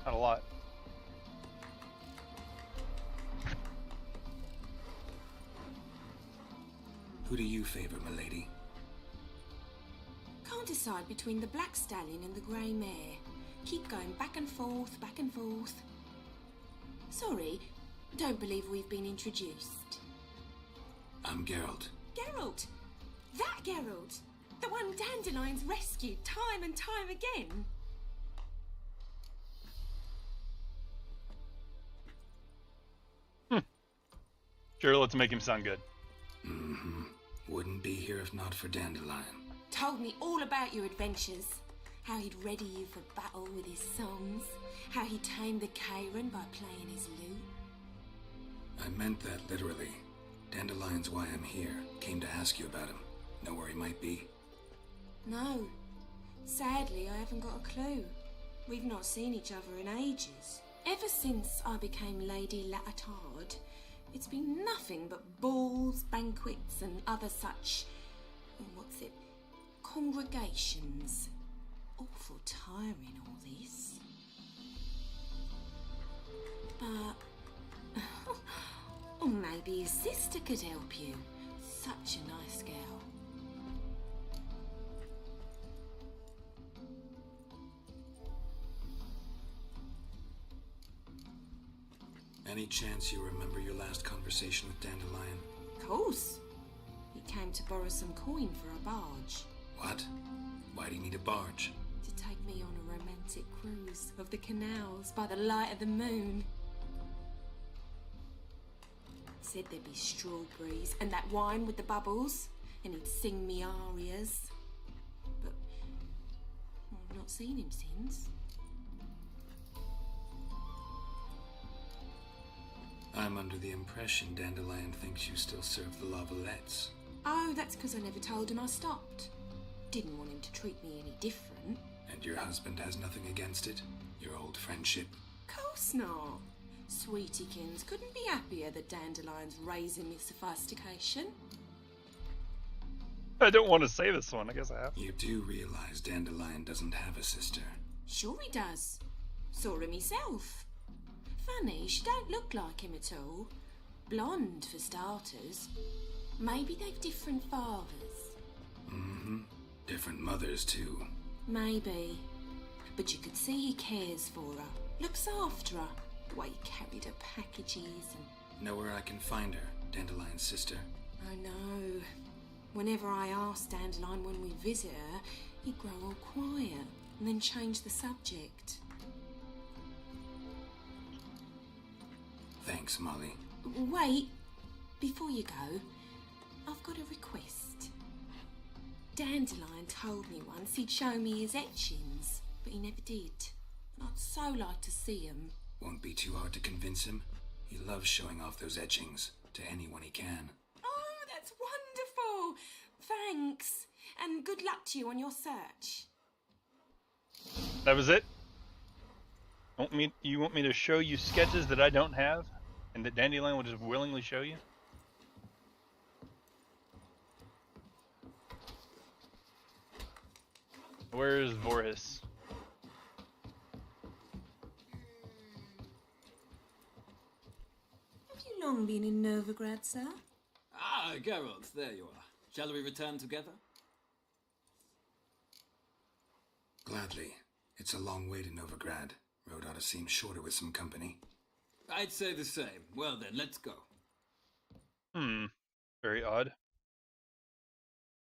not a lot. Who do you favor, milady? Can't decide between the black stallion and the grey mare. Keep going back and forth, back and forth. Sorry, don't believe we've been introduced. I'm Geralt. Geralt! That Geralt! The one Dandelion's rescued time and time again. Sure, let's make him sound good. Mm-hmm. Wouldn't be here if not for Dandelion. Told me all about your adventures. How he'd ready you for battle with his songs. How he tamed the Kairan by playing his lute. I meant that literally. Dandelion's why I'm here. Came to ask you about him. Know where he might be? No. Sadly, I haven't got a clue. We've not seen each other in ages. Ever since I became Lady Latard, it's been nothing but balls, banquets, and other such... congregations. Awful tiring, all this. But... or maybe his sister could help you. Such a nice girl. Any chance you remember your last conversation with Dandelion? Of course. He Came to borrow some coin for a barge. What? Why do you need a barge? To take me on a romantic cruise of the canals by the light of the moon. Said there'd be strawberries and that wine with the bubbles, and he'd sing me arias. But I've not seen him since. I'm under the impression Dandelion thinks you still serve the Lavalettes. Oh, that's because I never told him I stopped. Didn't want him to treat me any different. And your husband has nothing against it? Your old friendship? Course not. Sweetiekins couldn't be happier that Dandelion's raising me sophistication. I don't want to say this one, I guess I have. You do realize Dandelion doesn't have a sister? Sure he does. Saw him himself. Funny, she don't look like him at all. Blonde, for starters. Maybe they've different fathers. Mm-hmm. Different mothers, too. Maybe. But you could see he cares for her. Looks after her. The way he carried her packages and... Know where I can find her, Dandelion's sister? I know. Whenever I ask Dandelion when we visit her, he'd grow all quiet and then change the subject. Thanks, Molly. Wait. Before you go, I've got a request. Dandelion told me once he'd show me his etchings, but he never did. And I'd so like to see him. Won't be too hard to convince him. He loves showing off those etchings to anyone he can. Oh, that's wonderful! Thanks, and good luck to you on your search. That was it? You want me to show you sketches that I don't have? And that Dandelion will just willingly show you? Where's Voorhis? Have you long been in Novigrad, sir? Ah, Geralt, there you are. Shall we return together? Gladly. It's a long way to Novigrad. Road ought to seem shorter with some company. I'd say the same. Well then, let's go. Very odd.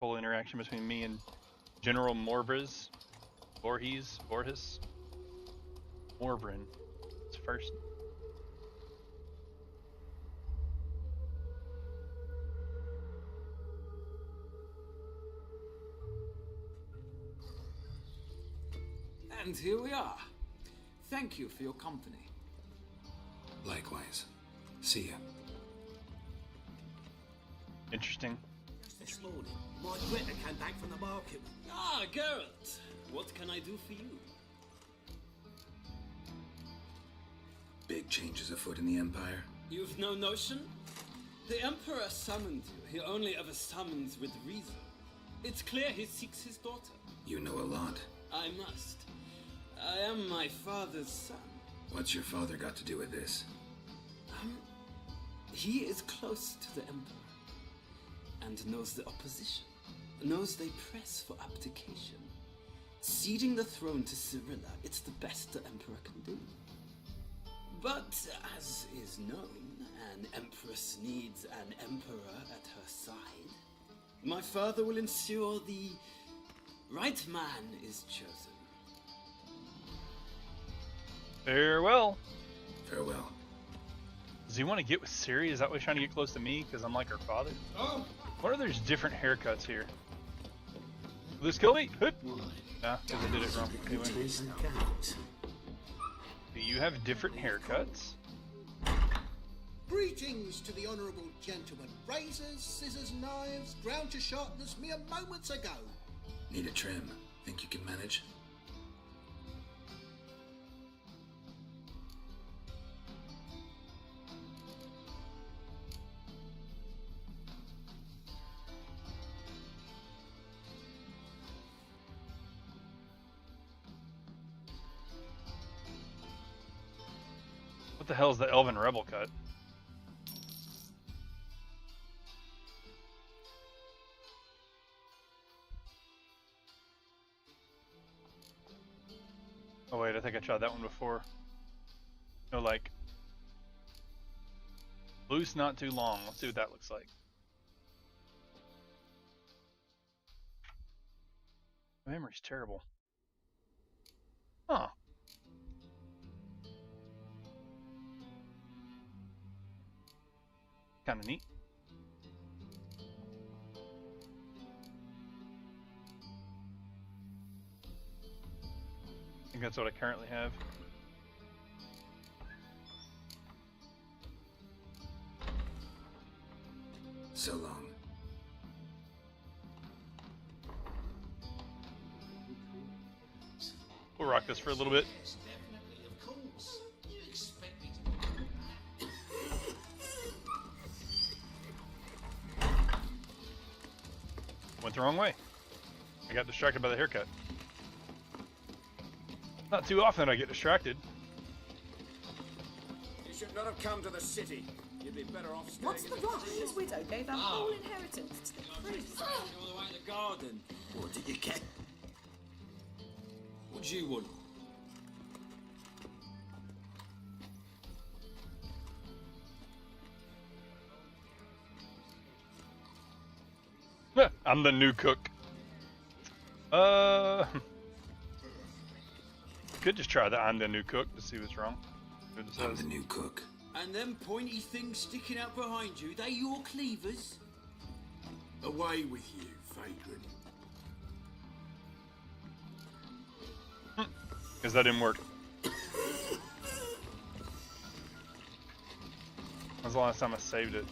Whole interaction between me and General Morvris. Voorhis? Morvrin. It's first. And here we are. Thank you for your company. Likewise. See ya. Interesting. Just this morning, my Greta came back from the market. Ah, Geralt. What can I do for you? Big changes afoot in the Empire. You've no notion? The Emperor summoned you. He only ever summons with reason. It's clear he seeks his daughter. You know a lot. I must. I am my father's son. What's your father got to do with this? He is close to the Emperor and knows the opposition, knows they press for abdication. Ceding the throne to Cyrilla, it's the best the Emperor can do. But, as is known, an Empress needs an Emperor at her side. My father will ensure the right man is chosen. Farewell. Farewell. Does he want to get with Ciri? Is that why he's trying to get close to me? Because I'm like her father? Oh. What are there's different haircuts here? Will this kill me? Hoop. Nah, because I did it wrong. Anyway. Do you have different haircuts? Greetings to the honourable gentleman. Razors, scissors, knives, ground to sharpness mere moments ago. Need a trim. Think you can manage? What the hell is the Elven Rebel cut? Oh wait, I think I tried that one before. No, like loose, not too long. Let's see what that looks like. My memory's terrible. Huh. Kind of neat. I think that's what I currently have. So long. We'll rock this for a little bit. Yes, definitely, of course. You expect me to... Went the wrong way. I got distracted by the haircut. Not too often I get distracted. You should not have come to the city. You'd be better off staying What's the rush? His widow gave her whole inheritance to the priest. All the way to the garden. What did you get? What do you want? I'm the new cook. Could just try the I'm the new cook to see what's wrong. I'm the new cook. And them pointy things sticking out behind you, they your cleavers? Away with you, vagrant. Because that didn't work. That was the last time I saved it.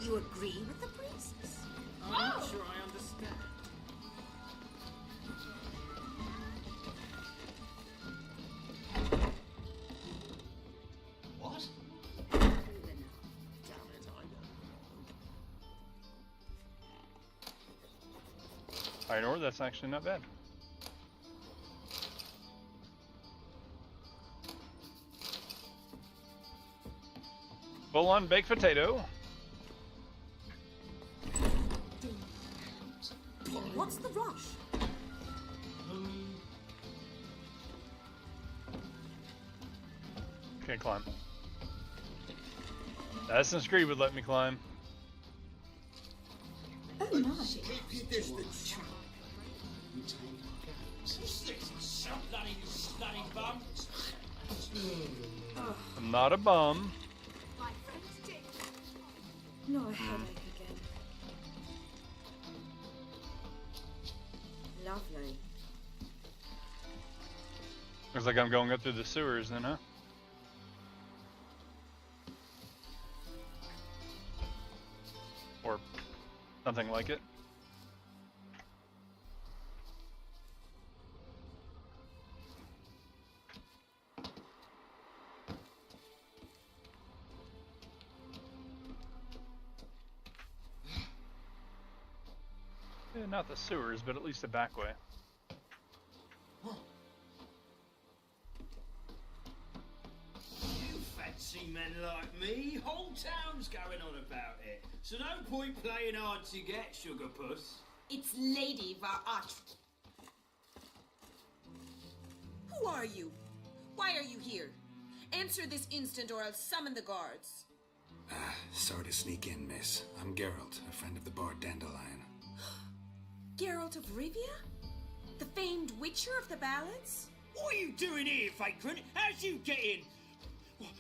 You agree with the priests? I'm not sure I understand. What? Iron ore, that's actually not bad. Full on baked potato. What's the rush? Can't climb. Assassin's Creed would let me climb. Oh my. Keep your distance. I'm not a bum. No headache again. Lovely. Looks like I'm going up through the sewers then, huh? Or something like it. Yeah, not the sewers, but at least the back way. You fancy men like me? Whole town's going on about it. So no point playing hard to get, sugar puss. It's Lady Var'at. Who are you? Why are you here? Answer this instant or I'll summon the guards. Sorry to sneak in, miss. I'm Geralt, a friend of the bard Dandelion. Geralt of Rivia? The famed witcher of the ballads? What are you doing here, vagrant? How'd you get in?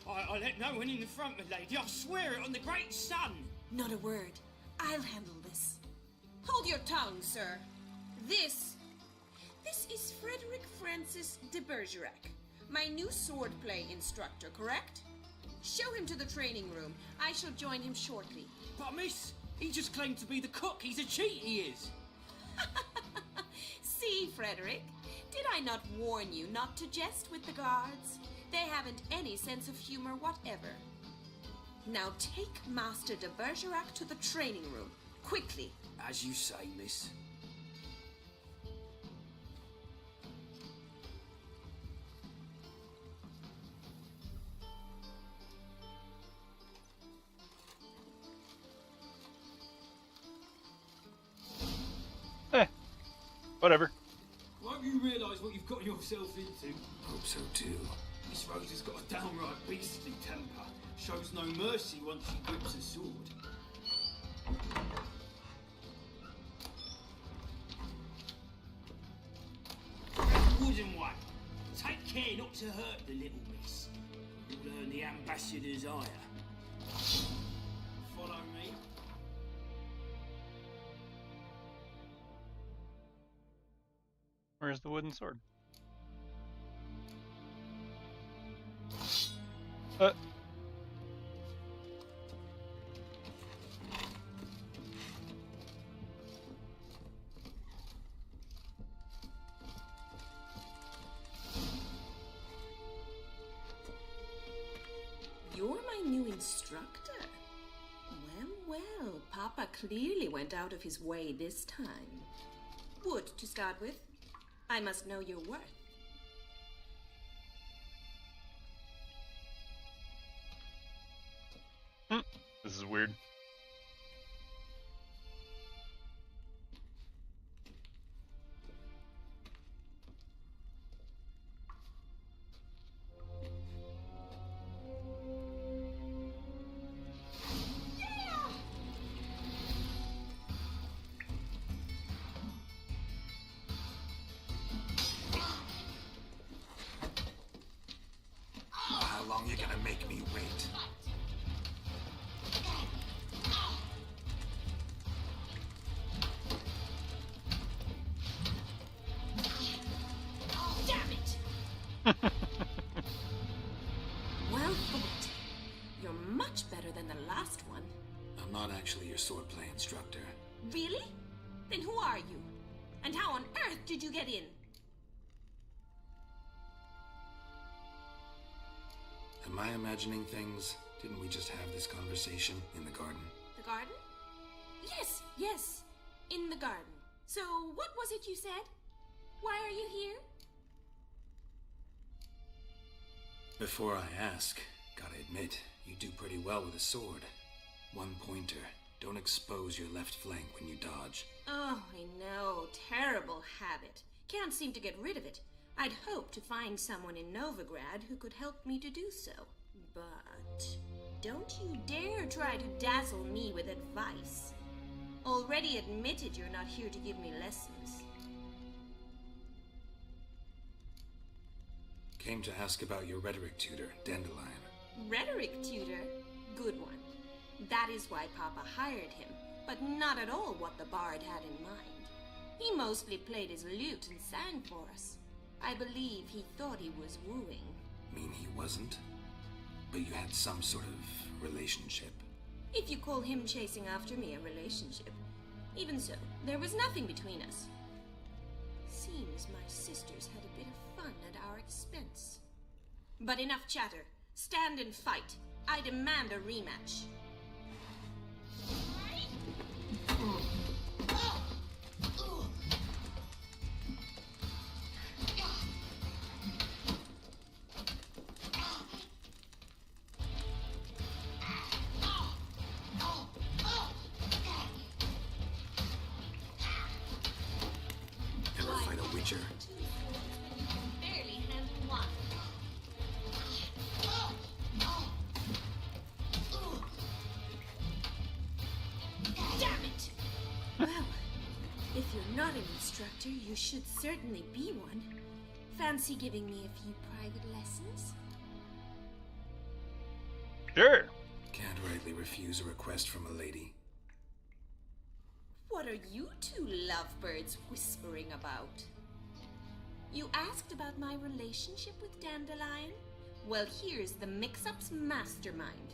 I let no one in the front, my lady. I swear it on the great sun. Not a word. I'll handle this. Hold your tongue, sir. This is Frederick Francis de Bergerac, my new swordplay instructor, correct? Show him to the training room. I shall join him shortly. But miss, he just claimed to be the cook. He's a cheat, he is. See, Frederick, did I not warn you not to jest with the guards? They haven't any sense of humor whatever. Now take Master de Bergerac to the training room, quickly. As you say, miss. Whatever. Won't you realise what you've got yourself into? Hope so too. Miss Rose has got a downright beastly temper. Shows no mercy once she grips a sword. not to hurt the little miss. You'll earn the ambassador's ire. Follow me. Where's the wooden sword? You're my new instructor. Well, Papa clearly went out of his way this time. Wood, to start with. I must know your worth. This is weird. How long you gonna make me wait? Damn it! Well fought. You're much better than the last one. I'm not actually your swordplay instructor. Really? Then who are you? And how on earth did you get in? Am I imagining things? Didn't we just have this conversation in the garden? The garden? Yes. In the garden. So, what was it you said? Why are you here? Before I ask, gotta admit, you do pretty well with a sword. One pointer. Don't expose your left flank when you dodge. Oh, I know. Terrible habit. Can't seem to get rid of it. I'd hoped to find someone in Novigrad who could help me to do so. But don't you dare try to dazzle me with advice. Already admitted you're not here to give me lessons. Came to ask about your rhetoric tutor, Dandelion. Rhetoric tutor? Good one. That is why Papa hired him, but not at all what the bard had in mind. He mostly played his lute and sang for us. I believe he thought he was wooing. Mean he wasn't? But you had some sort of relationship. If you call him chasing after me a relationship. Even so, there was nothing between us. Seems my sisters had a bit of fun at our expense. But enough chatter. Stand and fight. I demand a rematch. Ever fight a witcher? Barely handle one. Damn it! Well, if you're not an instructor, you should certainly be one. Fancy giving me a few private lessons? Sure. Can't rightly refuse a request from a lady. What are you two lovebirds whispering about? You asked about my relationship with Dandelion? Well, here's the mix-up's mastermind.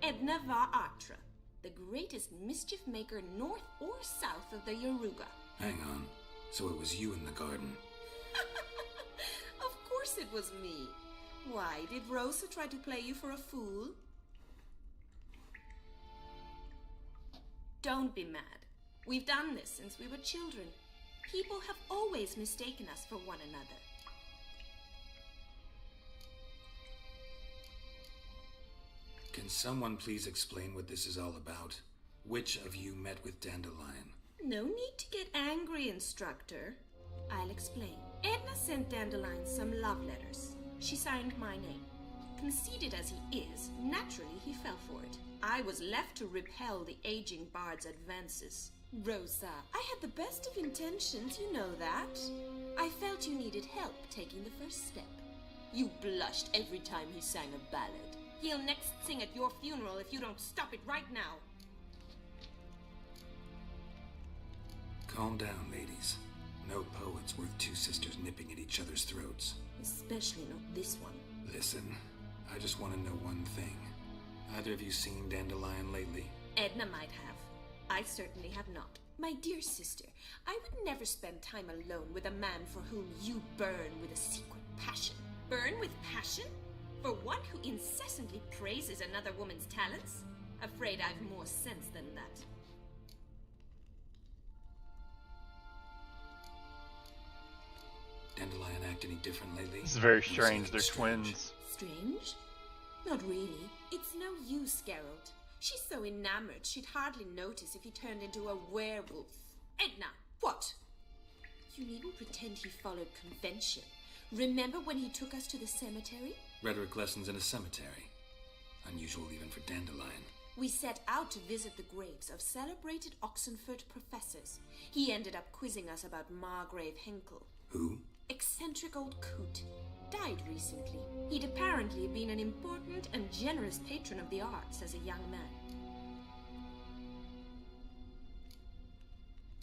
Edna va Atra, the greatest mischief maker north or south of the Yaruga. Hang on. So it was you in the garden. Of course it was me. Why, did Rosa try to play you for a fool? Don't be mad. We've done this since we were children. People have always mistaken us for one another. Can someone please explain what this is all about? Which of you met with Dandelion? No need to get angry, instructor. I'll explain. Edna sent Dandelion some love letters. She signed my name. Conceited as he is, naturally he fell for it. I was left to repel the aging bard's advances. Rosa, I had the best of intentions, you know that. I felt you needed help taking the first step. You blushed every time he sang a ballad. He'll next sing at your funeral if you don't stop it right now. Calm down, ladies. No poet's worth two sisters nipping at each other's throats. Especially not this one. Listen, I just want to know one thing. Either of you seen Dandelion lately? Edna might have. I certainly have not. My dear sister, I would never spend time alone with a man for whom you burn with a secret passion. Burn with passion? For one who incessantly praises another woman's talents? Afraid I've more sense than that. Dandelion act any different lately? This is very strange. They're twins. Strange? Not really. It's no use, Geralt. She's so enamored she'd hardly notice if he turned into a werewolf. Edna, what? You needn't pretend he followed convention. Remember when he took us to the cemetery? Rhetoric lessons in a cemetery. Unusual even for Dandelion. We set out to visit the graves of celebrated Oxenford professors. He ended up quizzing us about Margrave Henkel. Who? Eccentric old coot. Died recently. He'd apparently been an important and generous patron of the arts as a young man.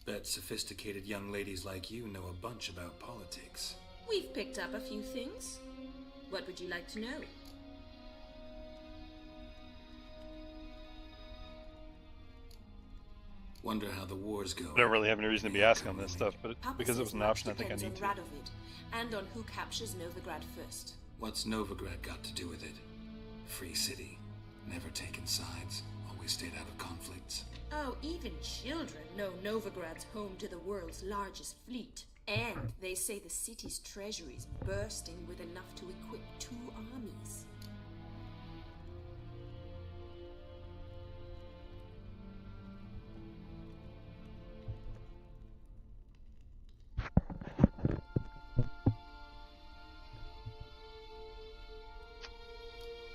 Bet sophisticated young ladies like you know a bunch about politics. We've picked up a few things. What would you like to know? Wonder how the wars go. I don't really have any reason to be asking on this stuff, but because it was an option, I think I need to. Radovid, and on who captures Novigrad first. What's Novigrad got to do with it? Free city. Never taken sides. Always stayed out of conflicts. Oh, even children know Novigrad's home to the world's largest fleet. And they say the city's treasury's bursting with enough to equip 2 armies.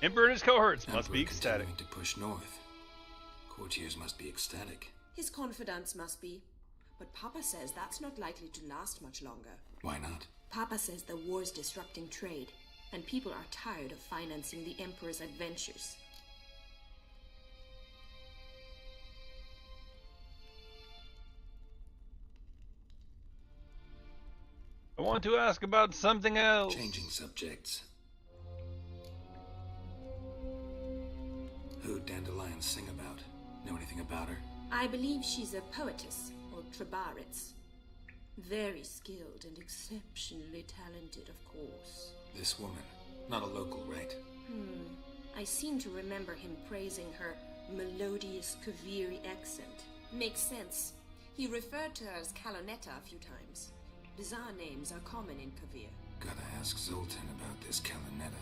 Emperor and his cohorts must Emperor be ecstatic. Continuing to push north. Courtiers must be ecstatic. His confidants must be. But Papa says that's not likely to last much longer. Why not? Papa says the war's disrupting trade, and people are tired of financing the Emperor's adventures. I want to ask about something else. Changing subjects. Who'd Dandelion sing about? Know anything about her? I believe she's a poetess, or trebarits. Very skilled and exceptionally talented, of course. This woman. Not a local, right? I seem to remember him praising her melodious Kaviri accent. Makes sense. He referred to her as Calonetta a few times. Bizarre names are common in Kavir. Gotta ask Zoltan about this Calonetta.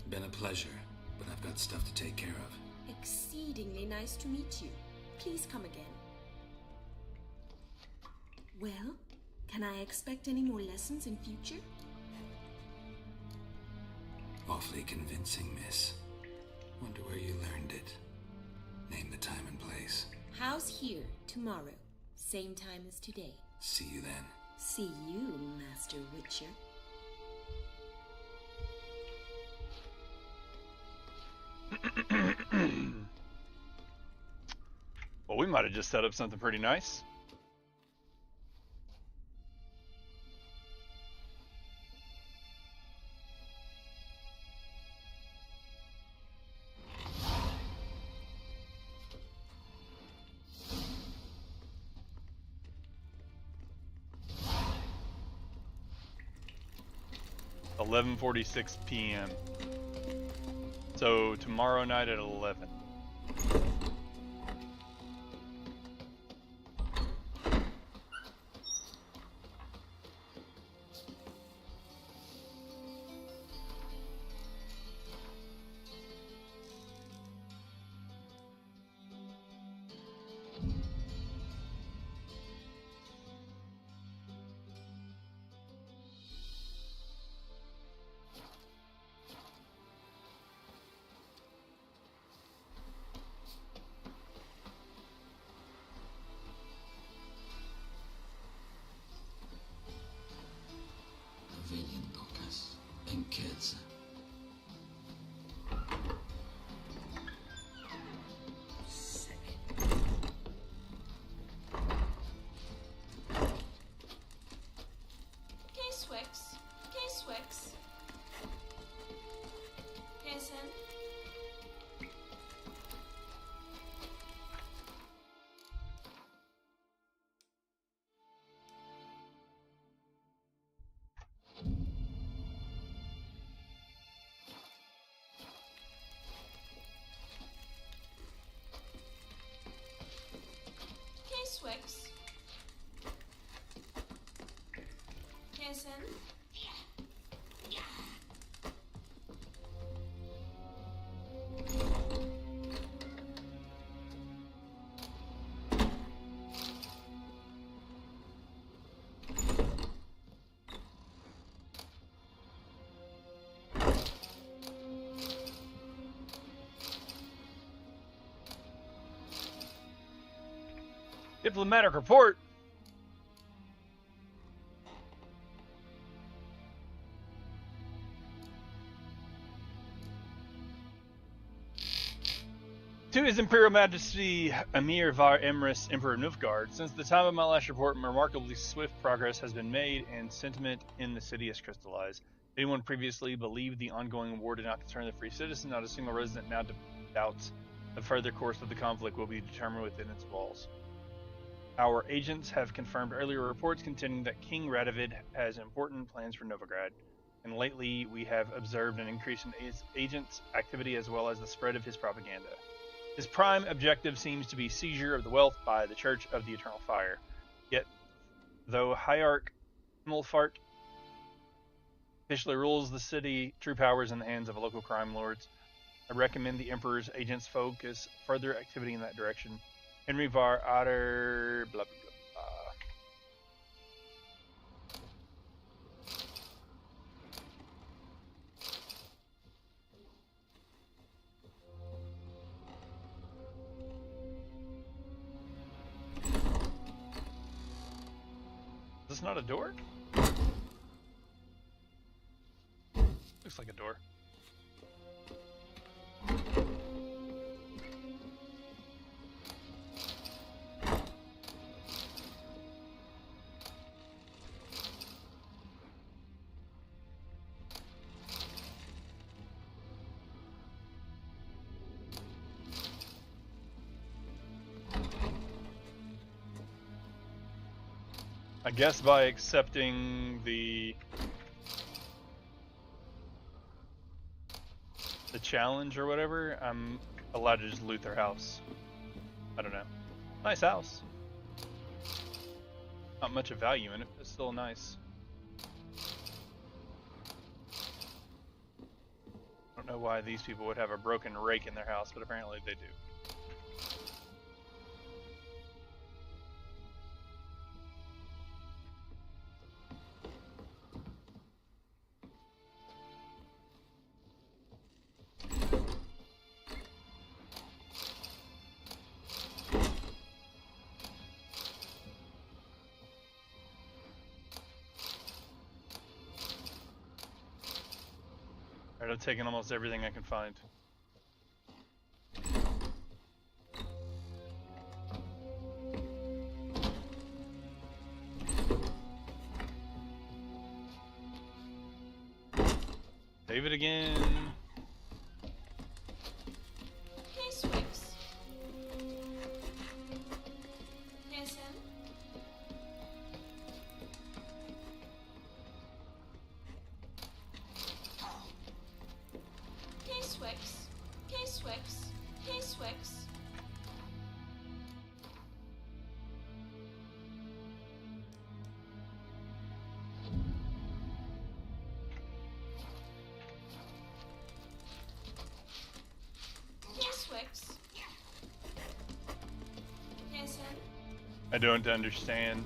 Been a pleasure, but I've got stuff to take care of. Exceedingly nice to meet you. Please come again. Well, can I expect any more lessons in future? Awfully convincing, miss. Wonder where you learned it. Name the time and place. How's here tomorrow? Same time as today. See you then. See you, Master Witcher. Well, we might have just set up something pretty nice. $11:46 p.m. So tomorrow night at 11. K-Swix. K-Swix. K-Sen. K-Swix. K-Sen. Diplomatic report. To His Imperial Majesty Emir Var Emrys, Emperor of Nilfgaard, since the time of my last report, remarkably swift progress has been made, and sentiment in the city has crystallized. Anyone previously believed the ongoing war did not concern the free citizen, not a single resident now doubts the further course of the conflict will be determined within its walls. Our agents have confirmed earlier reports contending that King Radovid has important plans for Novigrad, and lately we have observed an increase in agents' activity as well as the spread of his propaganda. His prime objective seems to be seizure of the wealth by the Church of the Eternal Fire. Yet, though Hierarch Himmelfart officially rules the city, true power is in the hands of local crime lords. I recommend the Emperor's agents focus further activity in that direction. Henry Var Otter blah blah blah. Is this not a door? Looks like a door. I guess by accepting the challenge or whatever, I'm allowed to just loot their house. I don't know. Nice house. Not much of value in it, but still nice. I don't know why these people would have a broken rake in their house, but apparently they do. Alright, I've taken almost everything I can find. Save it again. K-Swix. K-Sen. K-Swix. K-Swix. K-Swix. K-Swix. K-Sen. I don't understand.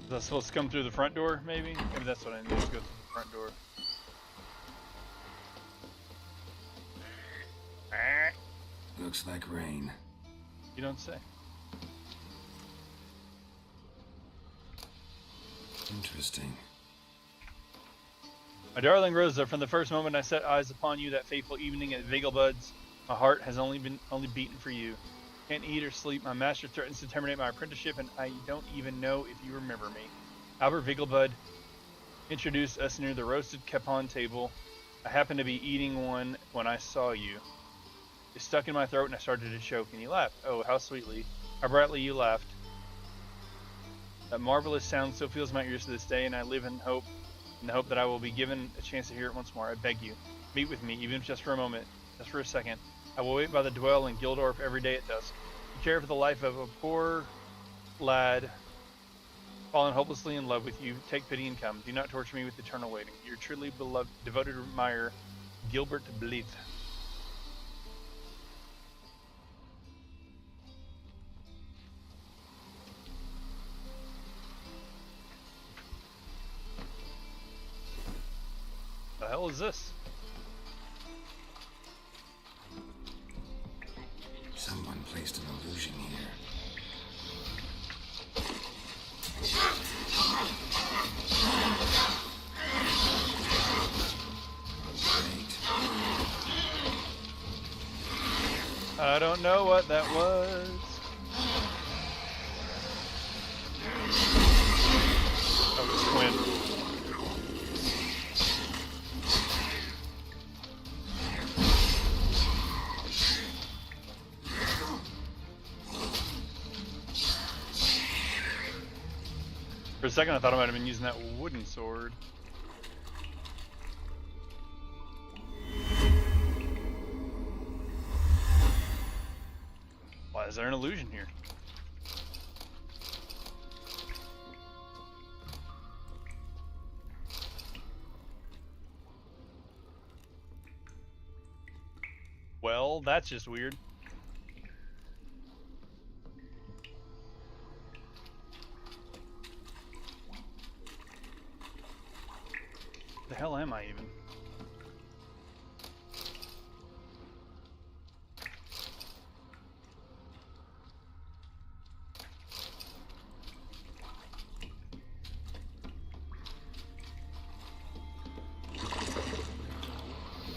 Is that supposed to come through the front door, maybe? Maybe that's what I need to go through the front door. Looks like rain. You don't say. Interesting. My darling Rosa, from the first moment I set eyes upon you that fateful evening at Vegelbud's, my heart has only beaten for you. Can't eat or sleep. My master threatens to terminate my apprenticeship, and I don't even know if you remember me. Albert Viggelbud introduced us near the roasted capon table. I happened to be eating one when I saw you. It stuck in my throat and I started to choke, and you laughed. Oh, how sweetly. How brightly you laughed. That marvelous sound still fills my ears to this day, and I live in the hope that I will be given a chance to hear it once more. I beg you, meet with me, even if just for a moment, just for a second. I will wait by the dwell in Gildorf every day at dusk. You care for the life of a poor lad fallen hopelessly in love with you. Take pity and come. Do not torture me with eternal waiting. Your truly beloved, devoted admirer, Gilbert Blythe. The hell is this? Someone placed an illusion here. I don't know what that was. Oh, it's twin. For a second I thought I might have been using that wooden sword. Why is there an illusion here? Well, that's just weird. The hell am I even?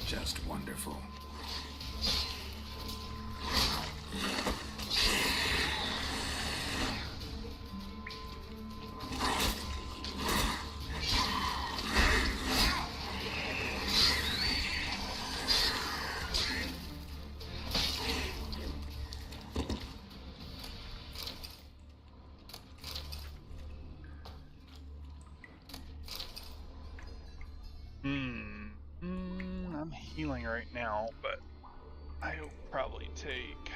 Just wonderful. I'm healing right now, but I'll probably take...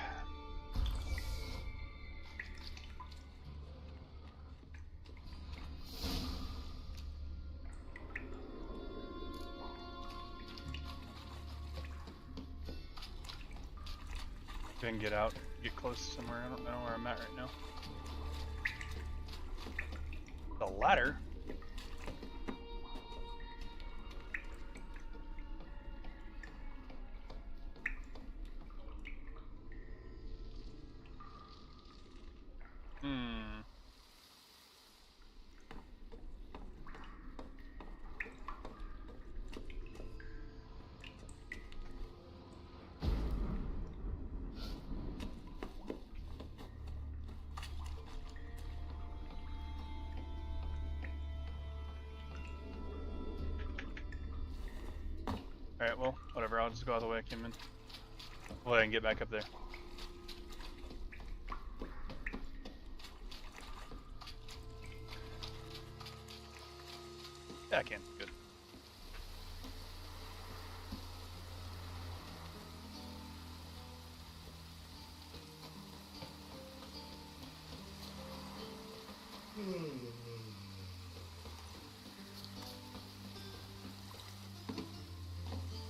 Then get out, get close somewhere. I don't know where I'm at right now. The ladder? Alright, well, whatever, I'll just go out the way I came in. Well, I can get back up there. Yeah, I can. Good.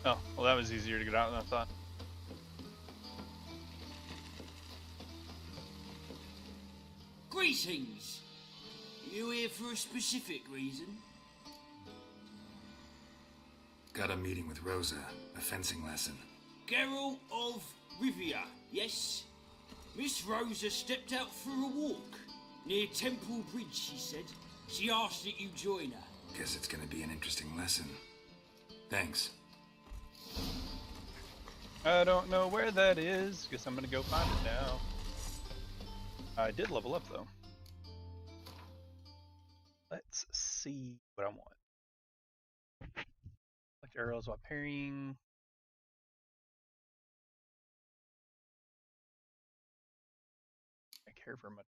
Oh, well that was easier to get out than I thought. Greetings! You here for a specific reason? Got a meeting with Rosa, a fencing lesson. Geralt of Rivia, yes? Miss Rosa stepped out for a walk. Near Temple Bridge, she said. She asked that you join her. Guess it's gonna be an interesting lesson. Thanks. I don't know where that is. Guess I'm gonna go find it now. I did level up though. Let's see what I want. Select arrows while parrying. I care for much.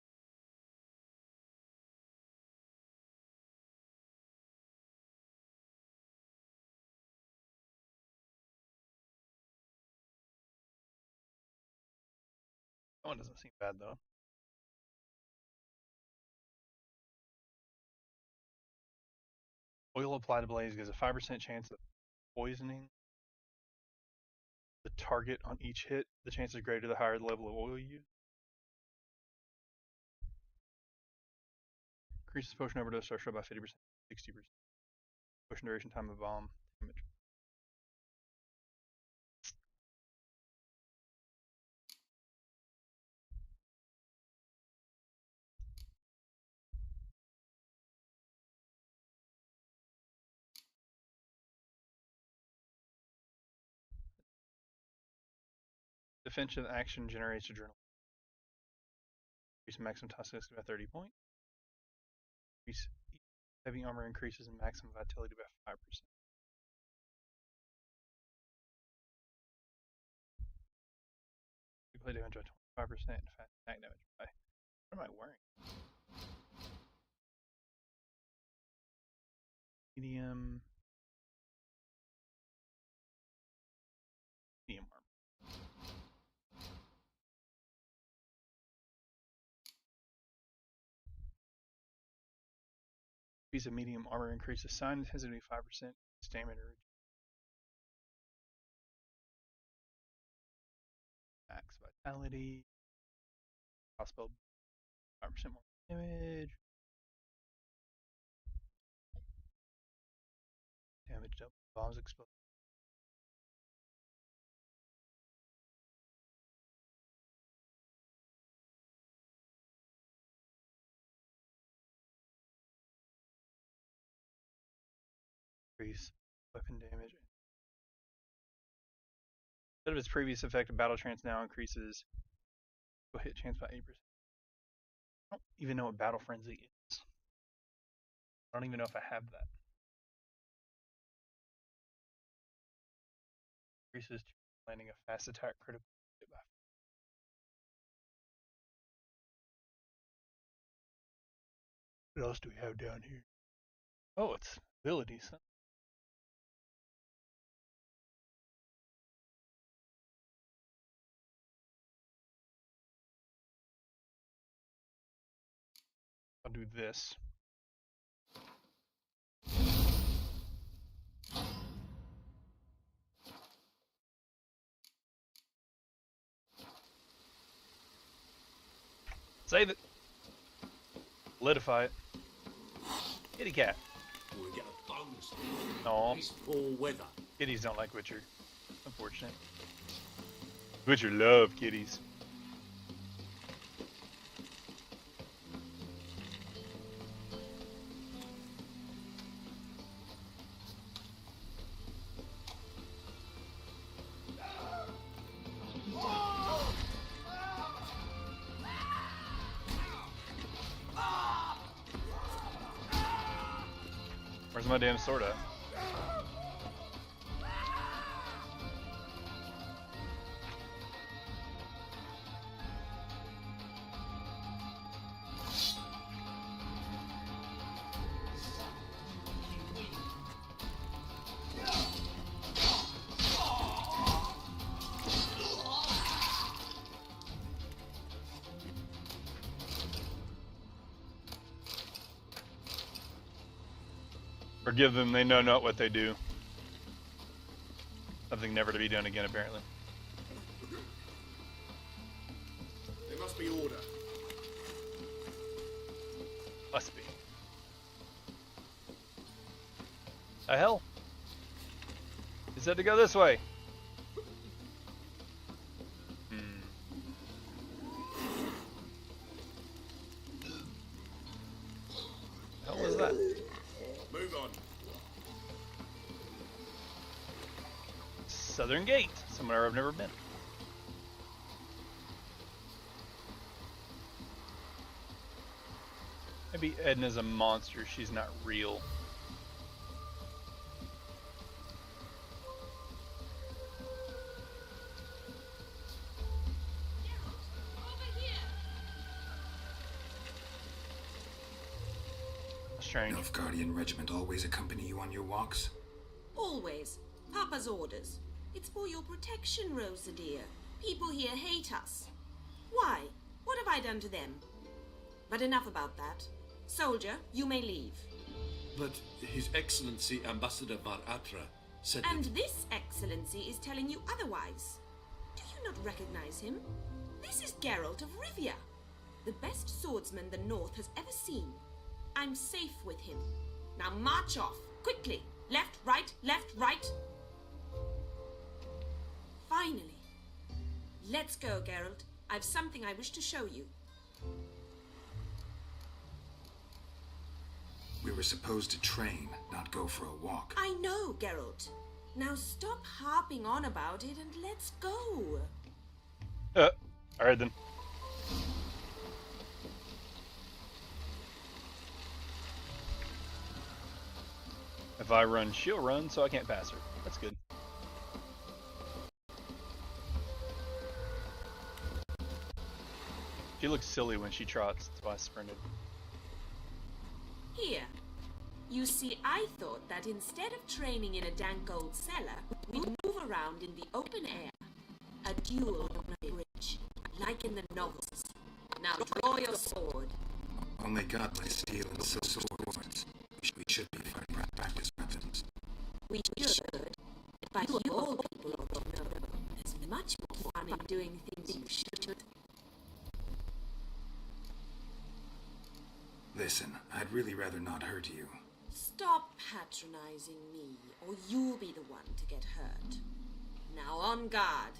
That one doesn't seem bad though. Oil applied to blaze gives a 5% chance of poisoning the target on each hit. The chance is greater the higher the level of oil you use. Increases potion overdose threshold by 50%, 60%. Potion duration, time of bomb, damage. Defensive action generates a journal. Increase maximum toxicity by 30 points. Increase heavy armor increases in maximum vitality by 5%. Play damage by 25% and fast attack damage by. What am I wearing? Medium armor. Piece of medium armor increases sign intensity 5%, stamina max vitality, possible 5% more damage, damage double, bombs explode. Increase weapon damage. Instead of its previous effect, a battle trance now increases hit chance by 8%. I don't even know what Battle Frenzy is. I don't even know if I have that. Increases landing a fast attack critical hit by. What else do we have down here? Oh, it's abilities. Huh? I'll do this. Save it. Solidify it. Kitty cat. We get a bonus. No. It's poor weather. Kitties don't like Witcher. Unfortunate. Witcher love kitties. Where's my damn sword at? Forgive them, they know not what they do. Something never to be done again, apparently. There must be order. Must be. The hell? He said to go this way. What was that? Move on. Southern Gate, somewhere I've never been. Maybe Edna's a monster. She's not real. Strange. Nilfgaardian regiment always accompany you on your walks? Always. Papa's orders. It's for your protection, Rosa dear. People here hate us. Why? What have I done to them? But enough about that. Soldier, you may leave. But His Excellency Ambassador Var Atra said And that... this excellency is telling you otherwise. Do you not recognize him? This is Geralt of Rivia, the best swordsman the North has ever seen. I'm safe with him. Now march off, quickly. Left, right, left, right. Finally. Let's go, Geralt. I've something I wish to show you. We were supposed to train, not go for a walk. I know, Geralt. Now stop harping on about it and let's go. Alright then. If I run, she'll run, so I can't pass her. That's good. She looks silly when she trots, that's why I sprinted. Here. You see, I thought that instead of training in a dank old cellar, we'd move around in the open air. A duel on a bridge, like in the novels. Now draw your sword. Only God my steel and silver swords. We should be fighting practice weapons. We should, but you all people ought to know there's much more fun in doing things you should. Listen, I'd really rather not hurt you. Stop patronizing me, or you'll be the one to get hurt. Now on guard.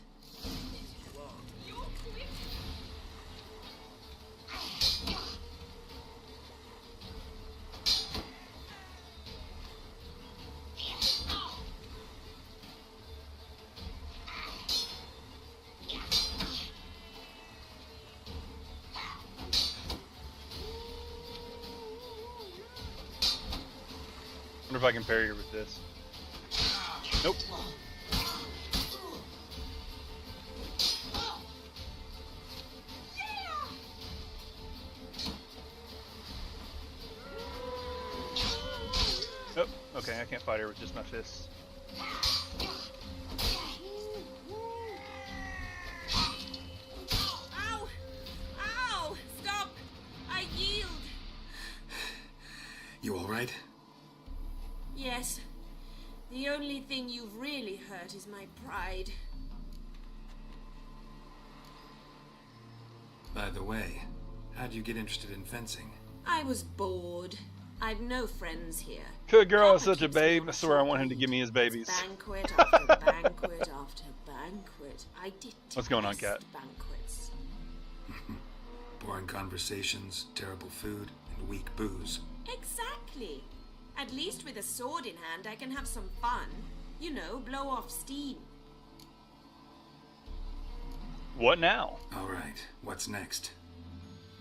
I wonder if I can parry her with this. Nope. Nope. Okay, I can't fight her with just my fists. Ow! Ow! Stop! I yield! You alright? Yes. The only thing you've really hurt is my pride. By the way, how'd you get interested in fencing? I was bored. I've no friends here. Good girl is such a babe. I swear I want him to give me his babies. Banquet after banquet after banquet. I detest What's going on, Cat? banquets. Boring conversations, terrible food, and weak booze. Exactly. At least with a sword in hand, I can have some fun. You know, blow off steam. What now? Alright, what's next?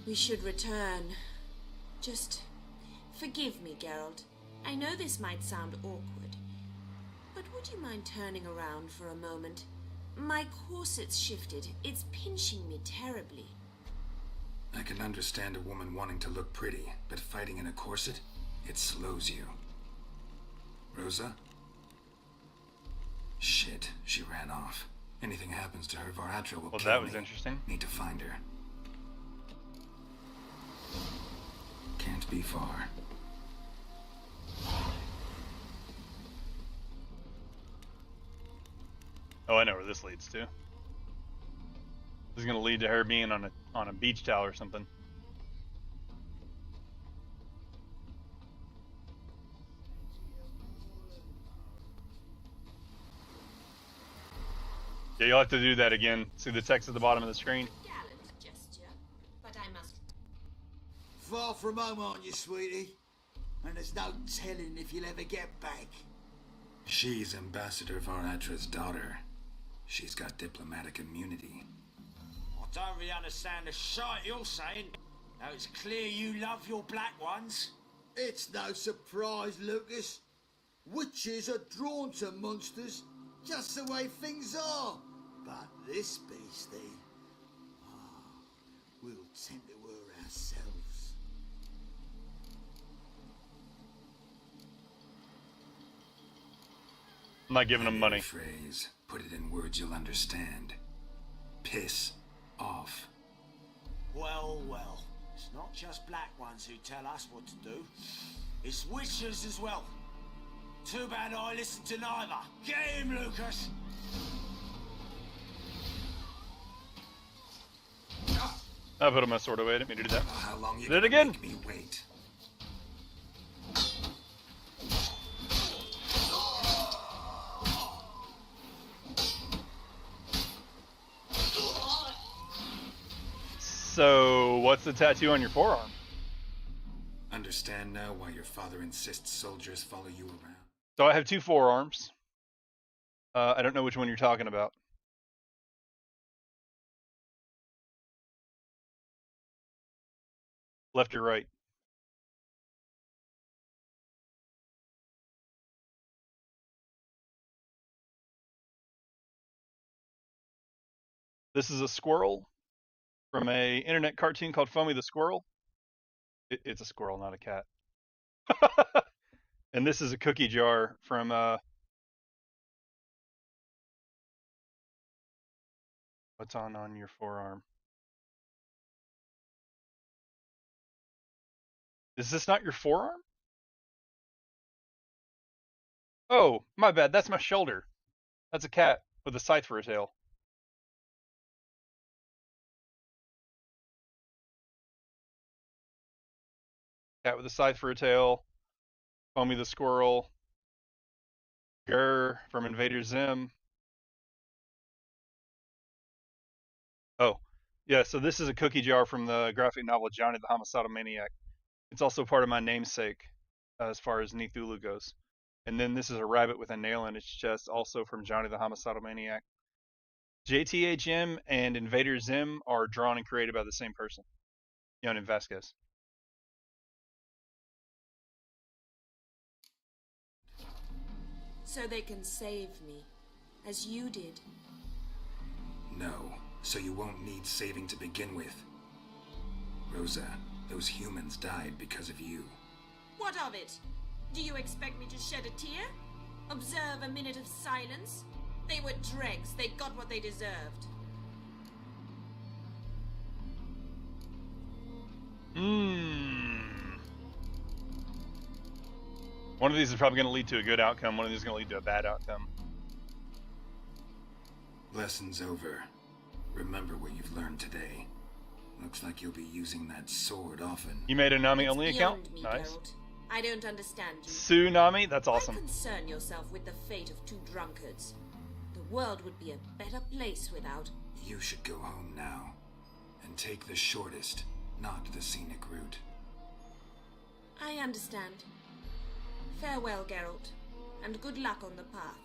We should return. Just forgive me, Geralt. I know this might sound awkward, but would you mind turning around for a moment? My corset's shifted. It's pinching me terribly. I can understand a woman wanting to look pretty, but fighting in a corset? It slows you. Rosa? Shit, she ran off. Anything happens to her, Var Atra will kill me. Well, that was interesting. Need to find her. Can't be far. Oh, I know where this leads to. This is gonna lead to her being on a beach towel or something. Yeah, you'll have to do that again. See the text at the bottom of the screen? Gallant gesture, but I must. Far from home, aren't you, sweetie? And there's no telling if you'll ever get back. She's Ambassador Var Atra's daughter. She's got diplomatic immunity. I don't really understand the shite you're saying. Now it's clear you love your black ones. It's no surprise, Lucas. Witches are drawn to monsters, just the way things are. But this beastie, we'll tend to her ourselves. I'm not giving him money. Phrase. Put it in words you'll understand. Piss off. Well, well. It's not just black ones who tell us what to do. It's witches as well. Too bad I listen to neither. Get him, Lucas! I put my sword away. I didn't mean to do that. How long you Did it again? Make me wait. So, what's the tattoo on your forearm? Understand now why your father insists soldiers follow you around. So I have 2 forearms. I don't know which one you're talking about. Left or right? This is a squirrel from a internet cartoon called Foamy the Squirrel. It's a squirrel, not a cat. And this is a cookie jar from what's on your forearm? Is this not your forearm? Oh, my bad. That's my shoulder. That's a cat with a scythe for a tail. Cat with a scythe for a tail. Foamy the Squirrel. Grr from Invader Zim. Oh, yeah, so this is a cookie jar from the graphic novel Johnny the Homicidal Maniac. It's also part of my namesake as far as NnyThulhu goes. And then this is a rabbit with a nail in its chest, also from Johnny the Homicidal Maniac. JTHM and Invader Zim are drawn and created by the same person, Yonan Vasquez. So they can save me, as you did. No, so you won't need saving to begin with. Rosa, those humans died because of you. What of it? Do you expect me to shed a tear? Observe a minute of silence? They were dregs. They got what they deserved. One of these is probably going to lead to a good outcome. One of these is going to lead to a bad outcome. Lesson's over. Remember what you've learned today. Looks like you'll be using that sword often. You made a Nami only account? Me, Nice. Geralt. I don't understand you. Tsunami? That's awesome. Why concern yourself with the fate of 2 drunkards? The world would be a better place without. You should go home now. And take the shortest, not the scenic route. I understand. Farewell, Geralt, and good luck on the path.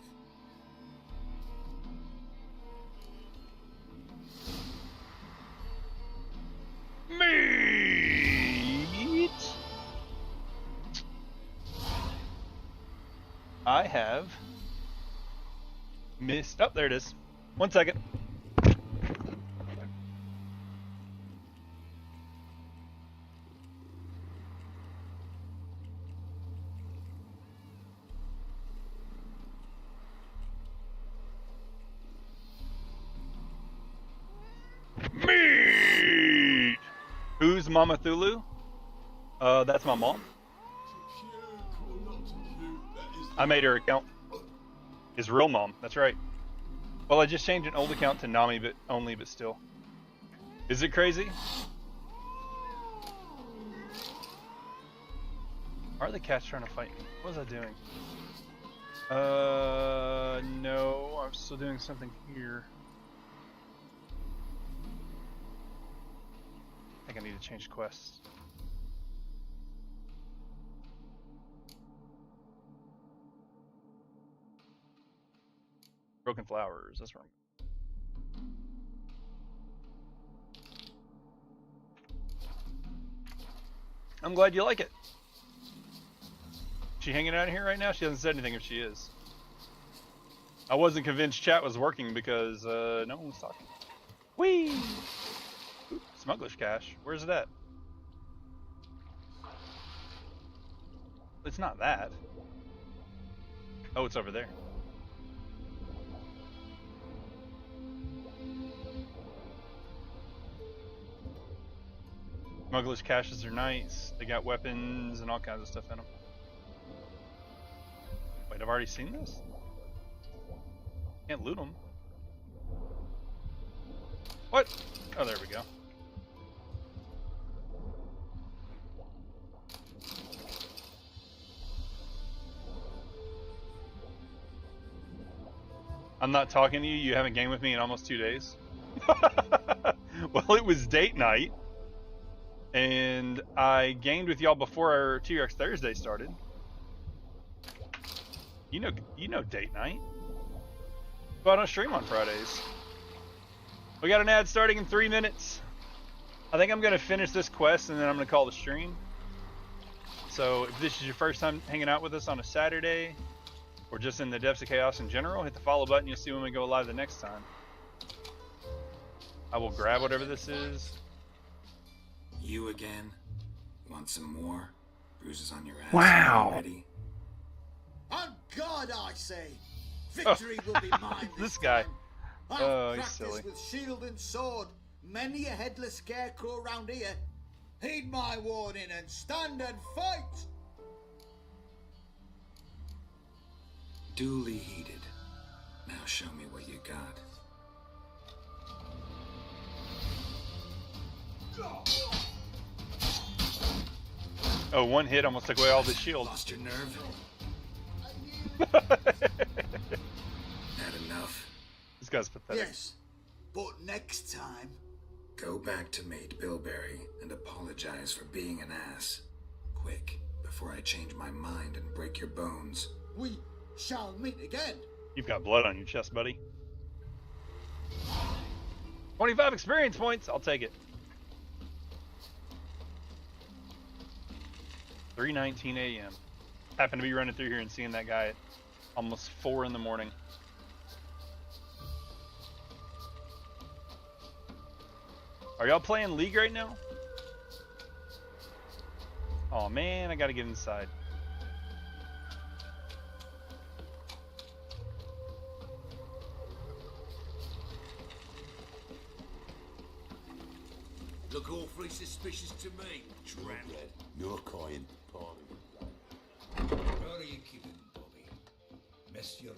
Meat. I have missed. Oh, there it is. 1 second. Meat. Who's Mama Thulu? That's my mom. I made her account. His real mom. That's right. Well, I just changed an old account to Nami, but still. Is it crazy? Why are the cats trying to fight me? What was I doing? No, I'm still doing something here. I think I need to change quests. Broken Flowers, that's wrong. I'm glad you like it. She hanging out here right now? She hasn't said anything if she is. I wasn't convinced chat was working because no one was talking. Whee! Ooh, smuggler's cache. Where's it at? It's not that. Oh, it's over there. Smuggler's caches are nice. They got weapons and all kinds of stuff in them. Wait, I've already seen this? Can't loot them. What? Oh, there we go. I'm not talking to you. You haven't gamed with me in almost 2 days. Well, it was date night, and I gamed with y'all before our T-Rex Thursday started. You know, date night. Go out on stream on Fridays. We got an ad starting in 3 minutes. I think I'm gonna finish this quest and then I'm gonna call the stream. So if this is your first time hanging out with us on a Saturday, or just in the depths of chaos in general, hit the follow button. You'll see when we go live the next time. I will grab whatever this is. You again? Want some more? Bruises on your ass. Wow. Ready? On God, I say, victory will be mine. This guy. I've Oh, he's practiced silly. with shield and sword. Many a headless scarecrow round here. Heed my warning and stand and fight. Duly heated. Now show me what you got. Oh, one hit almost took away all the shield. Lost your nerve? Had enough? This guy's pathetic. Yes, but next time. Go back to mate Bilberry and apologize for being an ass. Quick, before I change my mind and break your bones. We shall meet again. You've got blood on your chest, buddy. 25 experience points. I'll take it. 3:19 a.m. Happened to be running through here and seeing that guy at almost 4 in the morning. Are y'all playing League right now? Oh man, I gotta get inside. Look awfully suspicious to me, tramp. You're kind, Polly. Where are you keeping, Bobby? Monsieur.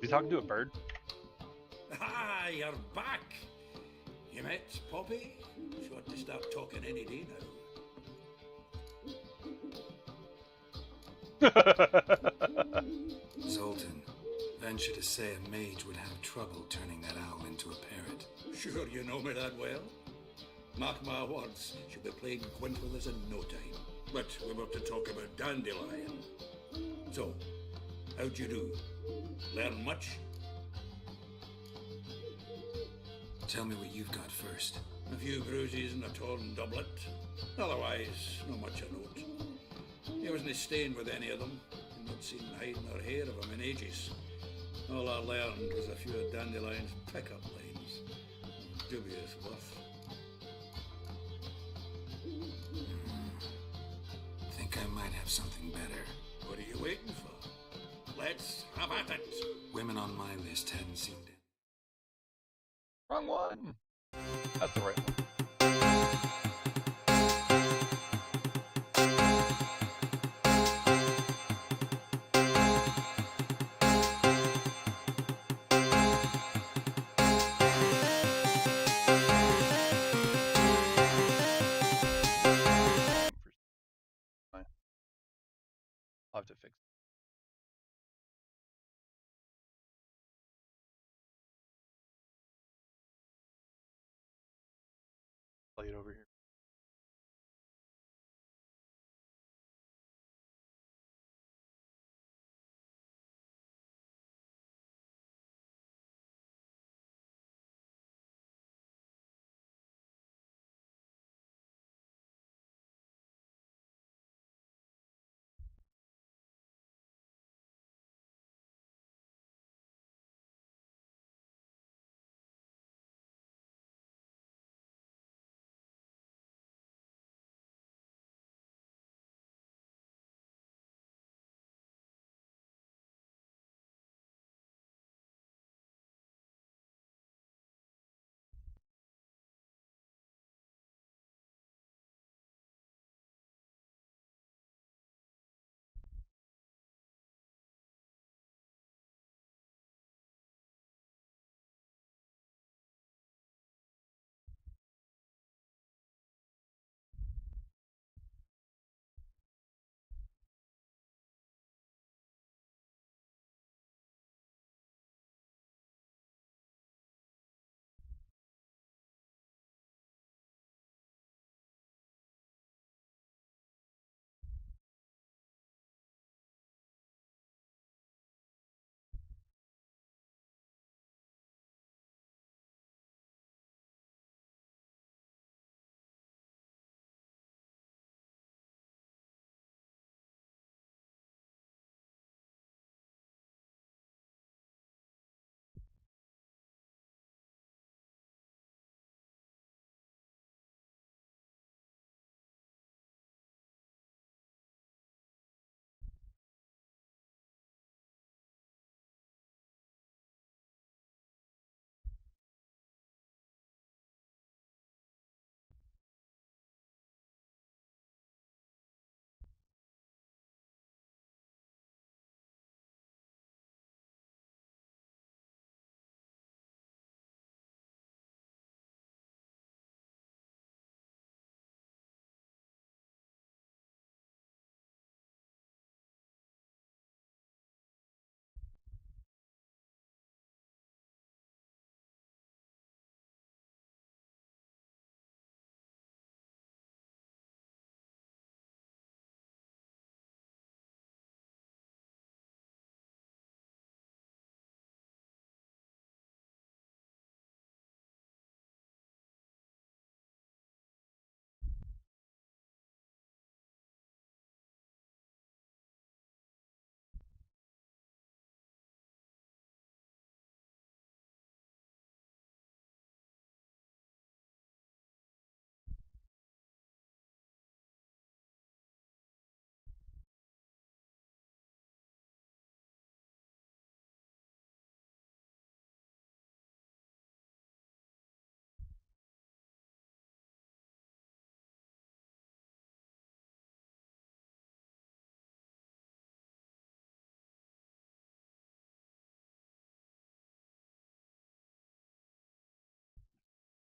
You talking to a bird? Ah, you're back. You met Poppy? Sure to start talking any day now. Zoltan, venture to say a mage would have trouble turning that owl into a parrot. Sure you know me that well. Mark my words, she'll be playing quint with us in no time. But we're about to talk about Dandelion. So, how'd you do? Learn much? Tell me what you've got first. A few bruises and a torn doublet. Otherwise, not much of note. He wasn't staying with any of them. I'd not seen hide nor hair of him in ages. All I learned was a few of Dandelion's pickup lines. Dubious worth. Think I might have something better. What are you waiting for? Let's have at it. Women on my list hadn't seemed it. Wrong one. That's the right one. I'll have to fix it. Play it over here.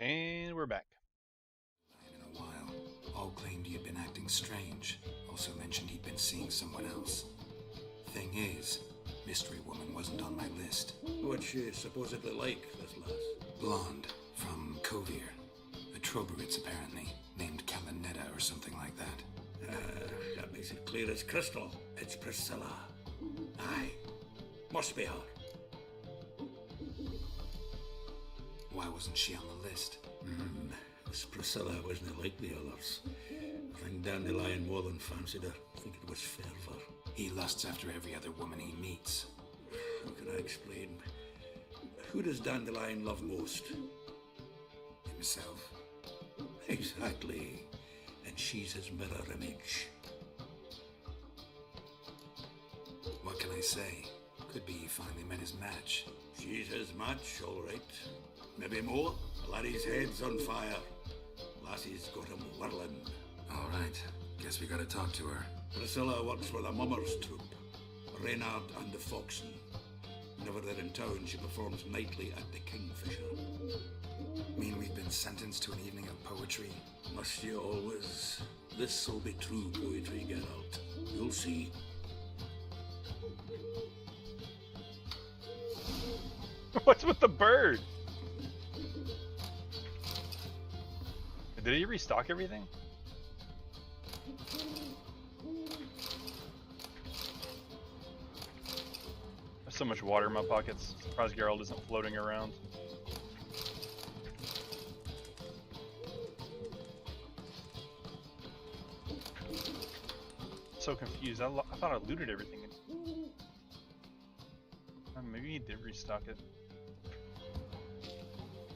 And we're back. In a while, all claimed he had been acting strange. Also mentioned he'd been seeing someone else. Thing is, Mystery Woman wasn't on my list. What's she supposedly like, this lass? Blonde, from Kovir. A Troberitz, apparently, named Calinetta or something like that. That makes it clear as crystal. It's Priscilla. Aye. Must be her. Why wasn't she on the list? This Priscilla wasn't like the others. I think Dandelion more than fancied her. I think it was fervour. He lusts after every other woman he meets. How can I explain? Who does Dandelion love most? Himself. Exactly. And she's his mirror image. What can I say? Could be he finally met his match. She's his match, all right. Maybe more. The laddie's head's on fire. Lassie's got him whirling. All right. Guess we gotta talk to her. Priscilla works for the Mummers troupe. Reynard and the Foxen. Whenever they're in town, she performs nightly at the Kingfisher. Mean we've been sentenced to an evening of poetry? Must you always? This'll be true poetry, Geralt. You'll see. What's with the bird? Did he restock everything? There's so much water in my pockets. Surprised Geralt isn't floating around. So confused. I thought I looted everything. Maybe he did restock it.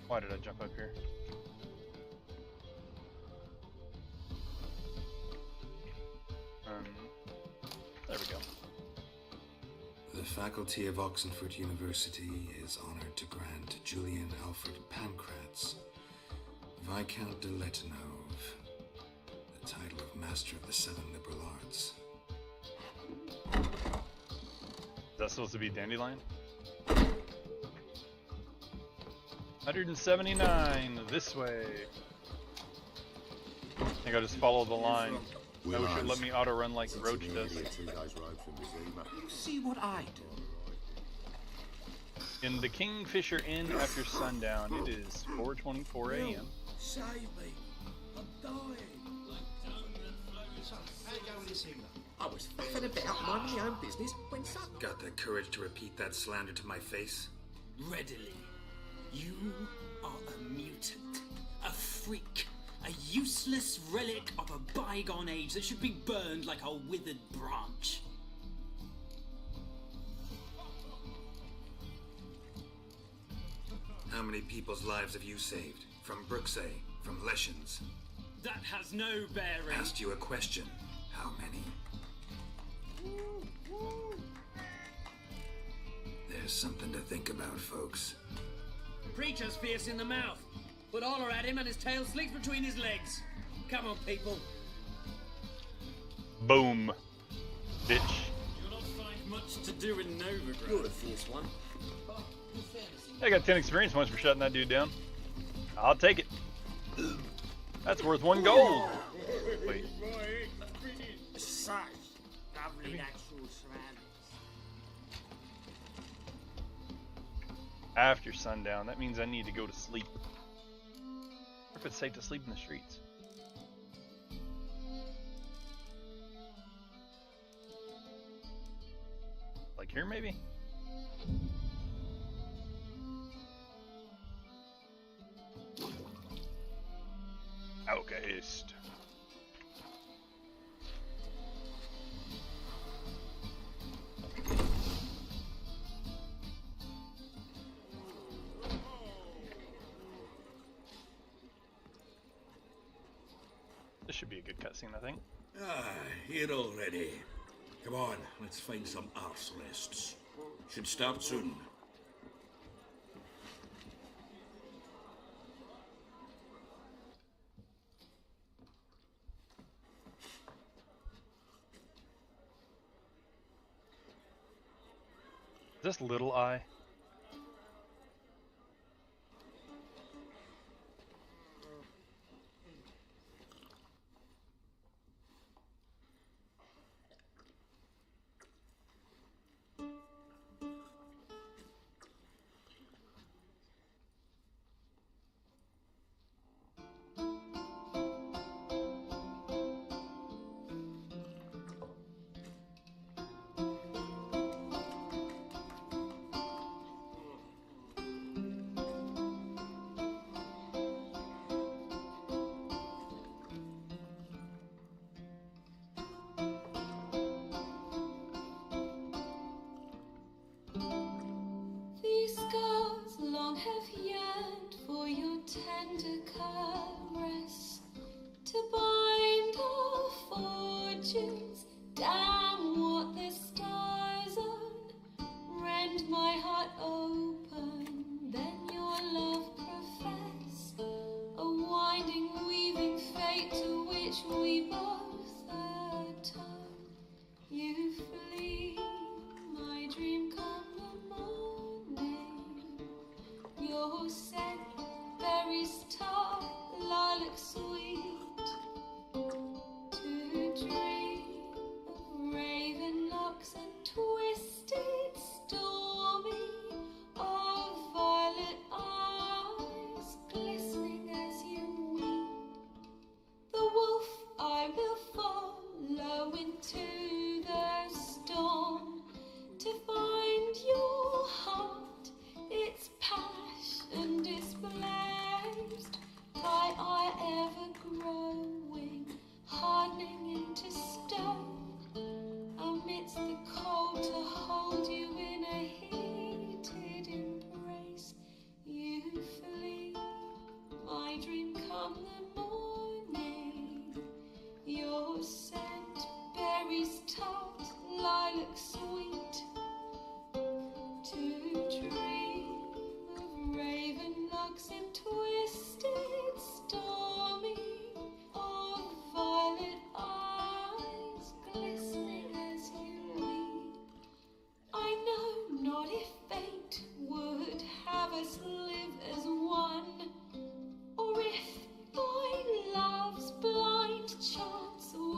Why did I jump up here? There we go. The faculty of Oxenford University is honored to grant Julian Alfred Pancratz, Viscount de Letonov, the title of Master of the Seven Liberal Arts. Is that supposed to be Dandelion? 179 this way. I think I'll just follow the line. I wish it would let me auto run like Roach does. You see what I do? In the Kingfisher Inn after sundown, it is 4:24 a.m. Save me. I'm dying. I was faffing about minding my own business when something... Got the courage to repeat that slander to my face? Readily. You are a mutant, a freak, a useless relic of a bygone age that should be burned like a withered branch. How many people's lives have you saved? From Brooksay? From Leshens? That has no bearing. Asked you a question. How many? There's something to think about, folks. Preacher's fierce in the mouth. Put holler at him and his tail slicks between his legs. Come on, people. Boom. Bitch. You'll not find much to do in Novigrad. You're a fierce one. I got 10 experience points for shutting that dude down. I'll take it. That's worth 1 gold. Wait. Such lovely natural surroundings. After sundown, that means I need to go to sleep. Or if it's safe to sleep in the streets. Like here, maybe? Outcast. This should be a good cutscene, I think. Ah, here already. Come on, let's find some arse rests. Should start soon. Is this Little Eye?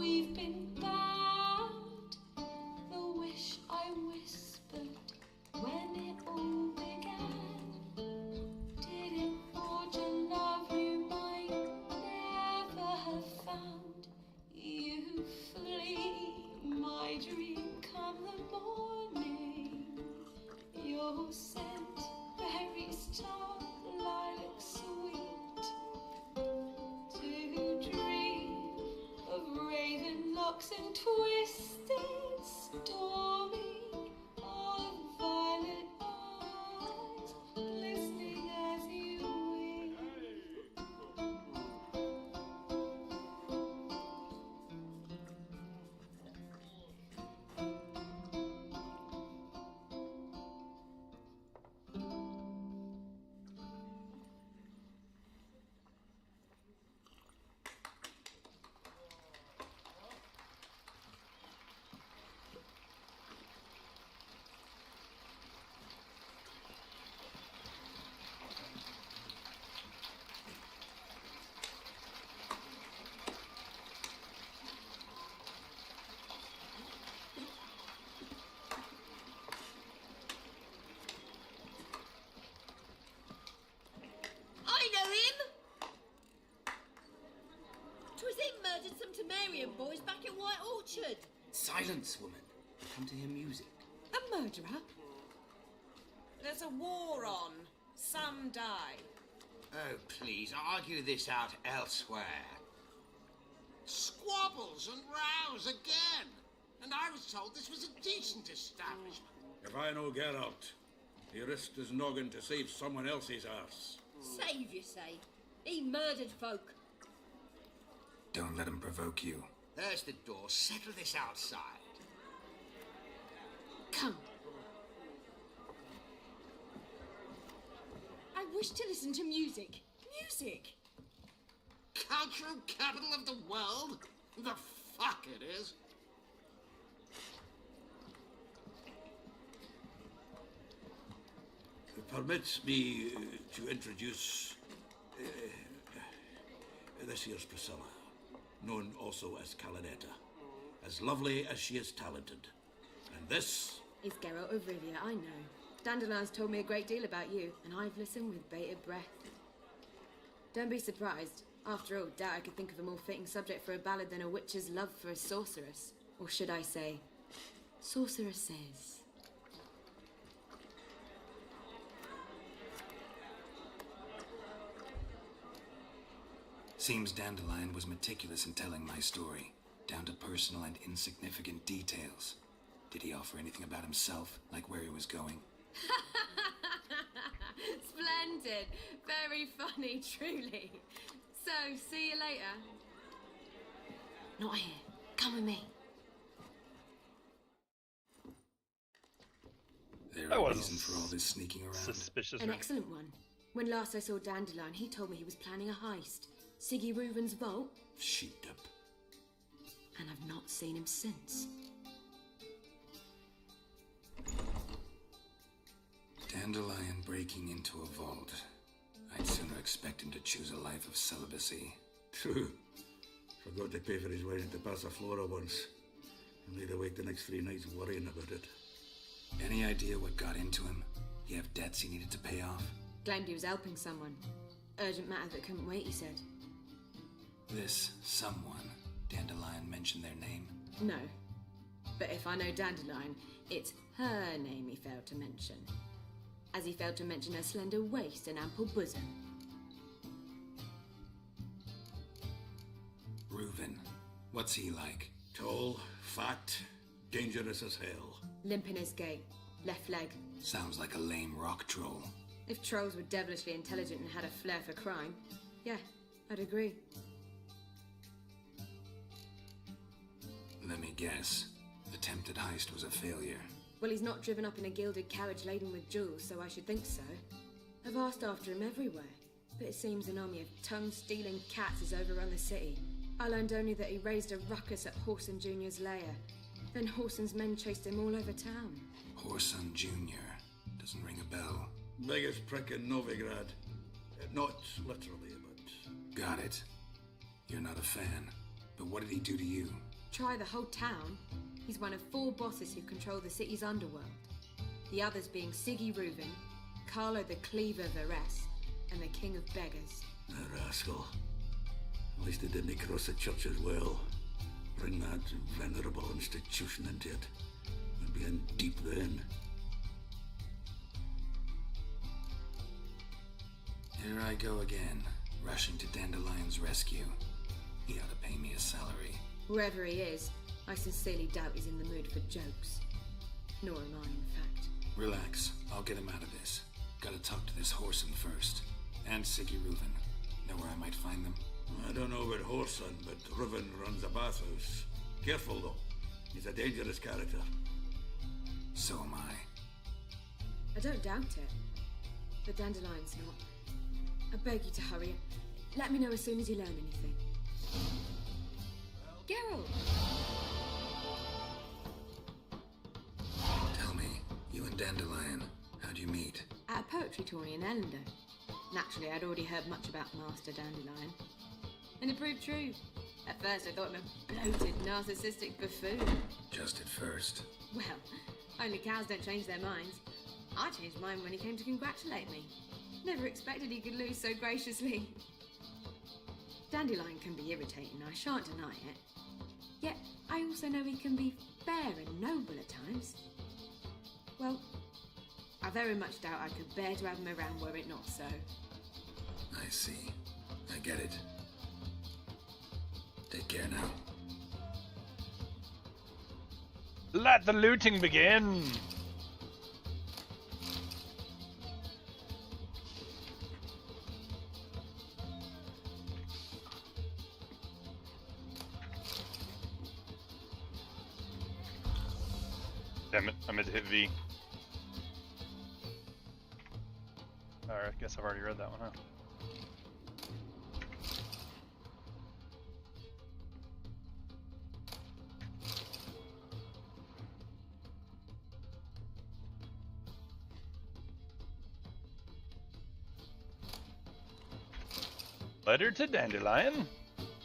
we've been bound. The wish I whispered when it all began. Did it forge a love you might never have found? You flee, my dream come the morning. Your scent, berry star, lilac sweet. To dream of raven locks and twisted stormy, of violet eyes glistening as you wink. I know him! 'Twas him murdered some Temerian boys back at White Orchard. Silence, woman. Come to hear music. A murderer? There's a war on. Some die. Oh, please, argue this out elsewhere. Squabbles and rows again. And I was told this was a decent establishment. If I know Geralt, he risked his noggin to save someone else's arse. Save, you say? He murdered folk. Don't let him provoke you. There's the door. Settle this outside. Come. I wish to listen to music. Music! Cultural capital of the world? The fuck it is. Permit me to introduce this here's Priscilla, known also as Calinetta, as lovely as she is talented. And this is Geralt of Rivia, I know. Dandelion's told me a great deal about you, and I've listened with bated breath. Don't be surprised. After all, doubt I could think of a more fitting subject for a ballad than a witch's love for a sorceress. Or should I say, sorceresses. Seems Dandelion was meticulous in telling my story, down to personal and insignificant details. Did he offer anything about himself, like where he was going? Splendid. Very funny, truly. So, see you later. Not here. Come with me. There That a was reason for all this sneaking around? Suspicious. An excellent one. When last I saw Dandelion, he told me he was planning a heist. Siggy Reuven's vault. Sheeped up. And I've not seen him since. Dandelion breaking into a vault. I'd sooner expect him to choose a life of celibacy. True. Forgot to pay for his way into Passiflora once. And laid awake the next 3 nights worrying about it. Any idea what got into him? He have debts he needed to pay off? Claimed he was helping someone. Urgent matter that couldn't wait, he said. This someone, Dandelion mentioned their name? No. But if I know Dandelion, it's her name he failed to mention. As he failed to mention her slender waist and ample bosom. Reuven. What's he like? Tall, fat, dangerous as hell. Limp in his gait. Left leg. Sounds like a lame rock troll. If trolls were devilishly intelligent and had a flair for crime, yeah, I'd agree. Let me guess. Attempted heist was a failure. Well, he's not driven up in a gilded carriage laden with jewels, so I should think so. I've asked after him everywhere, but it seems an army of tongue-stealing cats has overrun the city. I learned only that he raised a ruckus at Whoreson Jr.'s lair. Then Whoreson's men chased him all over town. Whoreson Jr. Doesn't ring a bell. Biggest prick in Novigrad. Not literally, but... Got it. You're not a fan. But what did he do to you? try the whole town. He's one of 4 bosses who control the city's underworld. The others being Siggy Reuven, Carlo the Cleaver Varese, and the King of Beggars. A rascal. At least they didn't cross the church as well. Bring that venerable institution into it. We'd be in deep then. Here I go again, rushing to Dandelion's rescue. He ought to pay me a salary. Whoever he is, I sincerely doubt he's in the mood for jokes. Nor am I, in fact. Relax, I'll get him out of this. Gotta talk to this Whoreson first. And Siggy Reuven. Know where I might find them? I don't know about Whoreson, but Reuven runs a bathhouse. Careful, though. He's a dangerous character. So am I. I don't doubt it. But Dandelion's not. I beg you to hurry. Let me know as soon as you learn anything. Geralt! Tell me, you and Dandelion, how'd you meet? At a poetry tourney in Ellendale. Naturally, I'd already heard much about Master Dandelion. And it proved true. At first, I thought him a bloated, narcissistic buffoon. Just at first. Well, only cows don't change their minds. I changed mine when he came to congratulate me. Never expected he could lose so graciously. Dandelion can be irritating, I shan't deny it. Yet, I also know he can be fair and noble at times. Well, I very much doubt I could bear to have him around were it not so. I see. I get it. Take care now. Let the looting begin! Damn it, I meant to hit V. Alright, I guess I've already read that one, huh? Letter to Dandelion.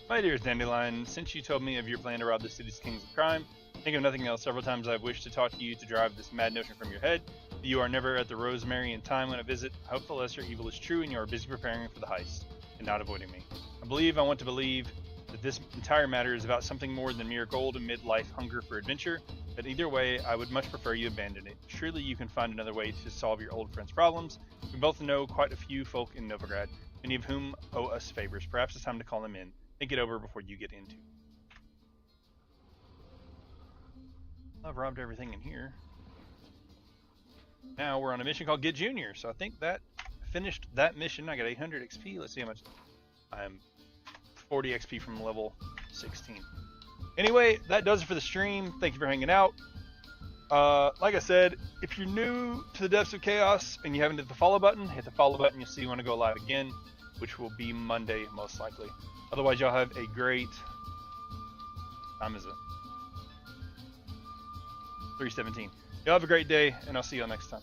My dearest Dandelion, since you told me of your plan to rob the city's kings of crime, think of nothing else. Several times I've wished to talk to you to drive this mad notion from your head. You are never at the Rosemary in time when I visit. I hope the lesser evil is true and you are busy preparing for the heist and not avoiding me. I want to believe that this entire matter is about something more than mere gold and midlife hunger for adventure, but either way, I would much prefer you abandon it. Surely you can find another way to solve your old friend's problems. We both know quite a few folk in Novigrad, many of whom owe us favors. Perhaps it's time to call them in. Think it over before you get into. I've robbed everything in here. Now we're on a mission called Get Junior, so I think that finished that mission. I got 800 XP. Let's see how much. I'm 40 XP from level 16. Anyway, that does it for the stream. Thank you for hanging out. Like I said, if you're new to the Depths of Chaos and you haven't hit the follow button, hit the follow button. You'll see when I go live again, which will be Monday most likely. Otherwise, y'all have a great time. Is it 3:17? Y'all have a great day, and I'll see y'all next time.